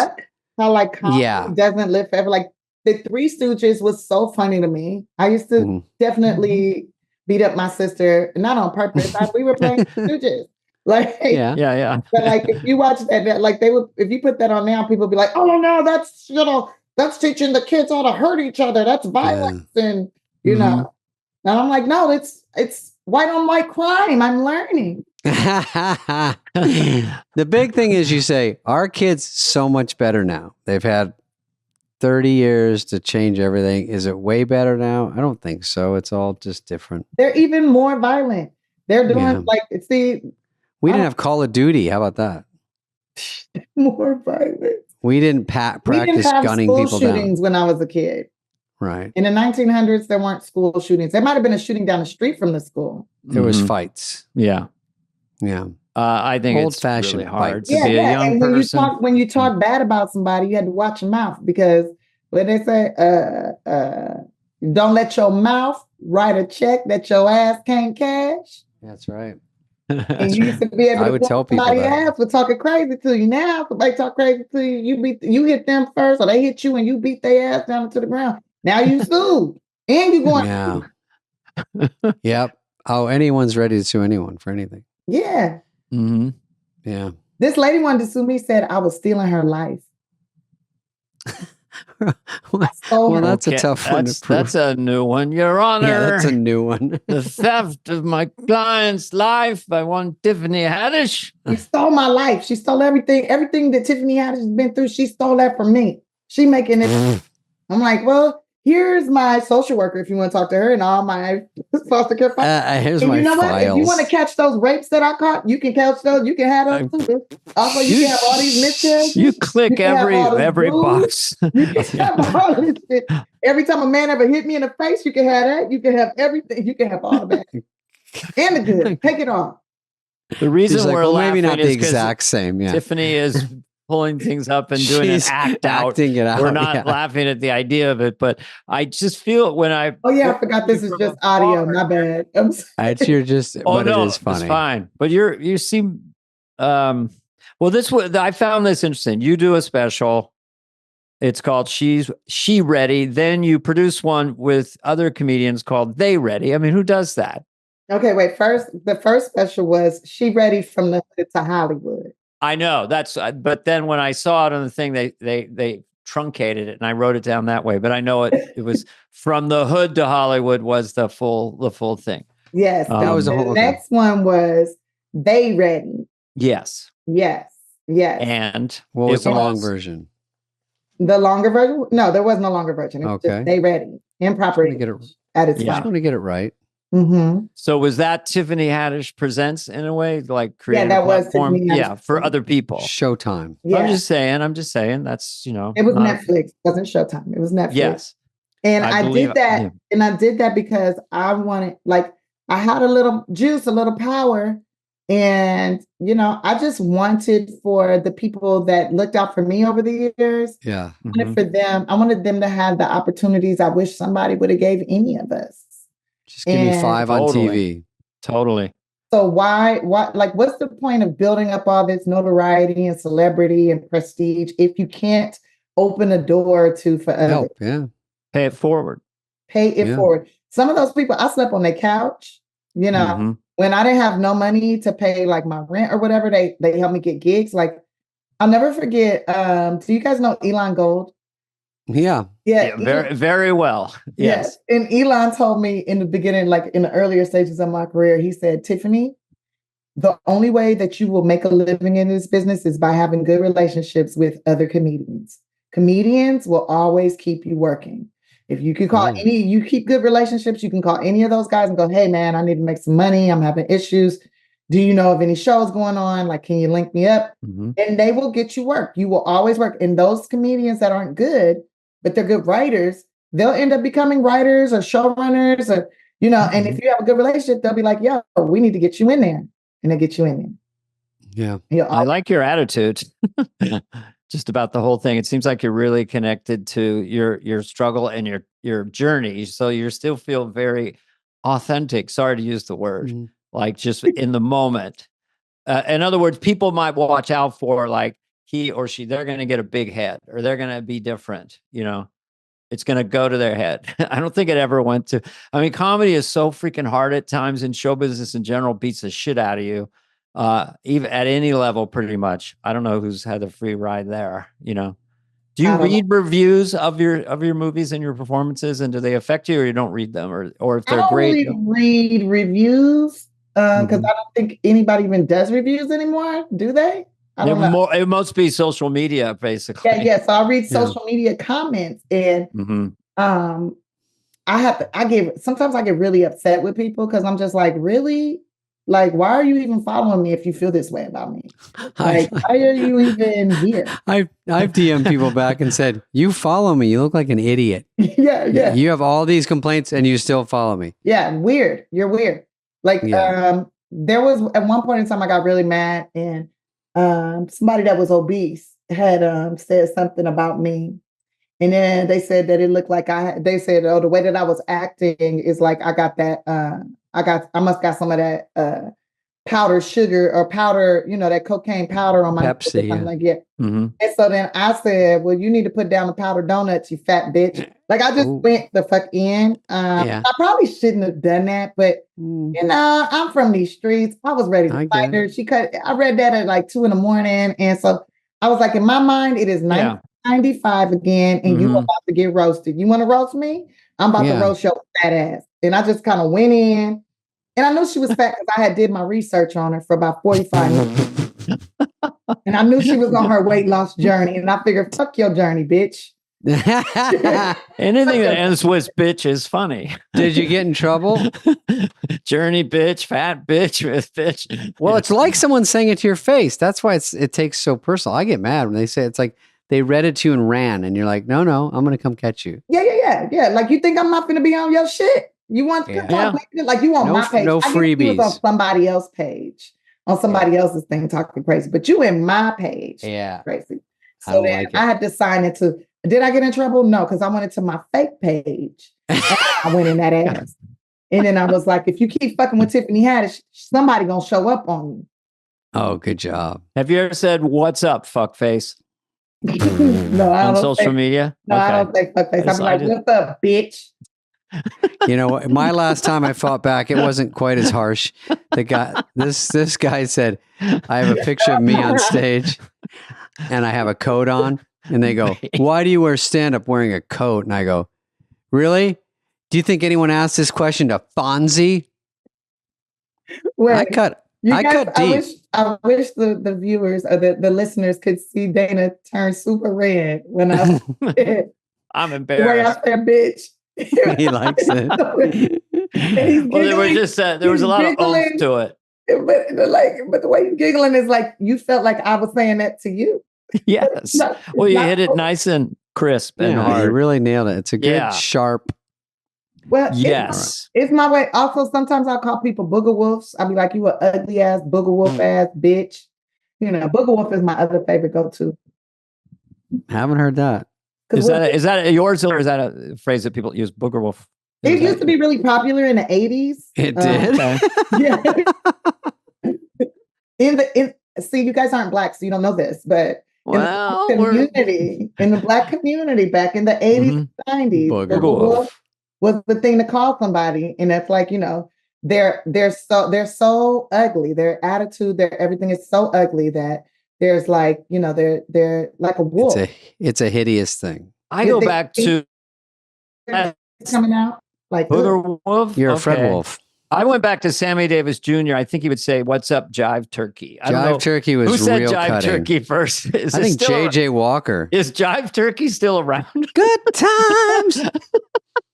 How like comedy doesn't live forever. Like the Three Stooges was so funny to me. I used to definitely beat up my sister, not on purpose. We were playing Stooges. Like yeah. But like if you watch that, like if you put that on now, people be like, oh no, that's teaching the kids how to hurt each other. That's violence, and you know. And I'm like, no, it's white on white crime. I'm learning. The big thing is you say, our kids so much better now. They've had 30 years to change everything. Is it way better now? I don't think so. It's all just different. They're even more violent. They're doing we didn't have Call of Duty. How about that? More violent. We didn't practice gunning people down. Shootings when I was a kid. Right. In the 1900s, there weren't school shootings. There might have been a shooting down the street from the school. There was fights. Yeah. Yeah. I think it's really hard to be a young person. When you talk bad about somebody, you had to watch your mouth because when they say, don't let your mouth write a check that your ass can't cash. That's right. And you used to be able to tell people somebody else for talking crazy to you. Now, if somebody talk crazy to you, you hit them first, or they hit you and you beat their ass down to the ground. Now you sued. And you going to Yep. Oh, anyone's ready to sue anyone for anything. Yeah. Mm-hmm. Yeah. This lady wanted to sue me, said I was stealing her life. Well, that's a tough one to prove. That's a new one, Your Honor. Yeah, that's a new one. The theft of my client's life by one Tiffany Haddish. She stole my life. She stole everything. Everything that Tiffany Haddish has been through, she stole that from me. She making it. I'm like, well, here's my social worker if you want to talk to her and all my foster care files. Here's my files. What? If you want to catch those rapes that I caught, you can catch those. You can have those too. Also, you can have all these miscarriages. You click every box. You can have all this shit. Every time a man ever hit me in the face, you can have that. You can have everything. You can have all of that. And the good. Take it off. The reason we're laughing maybe not the is exact same. Yeah. Tiffany is pulling things up and doing an act out. It out. We're not laughing at the idea of it, but I just feel when I... Oh yeah, I forgot this is just audio. My bad. You're just... but no, it is funny. It's fine. But you seem... well, I found this interesting. You do a special It's called She Ready. Then you produce one with other comedians called They Ready. I mean, who does that? Okay, wait. The first special was She Ready from the Hood to Hollywood. I know but then when I saw it on the thing, they truncated it and I wrote it down that way. But I know it was From the Hood to Hollywood was the full thing. Yes, that was the next one was They Ready. Yes. And what was the long version? The longer version? No, there wasn't a longer version. It was just They Ready. Improper at its I just want to get it right. Mm-hmm. So was that Tiffany Haddish Presents in a way, like creating that a platform? was Tiffany Haddish for other people. Showtime. Yeah. I'm just saying that's, It was Netflix. It wasn't Showtime. It was Netflix. Yes. And I did that. Yeah. And I did that because I wanted, like, I had a little juice, a little power. And, I just wanted for the people that looked out for me over the years. Yeah. I wanted them to have the opportunities I wish somebody would have gave any of us. Just give me 5 on TV. Totally. So why, like, what's the point of building up all this notoriety and celebrity and prestige if you can't open a door to for others? Help, yeah. Pay it forward. Some of those people, I slept on their couch, when I didn't have no money to pay like my rent or whatever, they helped me get gigs. Like, I'll never forget, do you guys know Elon Gold? Yeah. Very, very well. Yes. And Elon told me in the beginning, like in the earlier stages of my career, he said, Tiffany, the only way that you will make a living in this business is by having good relationships with other comedians. Comedians will always keep you working. If you can call you keep good relationships, you can call any of those guys and go, hey man, I need to make some money. I'm having issues. Do you know of any shows going on? Like, can you link me up? Mm-hmm. And they will get you work. You will always work. And those comedians that aren't good, but they're good writers, they'll end up becoming writers or showrunners or, and if you have a good relationship, they'll be like, yo, we need to get you in there. And they'll get you in there. Yeah. I like your attitude. Just about the whole thing. It seems like you're really connected to your struggle and your journey. So you still feel very authentic. Sorry to use the word, like just in the moment. In other words, people might watch out for like he or she, they're going to get a big head or they're going to be different. It's going to go to their head. I don't think it ever went to, comedy is so freaking hard at times, and show business in general beats the shit out of you. Even at any level, pretty much. I don't know who's had a free ride there. Do you read reviews of your movies and your performances, and do they affect you, or you don't read them, or if they're great? I don't really read reviews because I don't think anybody even does reviews anymore. Do they? I don't know. It must be social media, basically. Yeah. So I read social media comments, and sometimes I get really upset with people because I'm just like, really. Like, why are you even following me if you feel this way about me? Like, why are you even here? I've DM'd people back and said, you follow me. You look like an idiot. Yeah. You have all these complaints and you still follow me. Yeah, weird. You're weird. Like, there was, at one point in time, I got really mad, and somebody that was obese had said something about me. And then they said that it looked like they said, oh, the way that I was acting is like I got that, I must got some of that powdered sugar or powder, that cocaine powder on my Pepsi. Yeah. Like, yeah. And so then I said, well, you need to put down the powdered donuts, you fat bitch. Like, I just went the fuck in. I probably shouldn't have done that, but I'm from these streets. I was ready to fight her. I read that at like 2 a.m. And so I was like, in my mind, it is 95 again, and you about to get roasted. You want to roast me? I'm about to roast your fat ass. And I just kind of went in, and I knew she was fat because I had did my research on her for about 45 minutes. And I knew she was on her weight loss journey, and I figured, fuck your journey, bitch. Anything that ends with bitch is funny. Did you get in trouble? Journey bitch, fat bitch, with bitch. Well, it's like someone saying it to your face. That's why it takes so personal. I get mad when they say it's like they read it to you and ran, and you're like, no, I'm going to come catch you. Yeah. Like, you think I'm not going to be on your shit? You want to like you on my page? No freebies. You was on somebody else's page, on somebody else's thing, talking crazy. But you in my page, crazy. So then I had to sign into. Did I get in trouble? No, because I went into my fake page. I went in that ass, and then I was like, if you keep fucking with Tiffany Haddish, somebody gonna show up on you. Oh, good job. Have you ever said, "What's up, fuckface"? No, I on don't social media? No, I don't say fuckface. I'm like, what's up, bitch? You know, my last time I fought back, it wasn't quite as harsh. This guy said, I have a picture of me on stage and I have a coat on. And they go, why do you wear stand-up wearing a coat? And I go, really? Do you think anyone asked this question to Fonzie? Wait, I cut deep. I wish the viewers or the listeners could see Dana turn super red when I said, I'm the way I embarrassed. said bitch. He likes it. Well, there was a lot of oomph to it. But the way you're giggling is like you felt like I was saying that to you. Yes. Well, you hit it nice and crisp and hard. You really nailed it. It's a good, sharp. Well, yes. It's my way. Also, sometimes I'll call people booger wolves. I'll be like, you an ugly ass booger wolf ass bitch. You know, booger wolf is my other favorite go-to. Haven't heard that. Is that yours or is that a phrase that people use? Booger wolf. It used to be really popular in the 80s. It did? Yeah. See, you guys aren't black, so you don't know this, but in the black community back in the 80s, 90s, booger wolf was the thing to call somebody. And it's like, you know, they're so ugly. Their attitude, their everything is so ugly that there's like, you know, they're like a wolf. It's a hideous thing. I go back to coming out like booger wolf. You're a Fred Wolf. I went back to Sammy Davis Jr. I think he would say, "What's up, Jive Turkey?" I don't know Turkey was who said real Jive cutting. Turkey first. I think JJ Walker. Is Jive Turkey still around? Good times.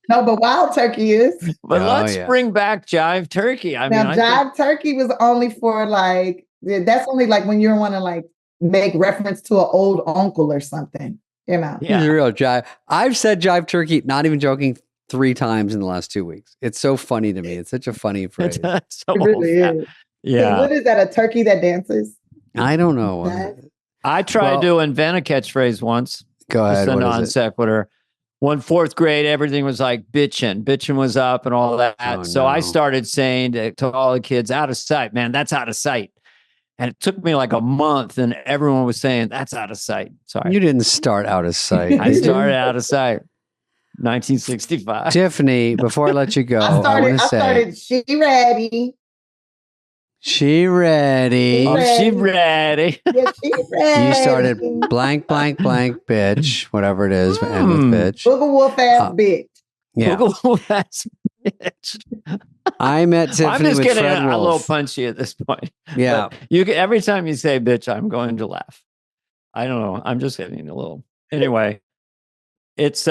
No, but Wild Turkey is. But let's bring back Jive Turkey. I mean, Jive Turkey was only for like that's only like when you want to like make reference to an old uncle or something. You know, He's a real jive. I've said Jive Turkey, not even joking, 3 times in the last 2 weeks. It's so funny to me. It's such a funny phrase. It really is. Yeah. So what is that? A turkey that dances? I don't know. I tried to invent a catchphase once. Go ahead. Just a non sequitur. When 4th grade, everything was like bitching. Bitching was up and all that. So I started saying to all the kids, out of sight, man, that's out of sight. And it took me like a month and everyone was saying, that's out of sight. Sorry. You didn't start out of sight. I started out of sight. 1965. Tiffany, before I let you go, I started, she ready. She ready. Oh, she ready. Yeah, she ready. You started blank, blank, blank, bitch, whatever it is, end with bitch. Booger wolf ass bitch. Yeah. Booger wolf ass bitch. I met Tiffany I'm just with getting Fred a little Wolf. punchy at this point. Yeah. But every time you say bitch, I'm going to laugh. I don't know. I'm just getting a little. Anyway, it's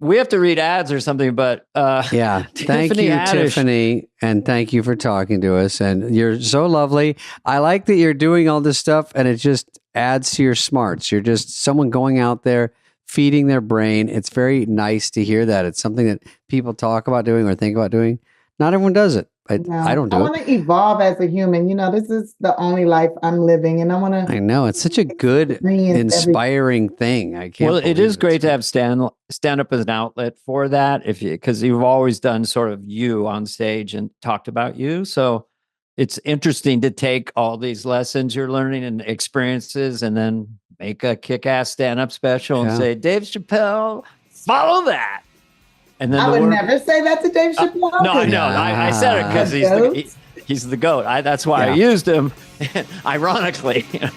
we have to read ads or something, but yeah. Thank you, Haddish. Tiffany, and thank you for talking to us. And you're so lovely. I like that you're doing all this stuff, and it just adds to your smarts. You're just someone going out there feeding their brain. It's very nice to hear that. It's something that people talk about doing or think about doing. Not everyone does it. I don't do it. I want to evolve as a human. You know, this is the only life I'm living, and I want to. I know it's such a good, inspiring thing. I can't. Well, it is great to have stand up as an outlet for that, because you've always done sort of you on stage and talked about you. So it's interesting to take all these lessons you're learning and experiences, and then make a kick-ass stand-up special and say, Dave Chappelle, follow that. And then I would never say that to Dave Chappelle. No, I know. I said it because he's the GOAT. That's why I used him, ironically. You know.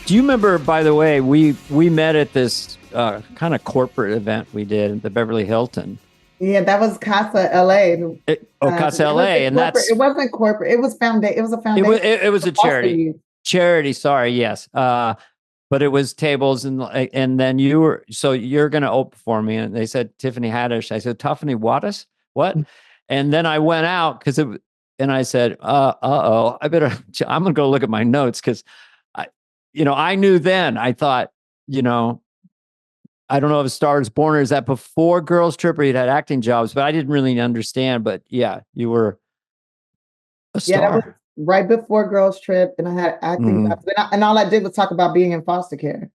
Do you remember, by the way, we met at this kind of corporate event we did at the Beverly Hilton? Yeah, that was Casa LA. Casa LA, and it wasn't corporate. It was It was a foundation. It was a charity. Charity. Sorry, yes. But it was tables, and then you're going to open for me, and they said Tiffany Haddish. I said Tiffany Wattis, what? And then I went out and I said, I'm going to go look at my notes because I knew then. I thought, I don't know if A Star Is Born or is that before Girls Trip or you'd had acting jobs, but I didn't really understand. But yeah, you were a star. Yeah, that was right before Girls Trip, and I had acting jobs. And all I did was talk about being in foster care.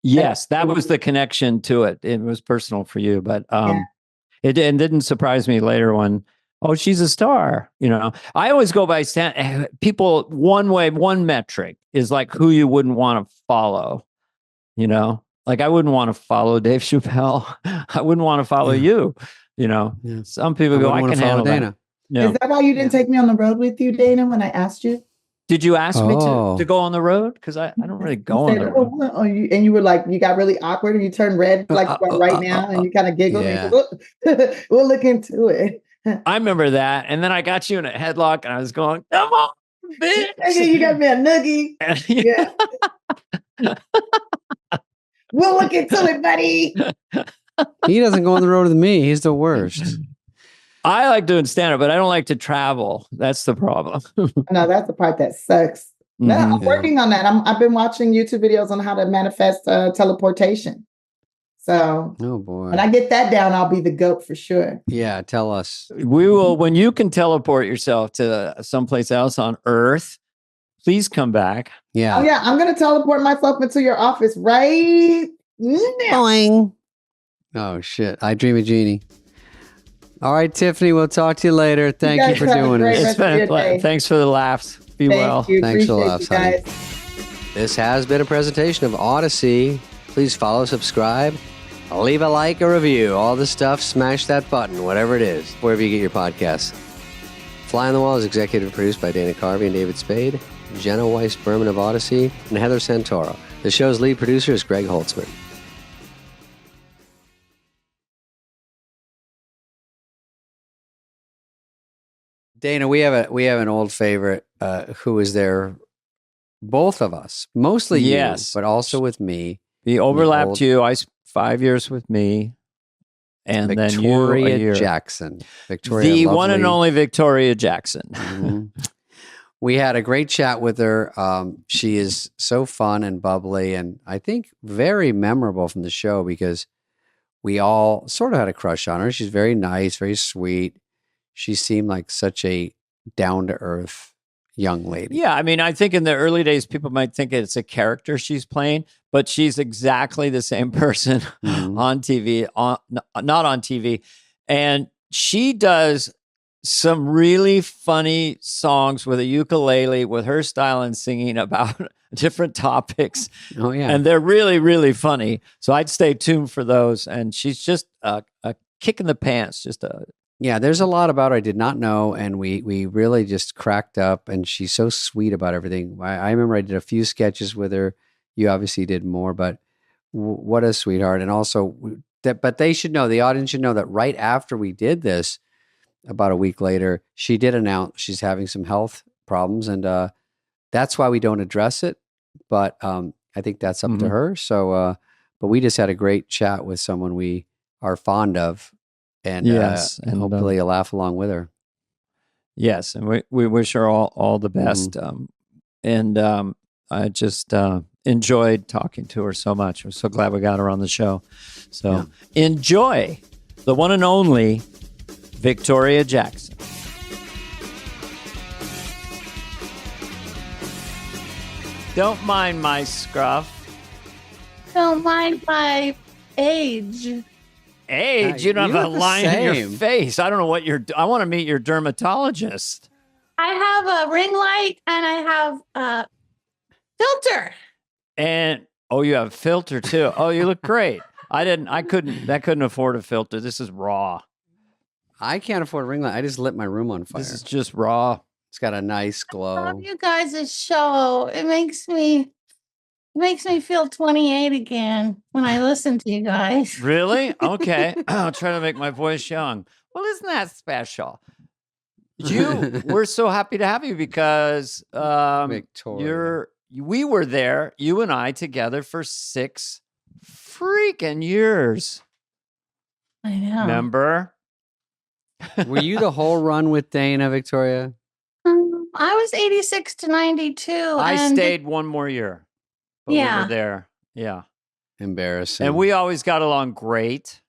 Yes, that was the connection to it. It was personal for you, but it didn't surprise me later when Oh, she's a star. I always go by people. One metric is like who you wouldn't want to follow. Like I wouldn't want to follow Dave Chappelle. I wouldn't want to follow you. Some people go, I can handle Dana. That. Is that why you didn't take me on the road with you, Dana, when I asked you? Did you ask me to go on the road? Because I don't really go on the road. And you were like, you got really awkward and you turned red like right now and you kind of giggled. Yeah. And we'll look into it. I remember that. And then I got you in a headlock and I was going, come on, bitch. You got me a noogie. Yeah. We'll look into it, buddy. He doesn't go on the road with me. He's the worst. I like doing stand-up, but I don't like to travel. That's the problem. No, that's the part that sucks. No, I'm working on that. I've been watching YouTube videos on how to manifest teleportation. So, oh boy, when I get that down, I'll be the GOAT for sure. Yeah, tell us. We will, when you can teleport yourself to someplace else on Earth, please come back. Yeah. Oh yeah, I'm going to teleport myself into your office right now. Boing. Oh shit, I dream of Jeannie. All right, Tiffany, we'll talk to you later. Thank you for doing this. It's been Thanks for the laughs. Be well. Thanks for the laughs, honey. This has been a presentation of Odyssey. Please follow, subscribe, leave a like, a review, all the stuff. Smash that button, whatever it is, wherever you get your podcasts. Fly on the Wall is executive produced by Dana Carvey and David Spade, Jenna Weiss-Berman of Odyssey, and Heather Santoro. The show's lead producer is Greg Holtzman. Dana, we have an old favorite who is there, both of us, mostly you, but also with me. He overlapped you. 5 years with me, and then you a year. Jackson, Victoria, the lovely. one and only Victoria Jackson. Mm-hmm. We had a great chat with her. She is so fun and bubbly, and I think very memorable from the show because we all sort of had a crush on her. She's very nice, very sweet. She seemed like such a down-to-earth young lady. Yeah, I mean, I think in the early days, people might think it's a character she's playing, but she's exactly the same person on TV, not on TV. And she does some really funny songs with a ukulele with her style and singing about different topics. Oh, yeah. And they're really, really funny. So I'd stay tuned for those. And she's just a kick in the pants, Yeah, there's a lot about her I did not know, and we really just cracked up, and she's so sweet about everything. I remember I did a few sketches with her. You obviously did more, but what a sweetheart. And also, but they should know, the audience should know that right after we did this, about a week later, she did announce she's having some health problems, and that's why we don't address it. But I think that's up to her. So, but we just had a great chat with someone we are fond of. And and hopefully you'll laugh along with her. Yes, and we wish her all the best. I just enjoyed talking to her so much. I'm so glad we got her on the show. So enjoy the one and only Victoria Jackson. Don't mind my scruff. Don't mind my age. Age? You don't have a line in your face. I don't know what I want to meet your dermatologist. I have a ring light and I have a filter. And you have a filter too. Oh, you look great. I couldn't afford a filter. This is raw. I can't afford a ring light. I just lit my room on fire. This is just raw. It's got a nice glow. I love you guys' show. It makes me feel 28 again when I listen to you guys. Really? Okay. I'll try to make my voice young. Well, isn't that special? We're so happy to have you because we were there, you and I together for 6 freaking years. I know. Remember? Were you the whole run with Dana, Victoria? I was 86 to 92. I stayed one more year. But we were there. Yeah. Embarrassing. And we always got along great.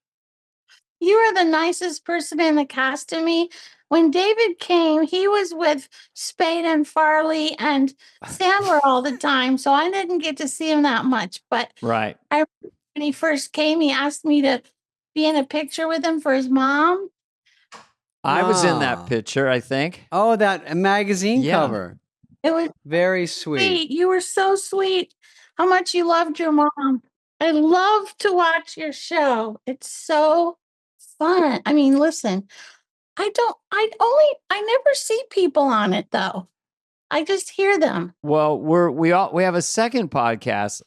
You were the nicest person in the cast to me. When David came, he was with Spade and Farley and Sandler all the time. So I didn't get to see him that much. But right. when he first came, he asked me to be in a picture with him for his mom. I was in that picture, I think. Oh, that magazine cover. It was very sweet. You were so sweet. How much you loved your mom. I love to watch your show. It's so fun. I mean, listen, I never see people on it though. I just hear them. Well, we have a second podcast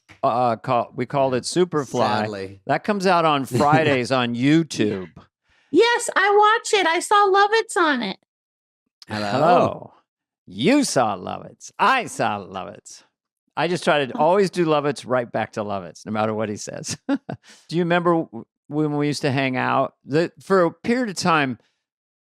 we called it Superfly. Sadly. That comes out on Fridays on YouTube. Yes, I watch it. I saw Lovitz on it. Hello. You saw Lovitz. I saw Lovitz. I just try to always do Lovitz right back to Lovitz, no matter what he says. Do you remember when we used to hang out? For a period of time.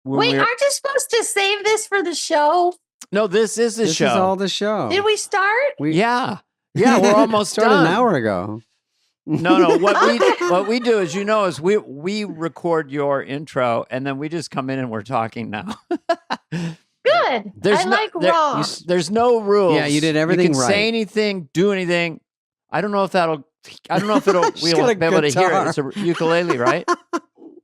Wait, aren't you supposed to save this for the show? No, this is the show. This is all the show. Did we start? Yeah, we're almost started done. An hour ago. No. What we do is we record your intro and then we just come in and we're talking now. Good. Raw. There's no rules. Yeah, you did everything right. You can say anything, do anything. I don't know if we'll be able to hear it. It's a ukulele, right?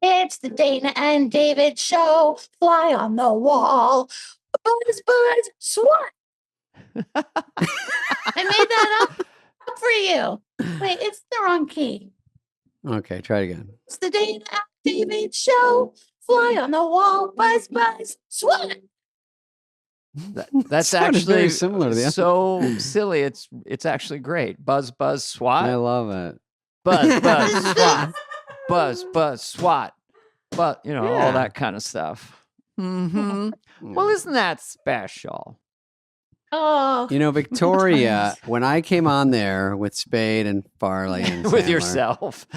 It's the Dana and David show. Fly on the wall. Buzz, swat. I made that up for you. Wait, it's the wrong key. Okay, try it again. It's the Dana and David show. Fly on the wall. Buzz, swat. That's actually very similar to the so silly. It's actually great. Buzz, swat. I love it. Buzz, swat. Buzz, swat. But all that kind of stuff. Mm-hmm. Well, isn't that special? Oh, Victoria, when I came on there with Spade and Farley and with Sandler, yourself,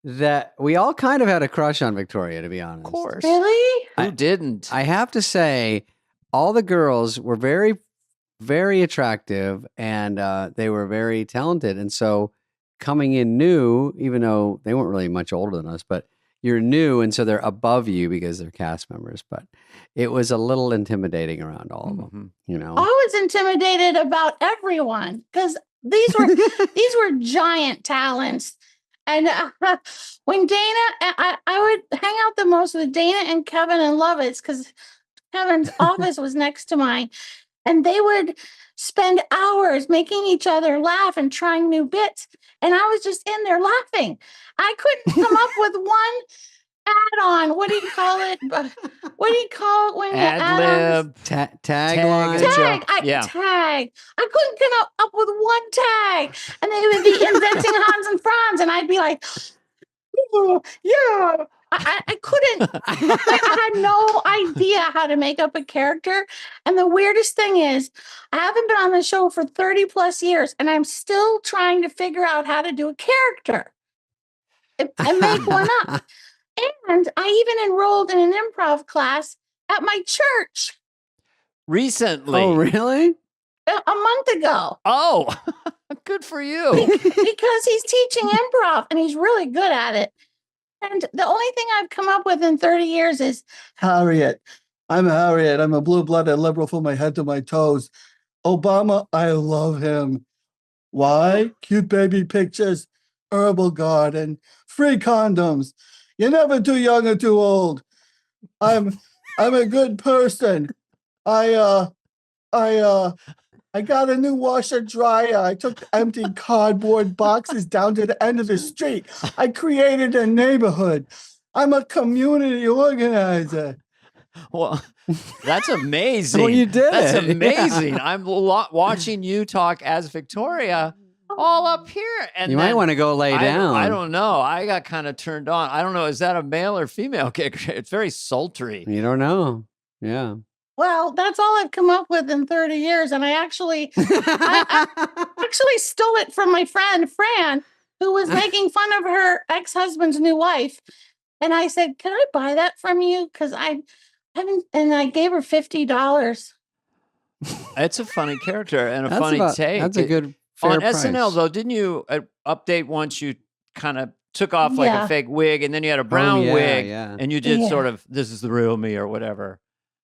that we all kind of had a crush on Victoria, to be honest. Of course. Really? Who didn't? I have to say, all the girls were very, very attractive and they were very talented. And so coming in new, even though they weren't really much older than us, but you're new, and so they're above you because they're cast members. But it was a little intimidating around all of them, I was intimidated about everyone because these were giant talents. And when Dana, I would hang out the most with Dana and Kevin and Lovitz because Kevin's office was next to mine. And they would spend hours making each other laugh and trying new bits. And I was just in there laughing. I couldn't come up with one add-on. What do you call it? What do you call it when ad-lib, tagline? Tag. Tag. I couldn't come up with one tag. And they would be inventing Hans and Franz. And I'd be like, yeah. I couldn't. I had no idea how to make up a character. And the weirdest thing is, I haven't been on the show for 30 plus years, and I'm still trying to figure out how to do a character and make one up. And I even enrolled in an improv class at my church. Recently. Oh, really? A month ago. Oh, good for you. Because he's teaching improv, and he's really good at it. And the only thing I've come up with in 30 years is Harriet. I'm Harriet. I'm a blue-blooded liberal from my head to my toes. Obama, I love him. Why? Cute baby pictures, herbal garden, free condoms. You're never too young or too old. I'm a good person. I got a new washer dryer. I took empty cardboard boxes down to the end of the street. I created a neighborhood. I'm a community organizer. Well, that's amazing. Well, you did. That's it. amazing. Yeah. I'm watching you talk as Victoria all up here. And you might want to go lay down. I don't know. I got kind of turned on. I don't know. Is that a male or female kicker? It's very sultry. You don't know. Yeah. Well, that's all I've come up with in 30 years. And I actually stole it from my friend, Fran, who was making fun of her ex-husband's new wife. And I said, can I buy that from you? Because I haven't, and I gave her $50. It's a funny character and a funny take. That's a good fair on price. SNL, though, didn't you update once you kind of took off like a fake wig and then you had a brown wig and you did sort of, this is the real me or whatever.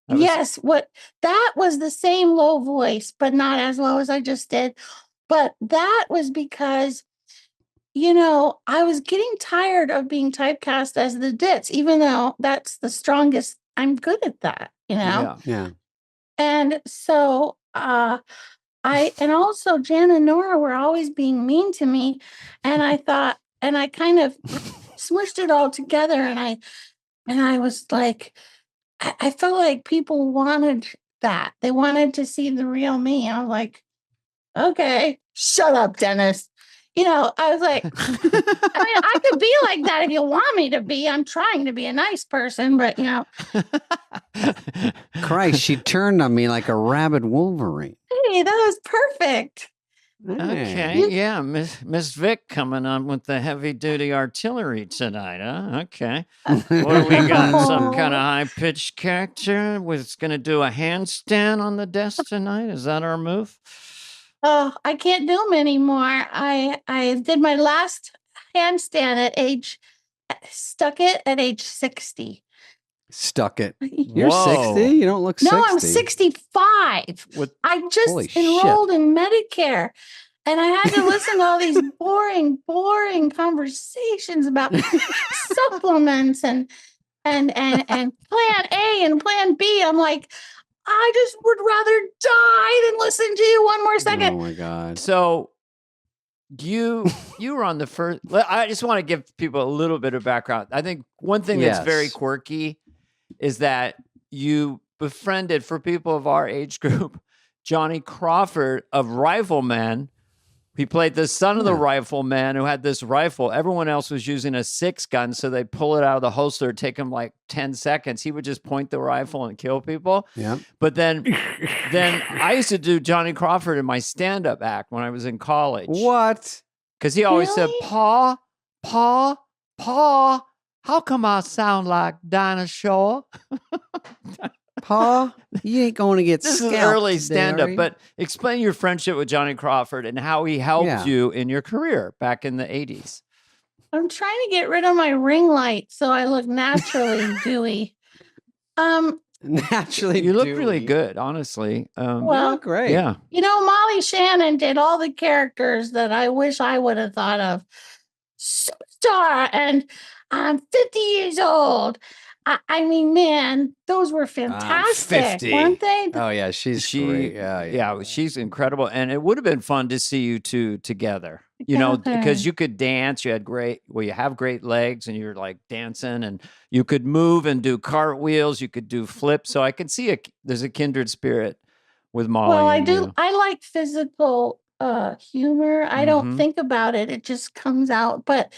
That was the same low voice, but not as low as I just did. But that was because I was getting tired of being typecast as the ditz, even though that's the strongest. I'm good at that, Yeah. And so, and also Jan and Nora were always being mean to me. And I thought, and I kind of smushed it all together. And I was like, I felt like people wanted that. They wanted to see the real me. I was like, okay, shut up, Dennis. I was like, I could be like that if you want me to be. I'm trying to be a nice person, but Christ, she turned on me like a rabid Wolverine. Hey, that was perfect. Okay, yeah, Miss Vic coming on with the heavy duty artillery tonight, huh? Okay, what do we got? Some kind of high pitched character was going to do a handstand on the desk tonight. Is that our move? Oh, I can't do them anymore. I did my last handstand stuck it at age 60. Stuck it. You're 60? You don't look 60. No, I'm 65. I just enrolled in Medicare. And I had to listen to all these boring conversations about supplements and plan A and plan B. I'm like, I just would rather die than listen to you one more second. Oh my God. So you were on the first. I just want to give people a little bit of background. I think one thing that's very quirky is that you befriended, for people of our age group, Johnny Crawford of Rifleman. He played the son of the rifleman who had this rifle. Everyone else was using a 6-gun, so they pull it out of the holster. It'd take him like 10 seconds. He would just point the rifle and kill people. Yeah. But then I used to do Johnny Crawford in my stand-up act when I was in college. What? Because he always said, Pa, how come I sound like dinosaur? Pa, you ain't going to get This scalped is early today, stand-up, are you? but explain your friendship with Johnny Crawford and how he helped you in your career back in the 80s. I'm trying to get rid of my ring light so I look naturally dewy. Naturally, you look really good, honestly. You look great. Yeah. Molly Shannon did all the characters that I wish I would have thought of. Superstar, and I'm 50 years old. I mean, man, those were fantastic, weren't they? Oh yeah, she's great. Yeah, she's incredible, and it would have been fun to see you two together. Because you could dance. You have great legs, and you're like dancing, and you could move and do cartwheels. You could do flips. So I can see there's a kindred spirit with Molly. Well, I do. I like physical humor. I don't think about it; it just comes out. But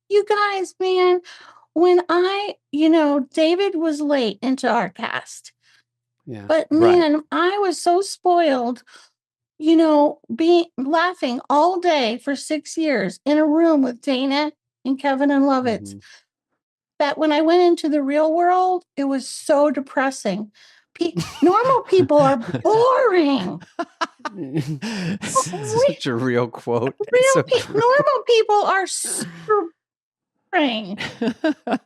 you guys, man. When David was late into our cast. Yeah. But man, I was so spoiled, laughing all day for 6 years in a room with Dana and Kevin and Lovitz. That when I went into the real world, it was so depressing. Normal people are boring. Such a real quote. Normal people are super boring.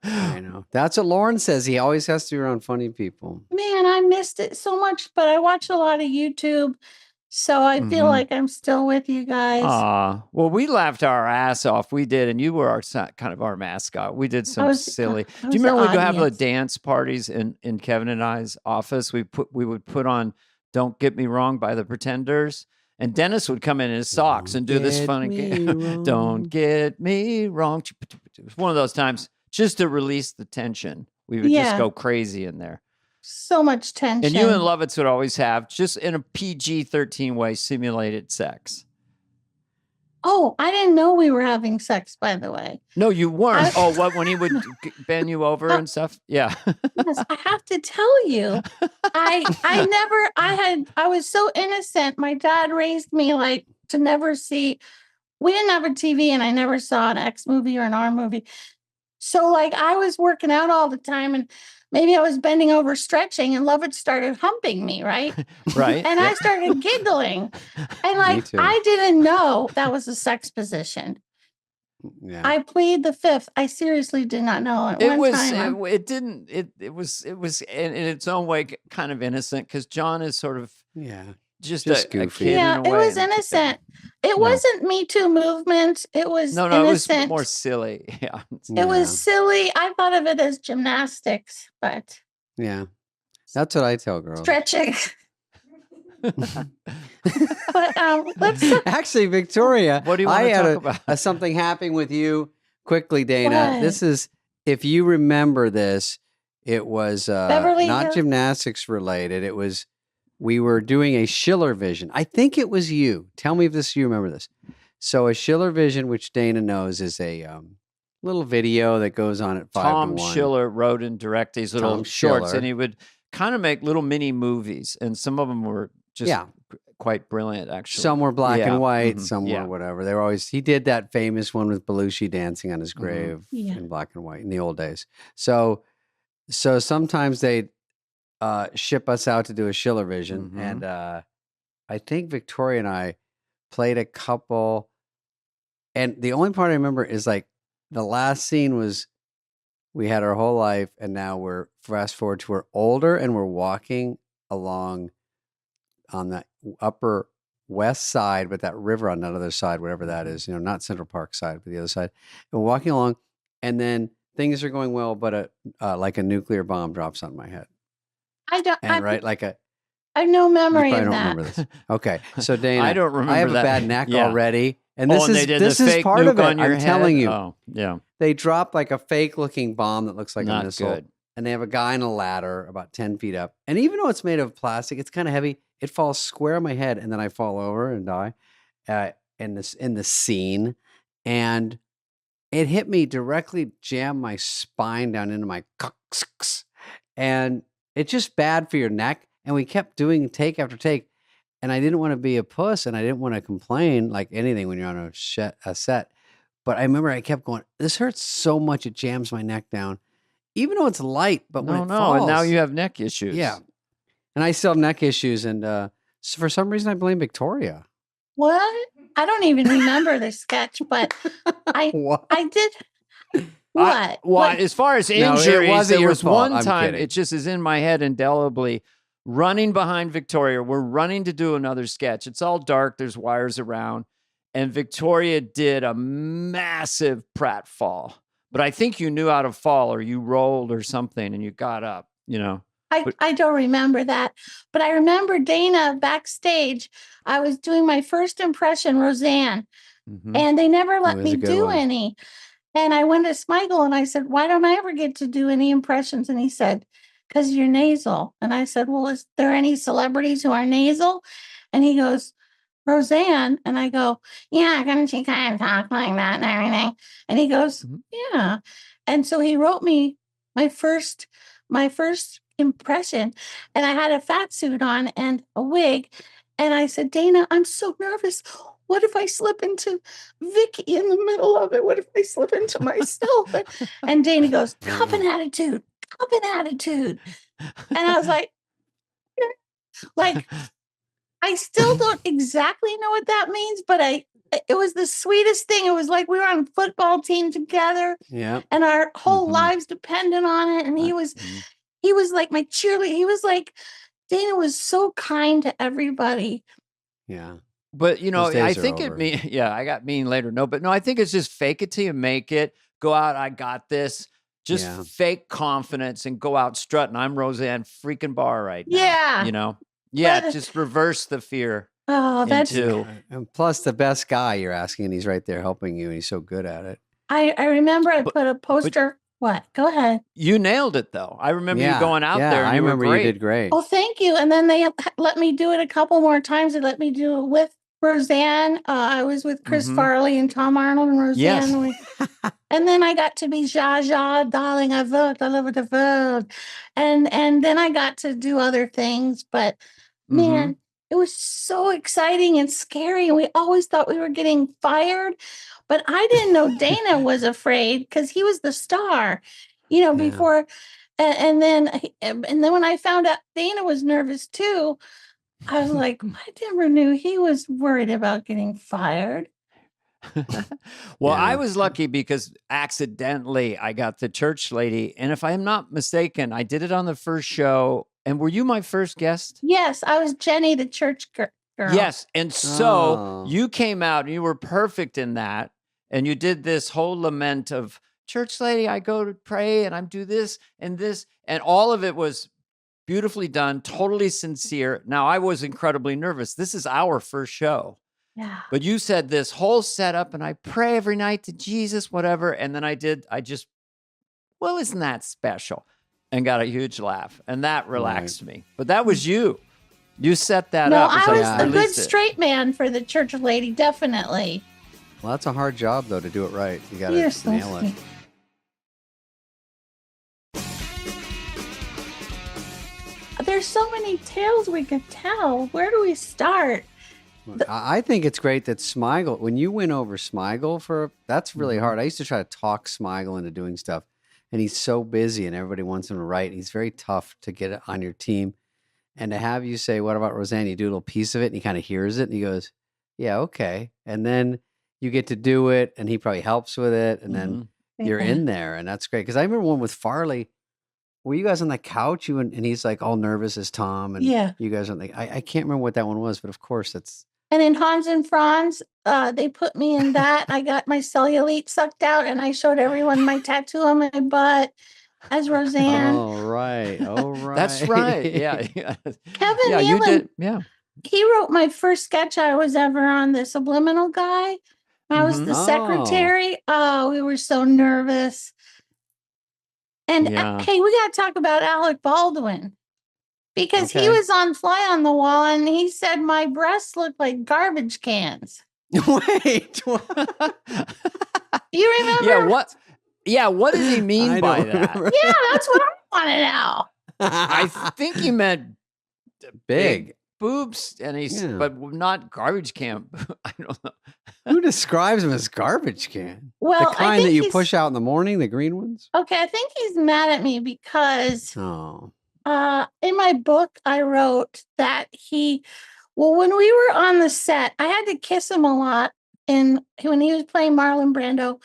I know. That's what Lauren says. He always has to be around funny people. Man, I missed it so much, but I watch a lot of YouTube, so I feel like I'm still with you guys. Well, we laughed our ass off. We did, and you were kind of our mascot. We did some silly. Do you remember we'd go have the dance parties in Kevin and I's office? We would put on "Don't Get Me Wrong" by the Pretenders. And Dennis would come in his socks and do this funny game. Don't get me wrong. It was one of those times just to release the tension. We would just go crazy in there. So much tension. And you and Lovitz would always have, just in a PG-13 way, simulated sex. Oh, I didn't know we were having sex, by the way. No, you weren't. When he would bend you over and stuff? Yeah. Yes, I have to tell you, I was so innocent. My dad raised me like to never see, we didn't have a TV and I never saw an X movie or an R movie. So like I was working out all the time and maybe I was bending over stretching and Lovitz started humping me, right? Right. And I started giggling. And like, I didn't know that was a sex position. Yeah. I plead the fifth. I seriously did not know it. It was in its own way kind of innocent because John is sort of just Just a goofy. kid Yeah, in a it way. was innocent. It Yeah. wasn't Me Too movement. It was No, it was innocent. more silly. Yeah. It was silly. I thought of it as gymnastics, but Yeah. That's what I tell girls. stretching. But let's Actually, Victoria, What do you want I to had talk about? something happening with you quickly, Dana. What? This is, if you remember this, it was Beverly not Hills. gymnastics related. It was, we were doing a Schiller Vision. I think it was you. Tell me if you remember this. So a Schiller Vision, which Dana knows, is a little video that goes on at 5 Tom to 1. Schiller wrote and directed these little Tom shorts, Schiller. and he would kind of make little mini movies, and some of them were just quite brilliant, actually. Some were black and white, Mhm. some were whatever. They were always, he did that famous one with Belushi dancing on his grave Yeah. in black and white in the old days. So sometimes they'd ship us out to do a Schiller Vision. Mhm. And I think Victoria and I played a couple. And the only part I remember is like the last scene was, we had our whole life, and now we're fast forward to we're older and we're walking along on the upper west side, but that river on that other side, whatever that is, not Central Park side, but the other side. And we're walking along, and then things are going well, but like a nuclear bomb drops on my head. I don't. And right, like a. I have no You memory probably of don't that. remember this. Okay, so Dana, I don't remember I have that. a bad neck Yeah. already, and Oh, this and they is did this the is fake part of nuke it. on your I'm telling head? you. Oh, yeah. They drop like a fake looking bomb that looks like a Not missile. good. And they have a guy in a ladder about 10 feet up. And even though it's made of plastic, it's kind of heavy. It falls square on my head, and then I fall over and die in the scene. And it hit me directly, jammed my spine down into my coccyx. And it's just bad for your neck. And we kept doing take after take. And I didn't want to be a puss, and I didn't want to complain like anything when you're on a set. But I remember I kept going, this hurts so much, it jams my neck down. Even though it's light, but when it falls. And now you have neck issues. Yeah. And I still have neck issues. And so for some reason, I blame Victoria. What? I don't even remember the sketch, but I did. What? Well, as far as injuries, it wasn't there your was fault. one I'm time, kidding. it just is in my head indelibly, running behind Victoria. We're running to do another sketch. It's all dark. There's wires around. And Victoria did a massive pratfall. But I think you knew how to fall, or you rolled or something, and you got up, I don't remember that. But I remember Dana backstage. I was doing my first impression, Roseanne, and they never let me do any. And I went to Smigel and I said, why don't I ever get to do any impressions? And he said, because you're nasal. And I said, well, is there any celebrities who are nasal? And he goes, Roseanne. And I go, yeah, couldn't she kind of talk like that and everything? And he goes, yeah. And so he wrote me my first impression, and I had a fat suit on and a wig. And I said, Dana, I'm so nervous. What if I slip into Vicky in the middle of it? What if I slip into myself? And Dana goes, cup an attitude. And I was like, I still don't exactly know what that means, but it was the sweetest thing. It was like we were on a football team together, and our whole lives depended on it. And he was like my cheerleader. He was like, Dana was so kind to everybody. Yeah. But, I think I got mean later. I think it's just fake it till you make it. Go out. I got this. Just fake confidence and go out strutting. I'm Roseanne freaking Barr right now. Yeah. Just reverse the fear. Oh, that's and plus the best guy you're asking, and he's right there helping you, and he's so good at it. I remember I put a poster. What? Go ahead. You nailed it though. I remember you going out there. And I remember you did great. Oh, thank you. And then they let me do it a couple more times. They let me do it with Roseanne. I was with Chris Farley and Tom Arnold and Roseanne. Yes. And then I got to be Zsa Zsa, darling, I vote all over the world. And then I got to do other things. But man, it was so exciting and scary. And we always thought we were getting fired. But I didn't know Dana was afraid because he was the star, before. And then when I found out Dana was nervous too, I was like, I never knew he was worried about getting fired. I was lucky because accidentally I got the church lady. And if I'm not mistaken, I did it on the first show. And were you my first guest? Yes, I was Jenny, the church girl. Yes. And so you came out and you were perfect in that. And you did this whole lament of, church lady, I go to pray and I do this. And all of it was beautifully done, totally sincere. Now, I was incredibly nervous. This is our first show. Yeah. But you said this whole setup and I pray every night to Jesus, whatever. And then well, isn't that special? And got a huge laugh. And that relaxed me. But that was you. You set that up. No, I was a good straight man for the church lady, definitely. Well, that's a hard job, though, to do it right. You got to nail it. There's so many tales we could tell. Where do we start? I think it's great that Smigel, when you win over Smigel that's really hard. I used to try to talk Smigel into doing stuff, and he's so busy and everybody wants him to write. He's very tough to get on your team. And to have you say, what about Roseanne? You do a little piece of it and he kind of hears it and he goes, yeah, okay. And then you get to do it and he probably helps with it. And then you're in there and that's great. Because I remember one with Farley. Were you guys on the couch? And he's like all nervous as Tom. And you guys are like, I can't remember what that one was, but of course that's. And in Hans and Franz, they put me in that. I got my cellulite sucked out and I showed everyone my tattoo on my butt as Roseanne. Oh, right. That's right. Yeah. Kevin Nealon, he wrote my first sketch I was ever on, the Subliminal Guy. I was the secretary. Oh, we were so nervous. And hey, we got to talk about Alec Baldwin because he was on Fly on the Wall and he said my breasts looked like garbage cans. Wait, what? You remember? Yeah, what? Yeah, what did he mean by that? Yeah, that's what I want to know. I think he meant big boobs, and but not garbage can. I don't know. Who describes them as garbage can? Well, the kind that you push out in the morning, the green ones. Okay, I think he's mad at me because in my book I wrote that when we were on the set, I had to kiss him a lot. When he was playing Marlon Brando,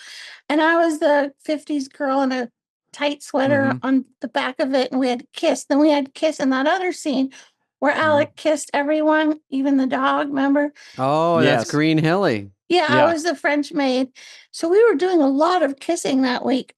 and I was the 50s girl in a tight sweater on the back of it, and we had to kiss. Then we had to kiss in that other scene where Alec kissed everyone, even the dog, remember? Oh, that's Green Hilly. Yeah, I was the French maid. So we were doing a lot of kissing that week.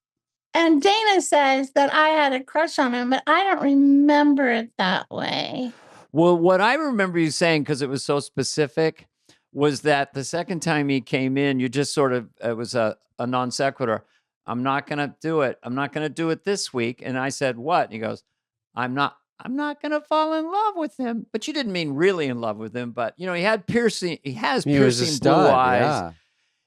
And Dana says that I had a crush on him, but I don't remember it that way. Well, what I remember you saying, because it was so specific, was that the second time he came in, you just sort of, it was a non sequitur. I'm not going to do it. I'm not going to do it this week. And I said, what? And he goes, I'm not going to fall in love with him. But you didn't mean really in love with him. But, he has piercing blue eyes. Yeah.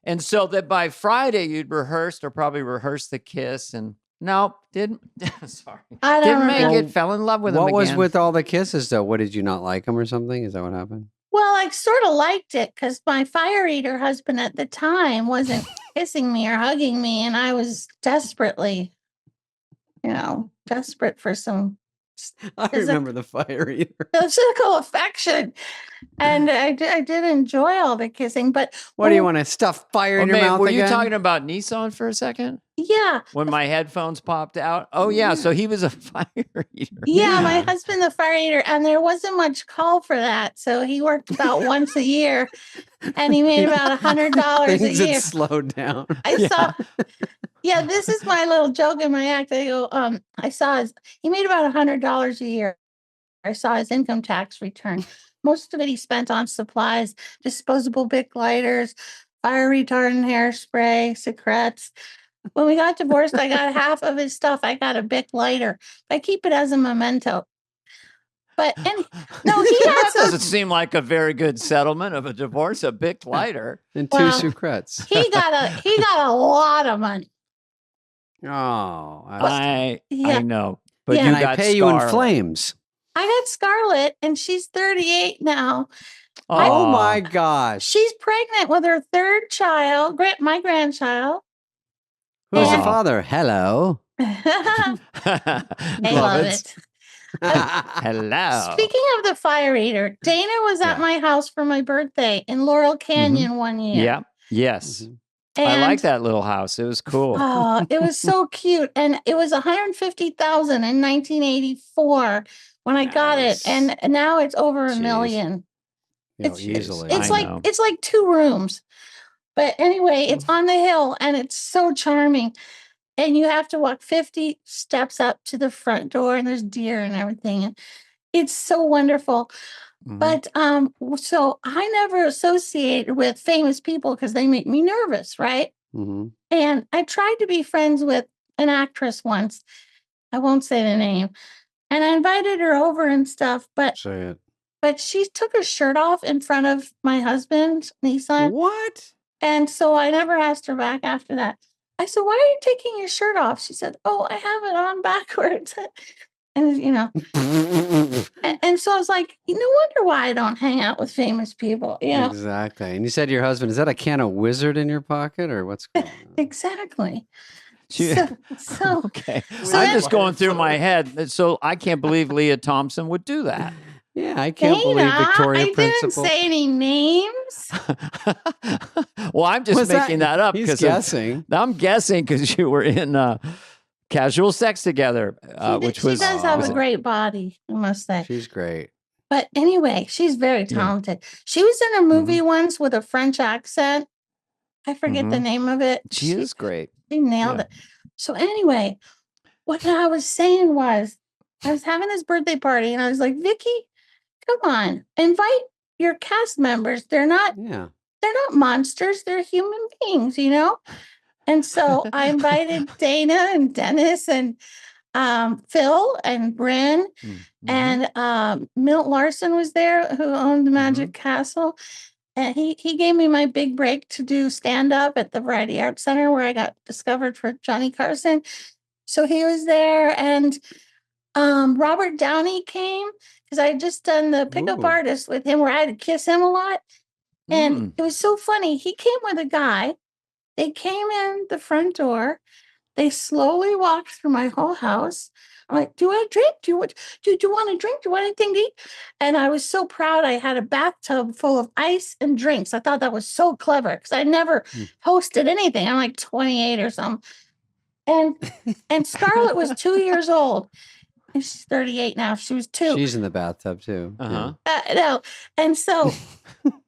And so that by Friday you'd probably rehearsed the kiss. And no, didn't. Sorry. I didn't make it. Fell in love with him again. What was with all the kisses, though? What, did you not like him or something? Is that what happened? Well, I sort of liked it because my fire eater husband at the time wasn't kissing me or hugging me. And I was desperately, desperate for some. I remember the fire eater. Physical affection. And I did enjoy all the kissing. But what do you want to stuff fire in your mouth were again? You talking about Nissan for a second? Yeah. When my headphones popped out? Oh, yeah. So he was a fire eater. Yeah, my husband, the fire eater. And there wasn't much call for that. So he worked about once a year. And he made about $100 a year. Things slowed down. I saw... Yeah, this is my little joke in my act. I go, he made about $100 a year. I saw his income tax return. Most of it he spent on supplies, disposable Bic lighters, fire retardant hairspray, cigarettes. When we got divorced, I got half of his stuff. I got a Bic lighter. I keep it as a memento. But he had that doesn't seem like a very good settlement of a divorce. A Bic lighter and two sucrets. He got a lot of money. Oh, I know. But you got pay Scarlett. You in flames. I got Scarlett, and she's 38 now. Oh my gosh. She's pregnant with her third child, my grandchild. Who's the father? Hello. I love it. Hello. Speaking of the fire eater, Dana was at my house for my birthday in Laurel Canyon one year. Yeah. Yes. And I like that little house. It was cool. Oh, it was so cute. And it was $150,000 in 1984 when I got it. And now it's over $1 million. Easily. It's like 2 rooms. But anyway, it's on the hill and it's so charming. And you have to walk 50 steps up to the front door and there's deer and everything. And it's so wonderful. But so I never associated with famous people because they make me nervous, right? And I tried to be friends with an actress once. I won't say the name. And I invited her over and stuff, but she took her shirt off in front of my husband, Nissan. What? And so I never asked her back after that. I said, "Why are you taking your shirt off?" She said, "Oh, I have it on backwards." And and so I was like, no wonder why I don't hang out with famous people. Exactly. And you said to your husband, is that a can of Wizard in your pocket or what's going on? Exactly. Okay. I'm just going through my head. So I can't believe Leah Thompson would do that. Yeah, I can't believe Victoria I Principal. didn't say any names. Well, I'm just making that up. He's guessing. I'm guessing because you were in casual sex together, which she does have a great body, I must say. She's great. But anyway, she's very talented. She was in a movie once with a French accent. I forget the name of it. She is great. She nailed it. So anyway, what I was saying was, I was having this birthday party and I was like, Vicky, come on, invite your cast members. They're not monsters. They're human beings, And so I invited Dana and Dennis and Phil and Bryn and Milt Larson was there, who owned the Magic Castle. And he gave me my big break to do stand-up at the Variety Arts Center where I got discovered for Johnny Carson. So he was there. And Robert Downey came because I had just done the Pickup Artist with him where I had to kiss him a lot. And it was so funny. He came with a guy. They came in the front door. They slowly walked through my whole house. I'm like, do you want a drink? Do you want a drink? Do you want anything to eat? And I was so proud. I had a bathtub full of ice and drinks. I thought that was so clever because I never hosted anything. I'm like 28 or something. And Scarlett was 2 years old. And she's 38 now. She was 2. She's in the bathtub too. No. And so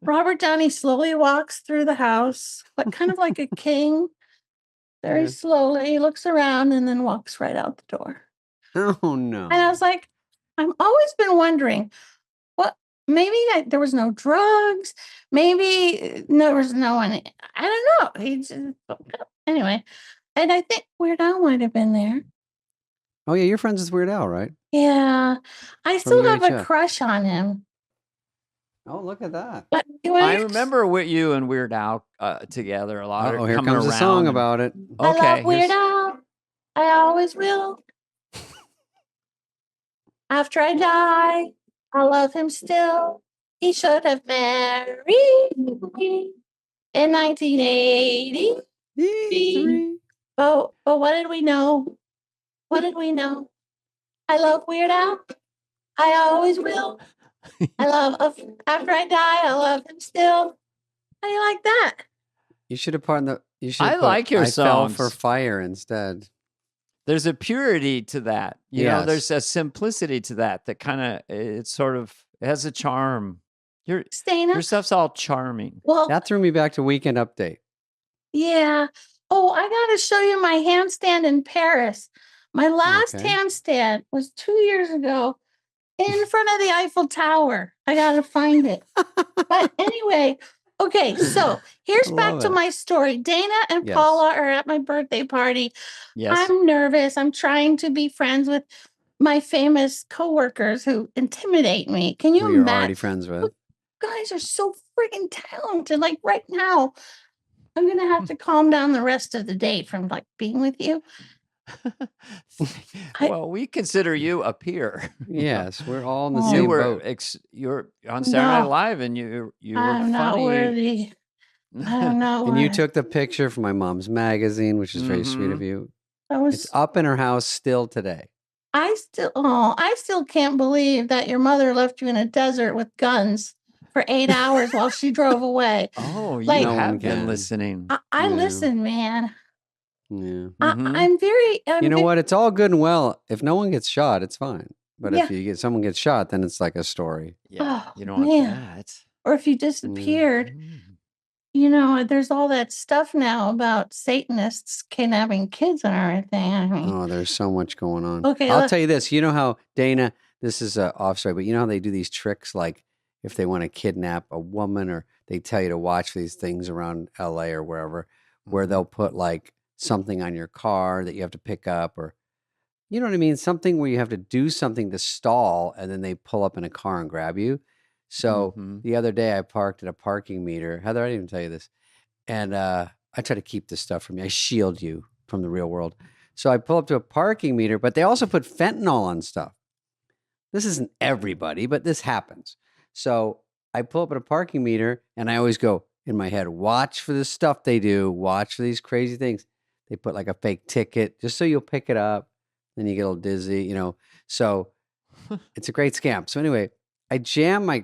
Robert Downey slowly walks through the house, but kind of like a king. Very slowly. He looks around and then walks right out the door. Oh, no. And I was like, I've always been wondering, maybe there was no drugs. Maybe there was no one. I don't know. Anyway. And I think Weird Al might have been there. Oh, yeah. You're friends with Weird Al, right? Yeah. I still have a crush on him. Oh, look at that. I remember with you and Weird Al together a lot. Oh, here comes a song about it. Okay. I love Weird Al. I always will. After I die, I love him still. He should have married me in 1983. But what did we know? What did we know? I love Weird Al. I always will. After I die, I love him still. How do you like that? You should have put like your songs. I fell for fire instead. There's a purity to that. You know, there's a simplicity to that kind of, it has a charm. Your stuff's all charming. Well, that threw me back to Weekend Update. Yeah. Oh, I got to show you my handstand in Paris. My last handstand was 2 years ago in front of the Eiffel Tower. I got to find it. But anyway, okay, so here's back to my story. Dana and Paula are at my birthday party. Yes. I'm nervous. I'm trying to be friends with my famous coworkers who intimidate me. Can you imagine? You're already friends with. You guys are so freaking talented. Like right now, I'm going to have to calm down the rest of the day from being with you. Well, we consider you a peer. Yes, we're all in the same boat. You're on Saturday Night Live, and you were I'm not worthy. I'm not worthy. And you took the picture for my mom's magazine, which is very sweet of you. It's up in her house still today. I still can't believe that your mother left you in a desert with guns for 8 hours while she drove away. Oh, you have been listening. I listen, man. Yeah. I'm very. You know what? It's all good and well. If no one gets shot, it's fine. But if someone gets shot, then it's like a story. Yeah, you don't want that. or if you disappeared, there's all that stuff now about Satanists kidnapping kids and everything. I mean, there's so much going on. Okay, I'll tell you this. You know how, Dana, this is off story, but you know how they do these tricks, like if they want to kidnap a woman, or they tell you to watch these things around LA or wherever, where they'll put like something on your car that you have to pick up, or, you know what I mean? Something where you have to do something to stall, and then they pull up in a car and grab you. So the other day I parked at a parking meter. Heather, I didn't even tell you this. And I try to keep this stuff from you. I shield you from the real world. So I pull up to a parking meter, but they also put fentanyl on stuff. This isn't everybody, but this happens. So I pull up at a parking meter, and I always go in my head, watch for the stuff they do. Watch for these crazy things. They put like a fake ticket just so you'll pick it up. Then you get a little dizzy, So it's a great scam. So anyway, I jam my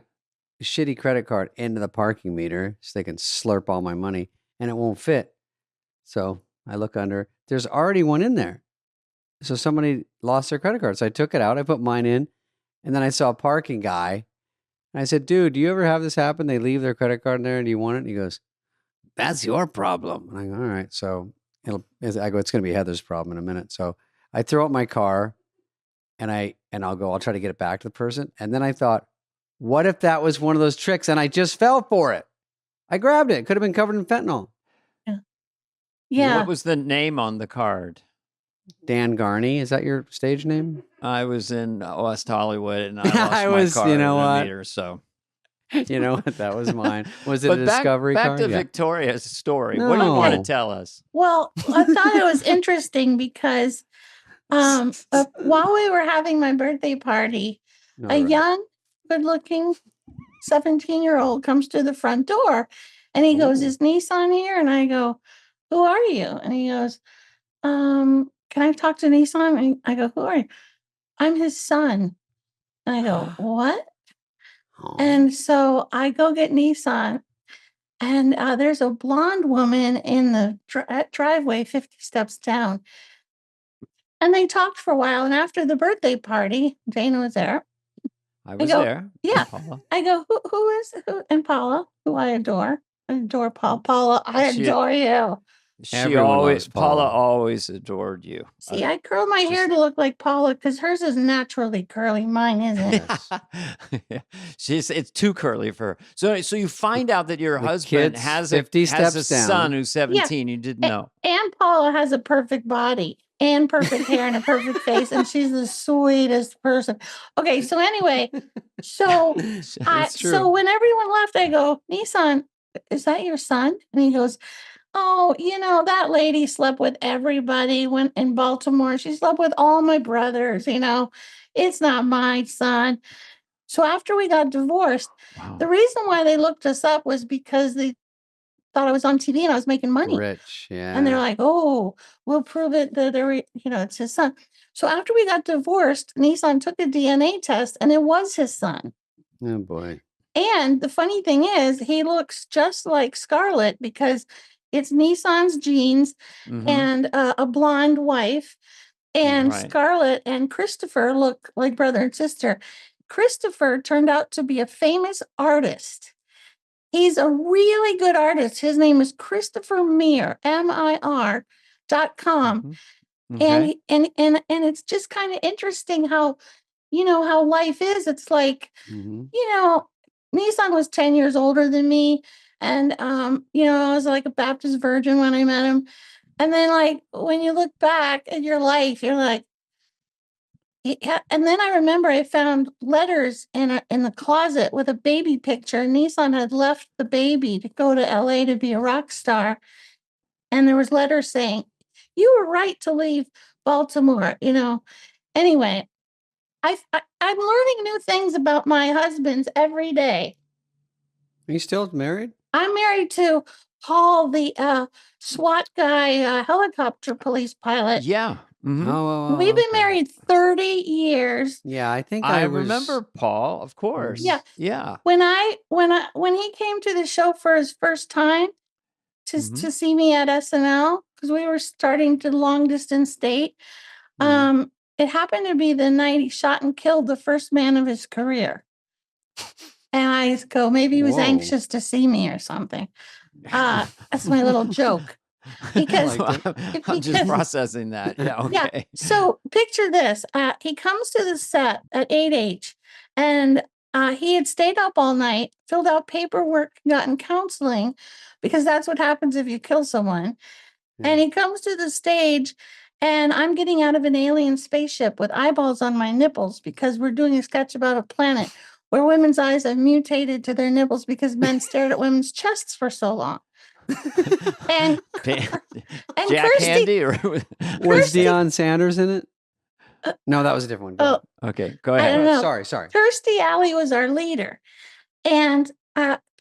shitty credit card into the parking meter so they can slurp all my money, and it won't fit. So I look under. There's already one in there. So somebody lost their credit card. So I took it out. I put mine in, and then I saw a parking guy. And I said, dude, do you ever have this happen? They leave their credit card in there, and do you want it? And he goes, that's your problem. And I go, all right. So it's going to be Heather's problem in a minute. So I throw out my car, and I'll try to get it back to the person. And then I thought, what if that was one of those tricks and I just fell for it? I grabbed it. It could have been covered in fentanyl. Yeah. What was the name on the card? Dan Garney. Is that your stage name? I was in West Hollywood, and I lost my car you know in a what? meter, so. You know what? That was mine. Was it But a Discovery back car? to Victoria's story. What do you want to No. tell us? Well, I thought it was interesting because while we were having my birthday party, a young, good-looking 17-year-old comes to the front door, and he goes, is Nissan here? And I go, who are you? And he goes, can I talk to Nissan? And I go, who are you? I'm his son. And I go, what? And so I go get Nissan, and there's a blonde woman in the driveway 50 steps down. And they talked for a while. And after the birthday party, Dana was there. I was there. Yeah. Paula. I go, who? And Paula, who I adore. I adore Paula. Paula, I adore you. Paula always adored you. See, I curl my hair to look like Paula because hers is naturally curly. Mine isn't. It's too curly for her. So you find out that your husband has a son who's 17. You didn't know. And Paula has a perfect body and perfect hair and a perfect face, and she's the sweetest person. Okay, so anyway, so when everyone left, I go, Nissan, is that your son? And he goes, oh, that lady slept with everybody in Baltimore. She slept with all my brothers, It's not my son. So after we got divorced, the reason why they looked us up was because they thought I was on TV and I was making money. Rich, yeah. And they're like, oh, we'll prove it that it's his son. So after we got divorced, Nissan took a DNA test and it was his son. Oh, boy. And the funny thing is, he looks just like Scarlett because it's Nissan's genes and a blonde wife. And Scarlett and Christopher look like brother and sister. Christopher turned out to be a famous artist. He's a really good artist. His name is Christopher Mir, MIR.com. Okay. And it's just kind of interesting how, how life is. It's like, Nissan was 10 years older than me. And, I was like a Baptist virgin when I met him. And then like, when you look back at your life, you're like, yeah. And then I remember I found letters in the closet with a baby picture. Nissan had left the baby to go to LA to be a rock star. And there was letters saying, you were right to leave Baltimore, Anyway, I'm learning new things about my husbands every day. Are you still married? I'm married to Paul, the SWAT guy, helicopter police pilot. Yeah. Mm-hmm. Oh, we've been married 30 years. Yeah, I think I remember Paul, of course. Yeah. Yeah. When he came to the show for his first time to see me at SNL, because we were starting to long distance date, it happened to be the night he shot and killed the first man of his career. And I go, maybe he was anxious to see me or something. That's my little joke. Because I'm just processing that. Yeah. Okay. Yeah. So picture this. He comes to the set at 8H and he had stayed up all night, filled out paperwork, gotten counseling, because that's what happens if you kill someone. Yeah. And he comes to the stage and I'm getting out of an alien spaceship with eyeballs on my nipples because we're doing a sketch about a planet where women's eyes have mutated to their nipples because men stared at women's chests for so long. and Jack Kirsty, Handy or was Deion Sanders in it? No, that was a different one. Okay, go ahead. I don't know. Sorry. Kirstie Alley was our leader, and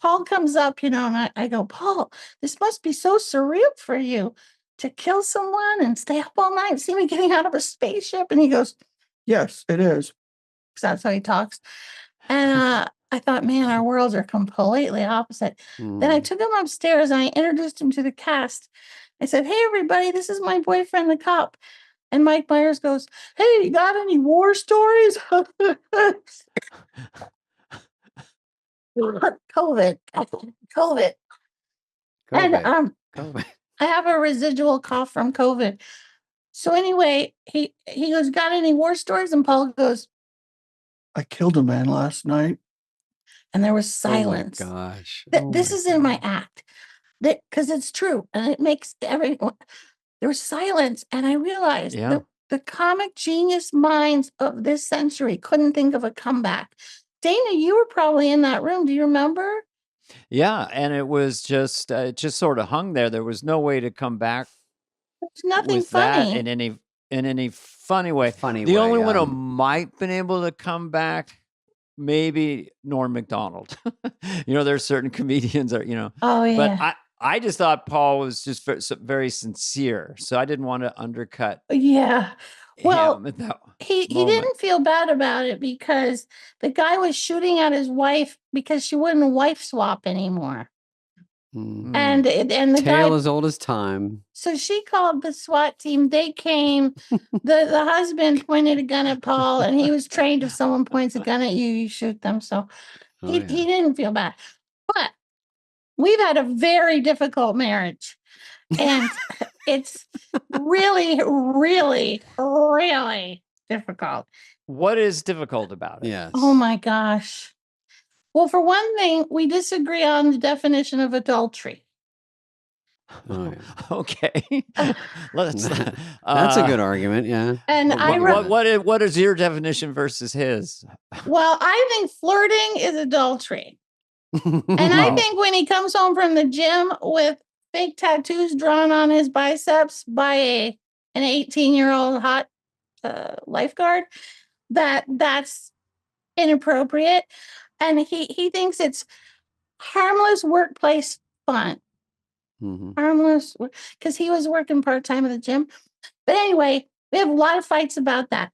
Paul comes up, and I go, Paul, this must be so surreal for you to kill someone and stay up all night and see me getting out of a spaceship. And he goes, yes, it is. Because that's how he talks. And I thought, man, our worlds are completely opposite. Then I took him upstairs and I introduced him to the cast. I said, hey, everybody, this is my boyfriend, the cop. And Mike Myers goes, hey, you got any war stories? COVID. And COVID. I have a residual cough from COVID. So anyway, he goes, got any war stories? And Paul goes, I killed a man last night. And there was silence. Oh my gosh. This is in my act. Because it's true. And it makes everyone. There was silence. And I realized the comic genius minds of this century couldn't think of a comeback. Dana, you were probably in that room. Do you remember? Yeah. And it was just, it just sort of hung there. There was no way to come back. There's nothing with funny. That in any funny way. The only one who might been able to come back, maybe Norm Macdonald. There's certain comedians are, Oh, yeah. But I just thought Paul was just very sincere. So I didn't want to undercut. Yeah. Well, he moment. didn't feel bad about it because the guy was shooting at his wife because she wouldn't wife swap anymore. And the tale guy, as old as time. So she called the SWAT team. They came. The husband pointed a gun at Paul, and he was trained if someone points a gun at you, you shoot them. So he didn't feel bad. But we've had a very difficult marriage. And it's really, really, really difficult. What is difficult about it? Yes. Oh, my gosh. Well, for one thing, we disagree on the definition of adultery. Oh, yeah. Okay. That's a good argument, yeah. And what is your definition versus his? Well, I think flirting is adultery. And I think when he comes home from the gym with fake tattoos drawn on his biceps by an 18-year-old hot lifeguard, that's inappropriate. And he thinks it's harmless workplace fun. Harmless, because he was working part-time at the gym. But anyway, we have a lot of fights about that.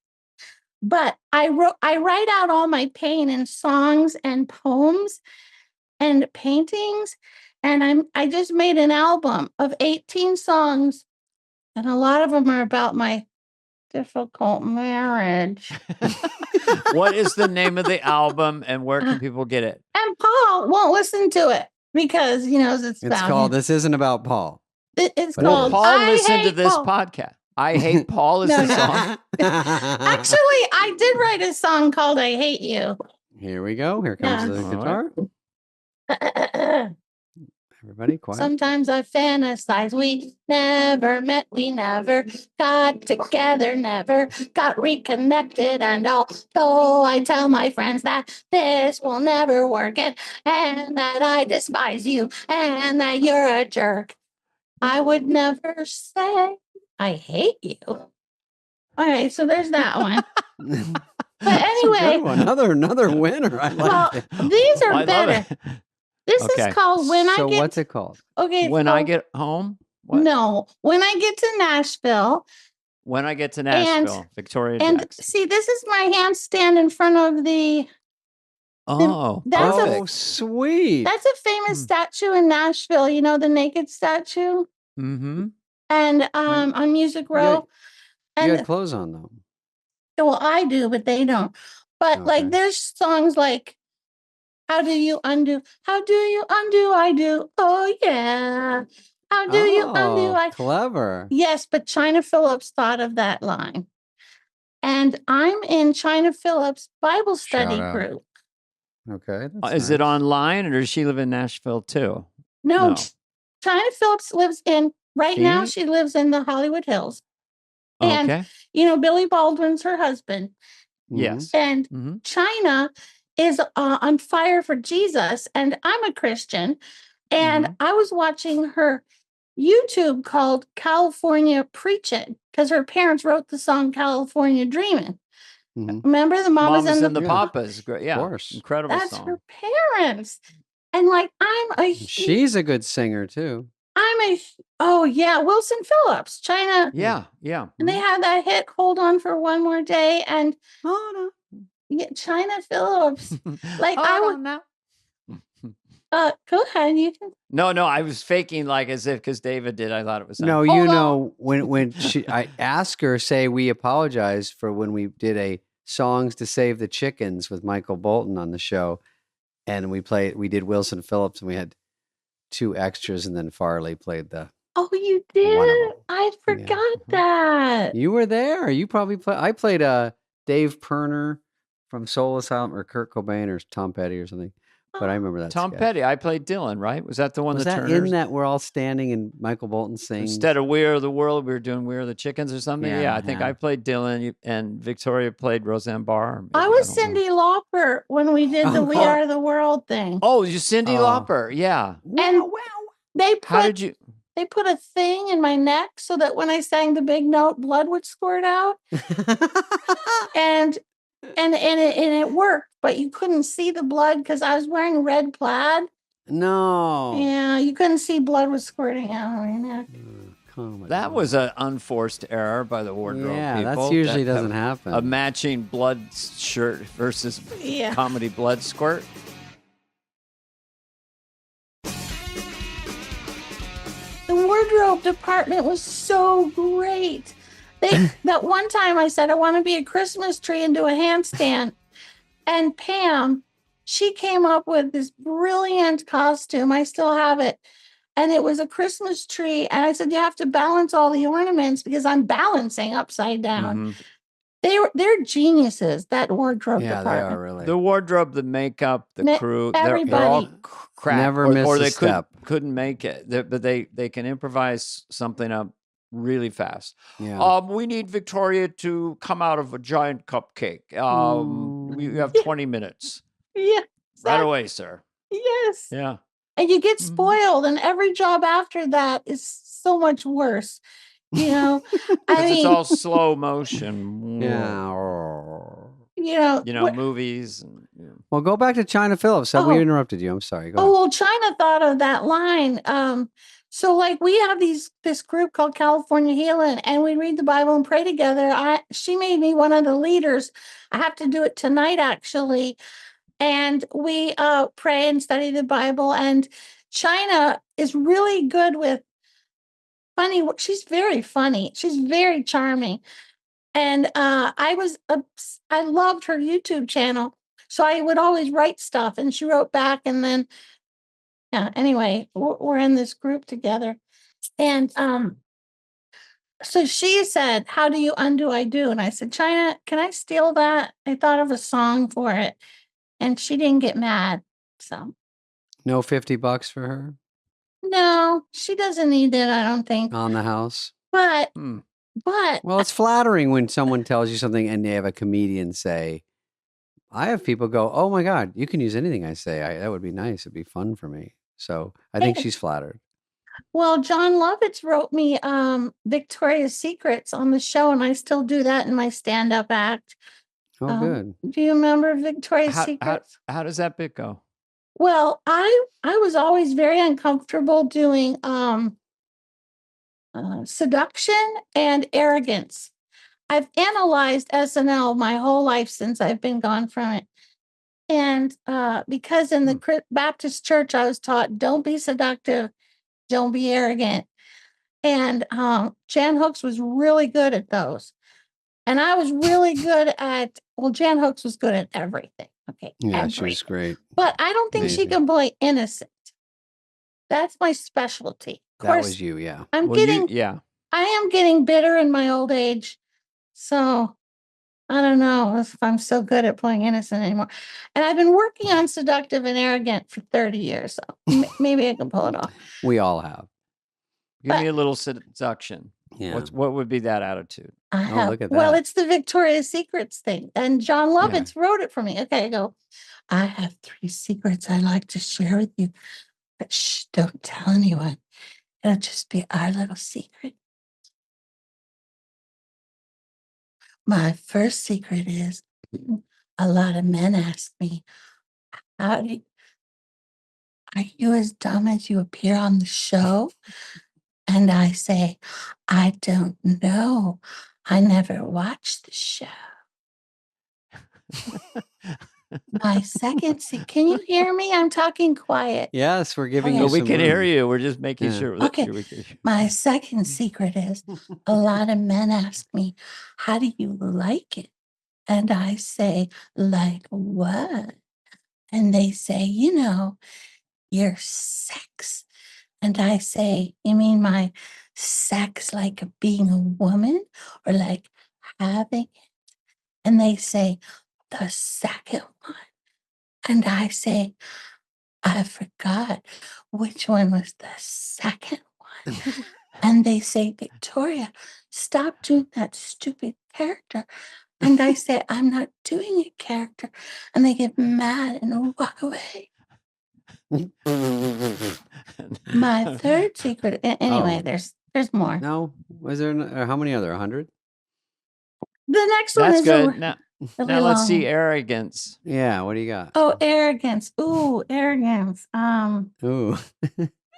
But I write out all my pain in songs and poems and paintings. And I just made an album of 18 songs. And a lot of them are about my difficult marriage. What is the name of the album and where can people get it? And Paul won't listen to it because he knows it's about called him. This Isn't About Paul. It's called Paul listened to this podcast. I Hate Paul is the song. Actually, I did write a song called I Hate You. Here we go. Here comes the guitar. Everybody quiet. Sometimes I fantasize we never met, we never got together, never got reconnected. And although I tell my friends that this will never work and that I despise you and that you're a jerk, I would never say I hate you. All right, so there's that one. But anyway, another winner. I like it. These are better. This is called When I Get... So what's it called? Okay. When I Get Home? What? No. When I Get to Nashville. When I Get to Nashville. Victoria And Jackson. see, this is my handstand in front of the... sweet. That's a famous statue in Nashville. You know, the naked statue? Mm-hmm. And on Music Row. You had clothes on, though. Well, I do, but they don't. But, there's songs like... How do you undo? How do you undo? I do. Oh yeah. How do you undo? I clever. Yes, but China Phillips thought of that line. And I'm in China Phillips Bible study group. Okay. Is it online or does she live in Nashville too? No. China Phillips lives in, now she lives in the Hollywood Hills. And, okay. Billy Baldwin's her husband. Yes. And China is on fire for Jesus. And I'm a Christian. And I was watching her YouTube called California Preaching because her parents wrote the song California Dreaming. Remember the Mamas and the Papas? Great. Yeah. Of course. Incredible That's song. her parents. And she's a good singer too. Wilson Phillips, China. Yeah. And they had that hit, Hold On for One More Day. And China Phillips. I would now. Go ahead. You can. No, I was faking as if because David did. I thought it was. No, when I asked her, say we apologize for when we did a Songs to Save the Chickens with Michael Bolton on the show, and we did Wilson Phillips, and we had 2 extras, and then Farley played the. Oh, you did? I forgot that. You were there. You probably played. I played Dave Perner from Soul Asylum, or Kurt Cobain, or Tom Petty, or something. But I remember that. Tom Petty. I played Dylan, right? Was that the one? Was that in that we're all standing and Michael Bolton sings? Instead of We Are the World, we were doing We Are the Chickens or something. Yeah, I think I played Dylan and Victoria played Roseanne Barr. I was Cyndi Lauper when we did the We Are the World thing. Oh, you Cyndi Lauper. Yeah. And they put a thing in my neck so that when I sang the big note, blood would squirt out. and it worked, but you couldn't see the blood because I was wearing red plaid. No. Yeah, you couldn't see blood was squirting out of my neck. That was an unforced error by the wardrobe people. That usually doesn't happen. A matching blood shirt versus comedy blood squirt. The wardrobe department was so great. That one time I said, I want to be a Christmas tree and do a handstand. And Pam, she came up with this brilliant costume. I still have it. And it was a Christmas tree. And I said, you have to balance all the ornaments because I'm balancing upside down. They're geniuses, that wardrobe department. Yeah, they are really. The wardrobe, the makeup, the crew, everybody. They're all crap. Never miss a step. Couldn't make it. But they can improvise something up really fast. Yeah. We need Victoria to come out of a giant cupcake. We have 20 minutes. Yeah. Right away, sir. Yes. Yeah. And you get spoiled, and every job after that is so much worse. It's all slow motion. Yeah. Movies. And, Well, go back to China Phillips. We interrupted you. I'm sorry. Go ahead. Well, China thought of that line. So we have this group called California Healing, and we read the Bible and pray together. She made me one of the leaders. I have to do it tonight, actually. And we pray and study the Bible. And China is really good with funny. She's very funny. She's very charming. And I loved her YouTube channel. So I would always write stuff, and she wrote back. And then, anyway, we're in this group together. And so she said, how do you undo I do? And I said, China, can I steal that? I thought of a song for it. And she didn't get mad. So no $50 for her? No, she doesn't need it, I don't think. On the house? But well, it's flattering when someone tells you something and they have a comedian say, I have people go, oh my God, you can use anything I say. That would be nice. It'd be fun for me. So I think she's flattered. Well, John Lovitz wrote me Victoria's Secrets on the show, and I still do that in my stand-up act. Oh, good. Do you remember Victoria's Secrets? How does that bit go? Well, I was always very uncomfortable doing seduction and arrogance. I've analyzed SNL my whole life since I've been gone from it. And because in the Baptist church, I was taught, don't be seductive, don't be arrogant. And Jan Hooks was really good at those. And I was really good at, Jan Hooks was good at everything. Okay. Yeah, she was great. But I don't think she can play innocent. That's my specialty. Of course, that was you, yeah. I am getting bitter in my old age. So I don't know if I'm so good at playing innocent anymore. And I've been working on seductive and arrogant for 30 years. So maybe I can pull it off. We all have. Give me a little seduction. Yeah. What would be that attitude? Look at that. Well, it's the Victoria's Secrets thing. And John Lovitz wrote it for me. Okay, I go, I have 3 secrets I'd like to share with you. But shh, don't tell anyone. It'll just be our little secret. My first secret is a lot of men ask me, are you as dumb as you appear on the show? And I say, I don't know. I never watched the show. My second secret. Can you hear me? I'm talking quiet. Yes, we're giving you No, we some can room. hear you. We're just making sure. Okay. My second secret is a lot of men ask me, how do you like it? And I say, like what? And they say, your sex. And I say, you mean my sex like being a woman or like having it? And they say, the second one. And I say, I forgot which one was the second one. And they say, Victoria, stop doing that stupid character. And I say, I'm not doing a character. And they get mad and walk away. My third secret. Anyway, there's more. No, was there? How many other? 100? The next one That's is good. Now let's see long. arrogance. Yeah, what do you got? Oh, arrogance. Ooh, arrogance. Ooh,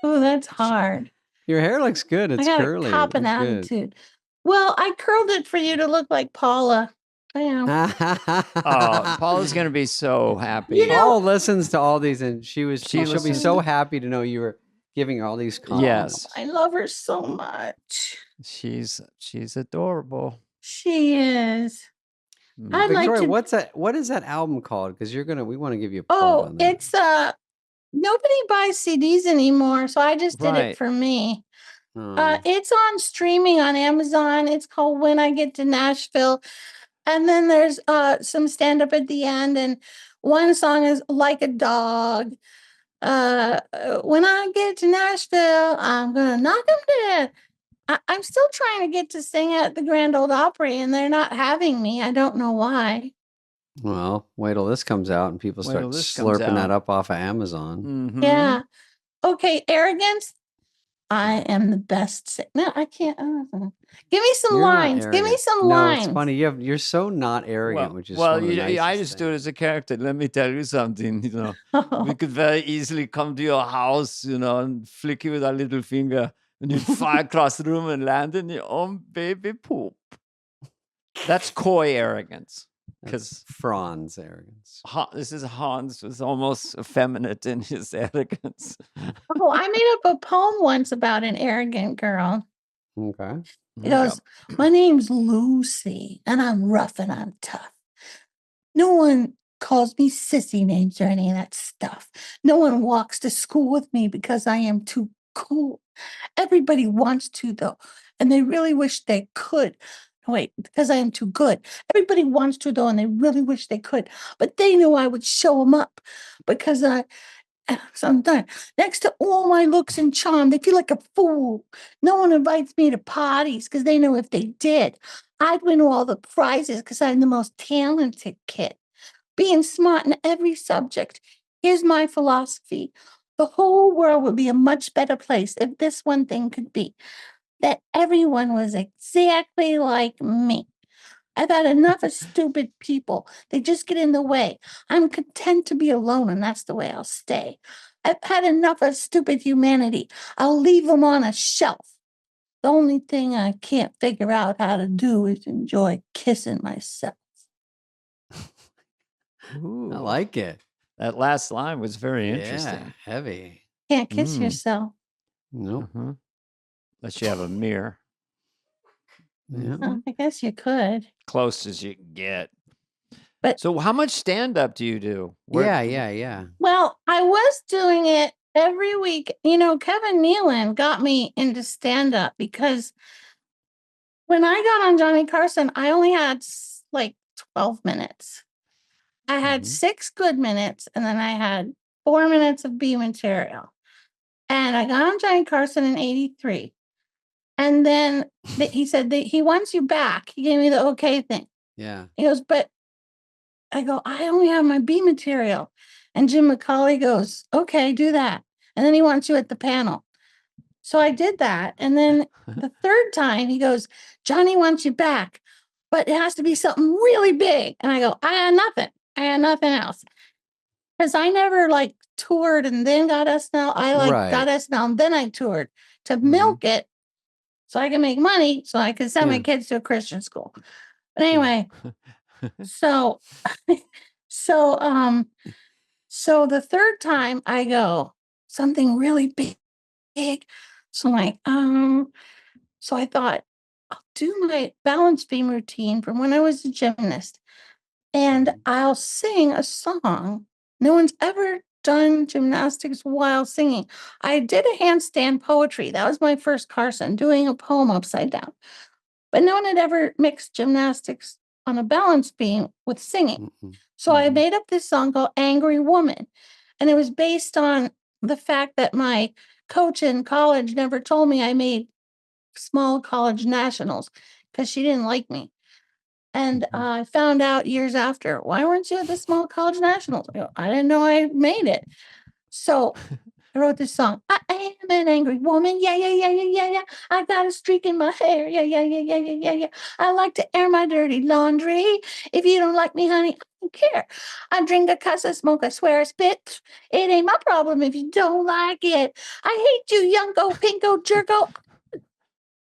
that's hard. Your hair looks good. It's I got curly. a cop and attitude. Well, I curled it for you to look like Paula. Oh, Paula's gonna be so happy. Paul listens to all these, and she'll be so happy to know you were giving her all these compliments. Yes, I love her so much. She's adorable. She is. I'd Victoria, like to. what is that album called? Because we want to give you a plug on that. It's nobody buys CDs anymore, so I just did it for me. It's on streaming on Amazon. It's called When I Get to Nashville. And then there's some stand-up at the end, and one song is Like a Dog. When I get to Nashville, I'm gonna knock them dead. I'm still trying to get to sing at the Grand Ole Opry, and they're not having me. I don't know why. Well, wait till this comes out and people start slurping that up off of Amazon. Mm-hmm. Yeah. Okay, arrogance. I am the best. No, I can't. Give me some lines. Give me some lines. It's funny. You're so not arrogant, which is I just do it as a character. Let me tell you something. We could very easily come to your house, and flick you with our little finger, and you'd fly across the room and land in your own baby poop. That's coy arrogance. Because Franz arrogance. This is Hans was almost effeminate in his arrogance. Oh, I made up a poem once about an arrogant girl. Okay. It goes, my name's Lucy, and I'm rough and I'm tough. No one calls me sissy names or any of that stuff. No one walks to school with me because I am too cool. Everybody wants to, though, and they really wish they could. Wait, because I am too good. Everybody wants to, though, and they really wish they could. But they knew I would show them up because I'm done. Next to all my looks and charm, they feel like a fool. No one invites me to parties because they know if they did, I'd win all the prizes because I'm the most talented kid. Being smart in every subject. Here's my philosophy. The whole world would be a much better place if this one thing could be. That everyone was exactly like me. I've had enough of stupid people. They just get in the way. I'm content to be alone, and that's the way I'll stay. I've had enough of stupid humanity. I'll leave them on a shelf. The only thing I can't figure out how to do is enjoy kissing myself. Ooh, I like it. That last line was very interesting. Yeah, heavy. Can't kiss yourself. Nope. Mm-hmm. Unless you have a mirror. Yeah. I guess you could. Close as you can get. But so how much stand-up do you do? Yeah. Well, I was doing it every week. Kevin Nealon got me into stand-up because when I got on Johnny Carson, I only had like 12 minutes. I had 6 good minutes, and then I had 4 minutes of B material. And I got on Johnny Carson in 83. And then he said that he wants you back. He gave me the okay thing. Yeah. He goes, but I go, I only have my B material. And Jim McCauley goes, okay, do that. And then he wants you at the panel. So I did that. And then the third time he goes, Johnny wants you back, but it has to be something really big. And I go, I had nothing. I had nothing else. Because I never like toured and then got SNL. I got SNL and then I toured to milk it so I can make money so I could send my kids to a Christian school. But anyway, so the third time I go, something really big. So I'm like, so I thought I'll do my balance beam routine from when I was a gymnast and I'll sing a song. No one's ever done gymnastics while singing. I did a handstand poetry. That was my first Carson, doing a poem upside down. But no one had ever mixed gymnastics on a balance beam with singing. So I made up this song called Angry Woman. And it was based on the fact that my coach in college never told me I made small college nationals because she didn't like me. And I found out years after, why weren't you at the small college nationals? I didn't know I made it. So I wrote this song. I am an angry woman. Yeah. I got a streak in my hair. Yeah. I like to air my dirty laundry. If you don't like me, honey, I don't care. I drink, I cuss, I smoke, I swear, I spit. It ain't my problem if you don't like it. I hate you, youngo, pinko, jerko.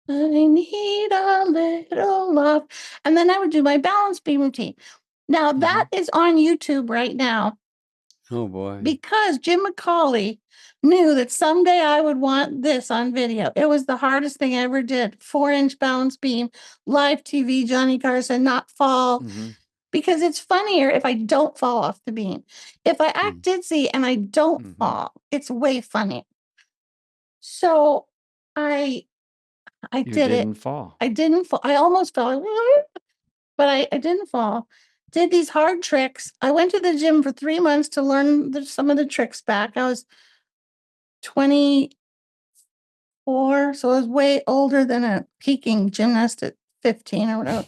I need a little love. And then I would do my balance beam routine. Now that is on YouTube right now. Oh boy. Because Jim McCauley knew that someday I would want this on video. It was the hardest thing I ever did. 4-inch balance beam, live TV, Johnny Carson, not fall. Because it's funnier if I don't fall off the beam. If I act ditzy and I don't fall, it's way funnier. So I did it. Fall. I didn't fall. I almost fell, but I didn't fall. Did these hard tricks. I went to the gym for 3 months to learn some of the tricks back. I was 24, so I was way older than a peaking gymnast at 15 or whatever.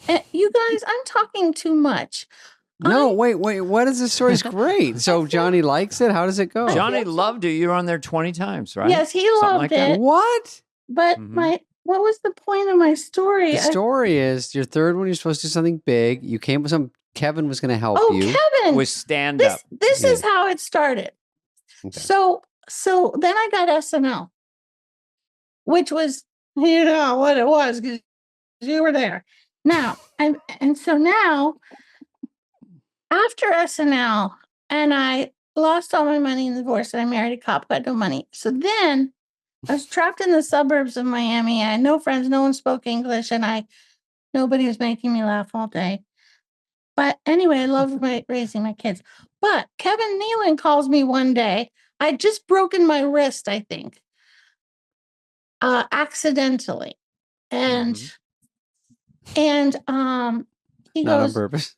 And you guys, I'm talking too much. No, wait. What is the story's great? So Johnny likes it? How does it go? Johnny loved you. You were on there 20 times, right? Yes, he loved it. What? But what was the point of my story? The story is your third one, you're supposed to do something big. You came with Kevin was going to help you. Kevin! With stand-up. This is how it started. Okay. So then I got SNL, which was, what it was, because you were there. Now, so now, after SNL, and I lost all my money in the divorce, and I married a cop, got no money. So then I was trapped in the suburbs of Miami. I had no friends, no one spoke English, and nobody was making me laugh all day. But anyway, I loved raising my kids. But Kevin Nealon calls me one day. I'd just broken my wrist, I think, accidentally. And he Not goes, on purpose.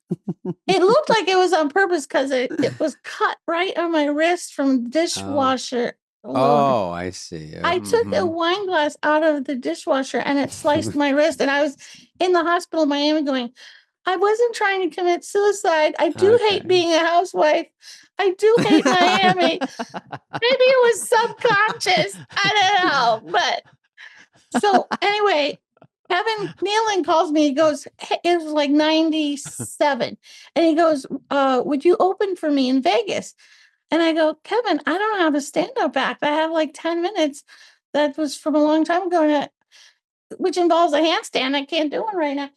it looked like it was on purpose because it was cut right on my wrist from dishwasher. Oh, I see. I took a wine glass out of the dishwasher and it sliced my wrist. And I was in the hospital in Miami going, I wasn't trying to commit suicide. I do hate being a housewife. I do hate Miami. Maybe it was subconscious. I don't know. But so anyway, Kevin Nealon calls me. He goes, hey, it was like 97. And he goes, would you open for me in Vegas? And I go, Kevin, I don't have a stand-up act. I have like 10 minutes. That was from a long time ago, which involves a handstand. I can't do one right now.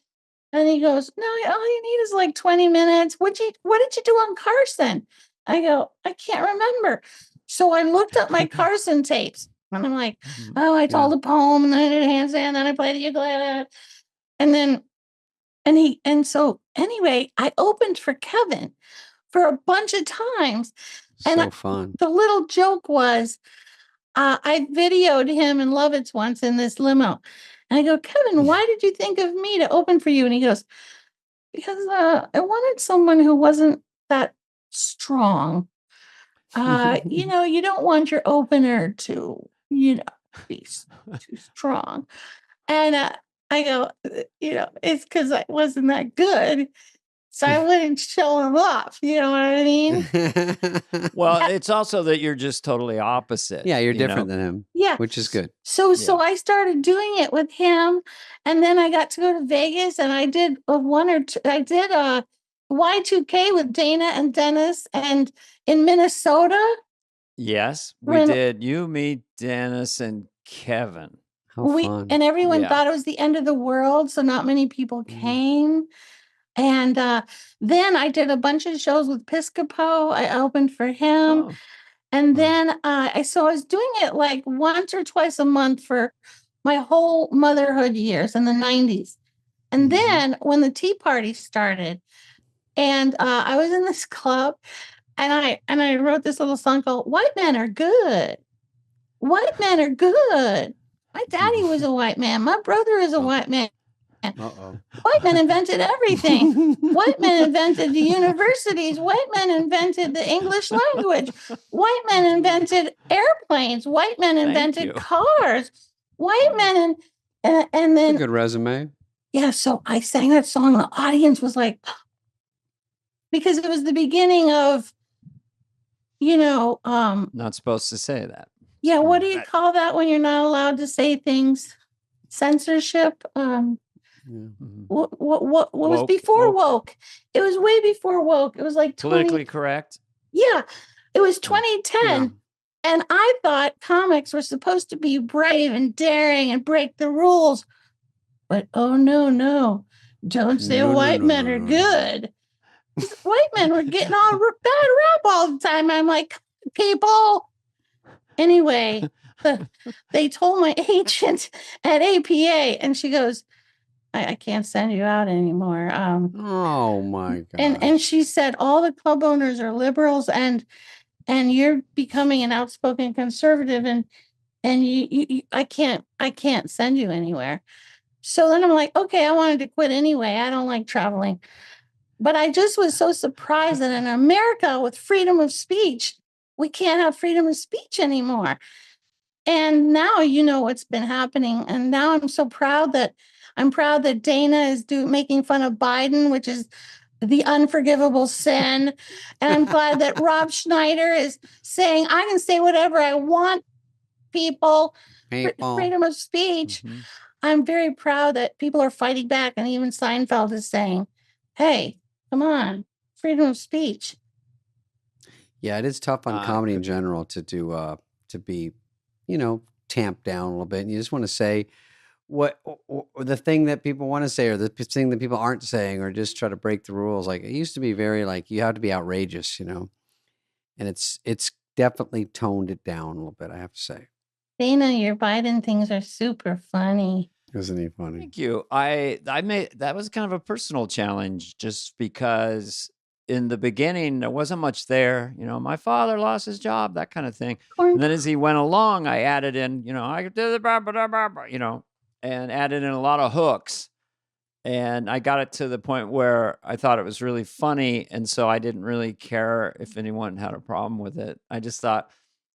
And he goes, no, all you need is like 20 minutes. What did you do on Carson? I go, I can't remember. So I looked up my Carson tapes. And I'm like, I told a poem, and then I did a handstand, and then I played the ukulele. And So anyway, I opened for Kevin for a bunch of times. So fun. The little joke was, I videoed him and Lovitz once in this limo. And I go, Kevin, why did you think of me to open for you? And he goes, because I wanted someone who wasn't that strong. You don't want your opener to, be too strong. And I go, it's because I wasn't that good. So I wouldn't show him off. You know what I mean? Well, it's also that you're just totally opposite. Yeah, you're different than him. Yeah. Which is good. So I started doing it with him. And then I got to go to Vegas and I did I did a Y2K with Dana and Dennis and in Minnesota. Yes, we did. You, me, Dennis, and Kevin. How fun. And everyone thought it was the end of the world. So not many people came. And then I did a bunch of shows with Piscopo. I opened for him. Oh. And then I was doing it like once or twice a month for my whole motherhood years in the 90s. And then when the Tea Party started, and I was in this club, and I wrote this little song called "White Men Are Good." White men are good. My daddy was a white man. My brother is a white man. White men invented everything. White men invented the universities. White men invented the English language. White men invented airplanes. White men invented cars. White men and then that's a good resume. Yeah, so I sang that song. The audience was like, because it was the beginning of, not supposed to say that. Yeah, what do you call that when you're not allowed to say things? Censorship. What was before woke? It was way before woke. It was like politically correct. Yeah, it was 2010, and I thought comics were supposed to be brave and daring and break the rules. But oh no, don't say white men are good. White men were getting all bad rap all the time. I'm like, people. Anyway, they told my agent at APA, and she goes, I can't send you out anymore. Oh my God. And she said all the club owners are liberals, and you're becoming an outspoken conservative, and you I can't send you anywhere. So then I'm like, okay, I wanted to quit anyway. I don't like traveling. But I just was so surprised that in America with freedom of speech, we can't have freedom of speech anymore. And now what's been happening. And now I'm so proud that Dana is making fun of Biden, which is the unforgivable sin. And I'm glad that Rob Schneider is saying, I can say whatever I want, people. Freedom of speech. Mm-hmm. I'm very proud that people are fighting back. And even Seinfeld is saying, hey, come on, freedom of speech. Yeah, it is tough on comedy in general to be, tamped down a little bit. And you just want to say what the thing that people want to say or the thing that people aren't saying, or just try to break the rules. Like it used to be very like you have to be outrageous, and it's definitely toned it down a little bit, I have to say. Dana, your Biden things are super funny. Isn't he funny? Thank you. That was kind of a personal challenge just because in the beginning, there wasn't much there. My father lost his job, that kind of thing. And then as he went along, I added in, I did the, and added in a lot of hooks. And I got it to the point where I thought it was really funny. And so I didn't really care if anyone had a problem with it. I just thought,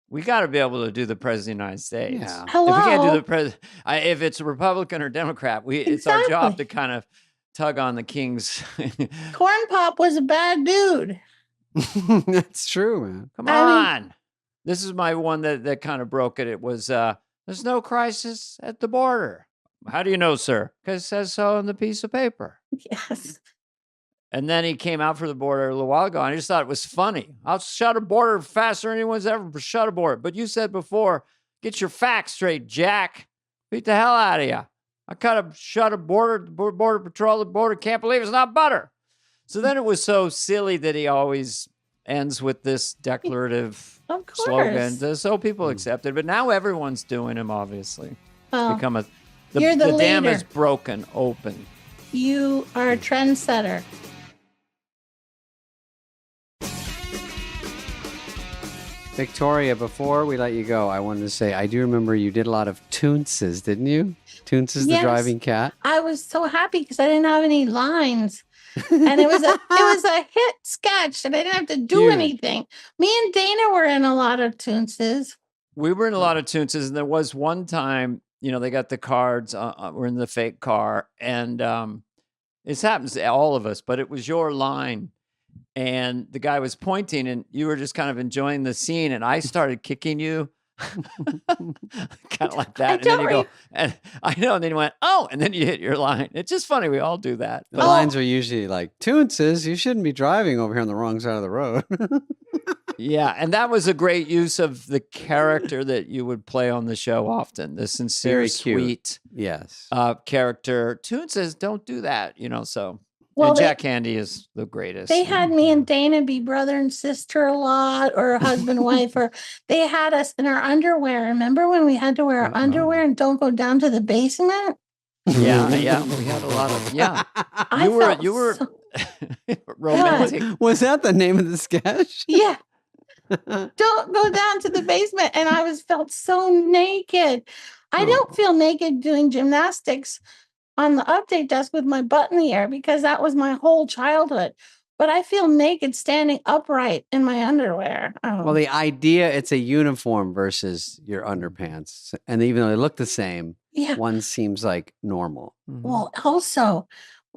we got to be able to do the president of the United States. Yeah. Hello. If we can't do the president, if it's a Republican or Democrat, it's our job to kind of tug on the king's. Corn Pop was a bad dude. That's true, man. Come on. This is my one that kind of broke it. It was, there's no crisis at the border. How do you know, sir? Because it says so on the piece of paper. Yes. And then he came out for the border a little while ago, and I just thought it was funny. I'll shut a border faster than anyone's ever shut a border. But you said before, get your facts straight, Jack. Beat the hell out of you. I shut a border patrol, the border can't believe it's not butter. So then it was so silly that he always ends with this declarative slogan. So people accept it. But now everyone's doing him, obviously. It's become the dam is broken open. You are a trendsetter. Victoria, before we let you go, I wanted to say I do remember you did a lot of Toonces, didn't you? Toonces, the driving cat. I was so happy because I didn't have any lines. And it was a hit sketch and I didn't have to do anything. Me and Dana were in a lot of Toonces. We were in a lot of Toonces, and there was one time, they got the cards, we're in the fake car, and this happens to all of us, but it was your line. And the guy was pointing and you were just kind of enjoying the scene. And I started kicking you kind of like that. And then you go, and I know. And then you went, oh, and then you hit your line. It's just funny. We all do that. The lines are usually like, Toonces, you shouldn't be driving over here on the wrong side of the road. Yeah. And that was a great use of the character that you would play on the show often. The sincere, very cute. Sweet character. Toonces don't do that, so. Well, and Jack Handy is the greatest. They had me and Dana be brother and sister a lot, or husband and wife, or they had us in our underwear. Remember when we had to wear our underwear and don't go down to the basement? Yeah. We had a lot of You were so romantic. Was that the name of the sketch? Yeah. Don't go down to the basement. And I felt so naked. I don't feel naked doing gymnastics on the update desk with my butt in the air because that was my whole childhood. But I feel naked standing upright in my underwear. Well, the idea, it's a uniform versus your underpants. And even though they look the same, one seems like normal. Mm-hmm. Well, also,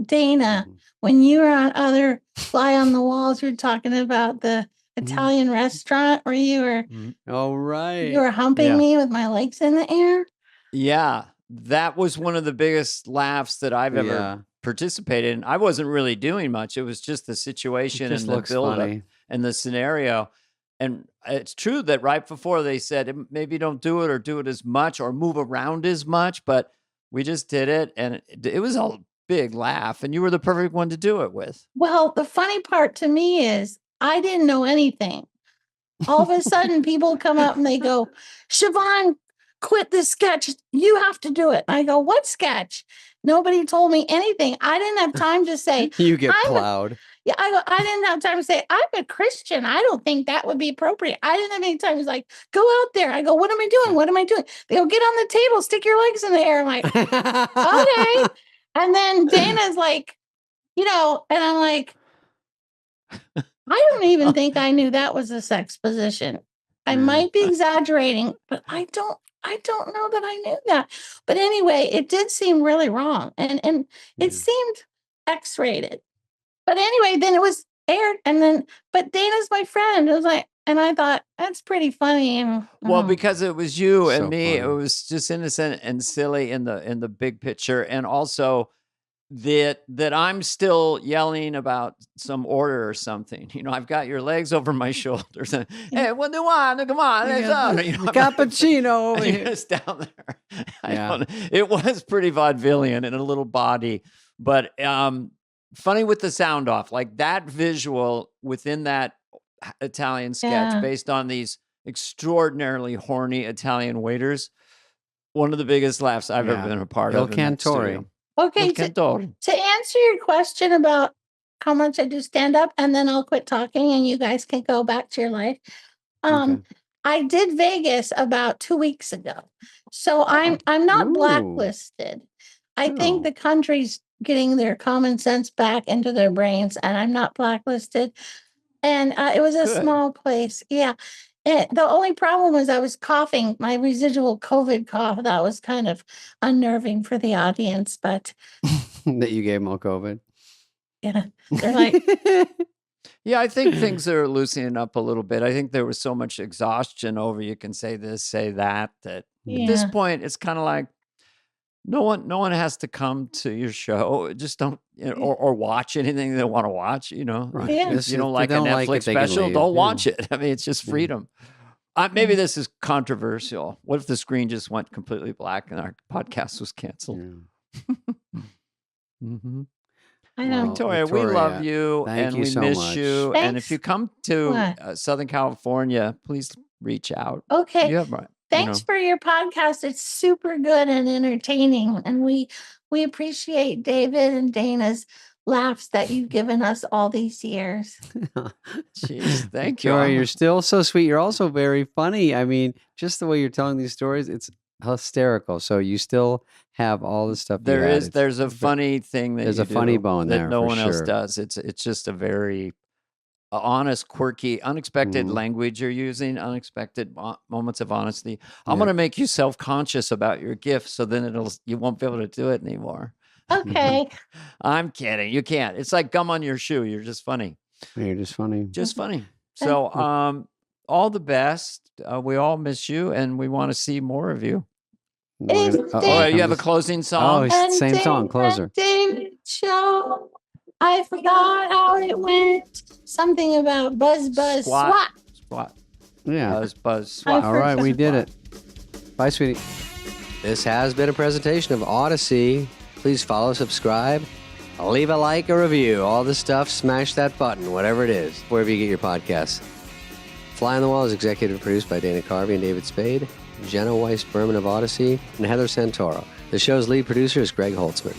Dana, when you were on other Fly on the Walls, you were talking about the Italian restaurant where you were. Oh, right. You were humping me with my legs in the air. Yeah. That was one of the biggest laughs that I've ever participated in. I wasn't really doing much. It was just the situation and the build-up and the scenario. And it's true that right before they said, maybe don't do it or do it as much or move around as much, but we just did it. And it was a big laugh. And you were the perfect one to do it with. Well, the funny part to me is I didn't know anything. All of a sudden, people come up and they go, Siobhan, quit this sketch. You have to do it. I go, what sketch? Nobody told me anything. I didn't have time to say. You get plowed. I didn't have time to say, I'm a Christian. I don't think that would be appropriate. I didn't have any time. It was like, go out there. I go, what am I doing? What am I doing? They go, get on the table, stick your legs in the air. I'm like, okay. And then Dana's like, and I'm like, I don't even think I knew that was a sex position. I might be exaggerating, but I don't know that I knew that. But anyway, it did seem really wrong. And it seemed X-rated. But anyway, then it was aired but Dana's my friend. It was like, and I thought that's pretty funny. And well, because it was you and me, funny. It was just innocent and silly in the big picture. And also that I'm still yelling about some order or something. I've got your legs over my shoulders. And, hey, what do you want? Come on, let's go. Cappuccino over here. Just down there. It was pretty vaudevillian and a little body, but funny with the sound off. Like that visual within that Italian sketch based on these extraordinarily horny Italian waiters. One of the biggest laughs I've ever been a part of. Il Cantore. Okay, to answer your question about how much I do stand up, and then I'll quit talking and you guys can go back to your life. I did Vegas about 2 weeks ago. So I'm not blacklisted. I think the country's getting their common sense back into their brains, and I'm not blacklisted. And it was a small place. Yeah. The only problem was I was coughing, my residual COVID cough. That was kind of unnerving for the audience, but that you gave them all COVID. Yeah, they're like, yeah, I think things are loosening up a little bit. I think there was so much exhaustion over you can say this, say that at this point it's kind of like no one has to come to your show. Just don't or watch anything they want to watch. Right. If you don't like a Netflix special, don't watch it. I mean, it's just freedom. Maybe this is controversial. What if the screen just went completely black and our podcast was canceled? Mm-hmm. I know, Victoria, we love you and we miss you. Thanks. And if you come to Southern California, please reach out. Okay. You have Thanks for your podcast. It's super good and entertaining. And we appreciate David and Dana's laughs that you've given us all these years. Jeez, thank you. Joy, you're still so sweet. You're also very funny. I mean, just the way you're telling these stories, it's hysterical. So you still have all the stuff. There's a funny thing that there's a funny bone that there no one else sure. does. It's just a very honest, quirky, unexpected language you're using, unexpected moments of honesty. I'm going to make you self-conscious about your gift, so then you won't be able to do it anymore. Okay. I'm kidding. You can't. It's like gum on your shoe. You're just funny. You're just funny. Just funny. So, all the best. We all miss you, and we want to see more of you. You have a closing song? Oh, same song, closer. David show. I forgot how it went. Something about buzz, swat. Yeah. Buzz, swat. All right, we did it. Bye, sweetie. This has been a presentation of Odyssey. Please follow, subscribe, leave a like, a review, all the stuff. Smash that button, whatever it is, wherever you get your podcasts. Fly on the Wall is executive produced by Dana Carvey and David Spade, Jenna Weiss-Berman of Odyssey, and Heather Santoro. The show's lead producer is Greg Holtzman.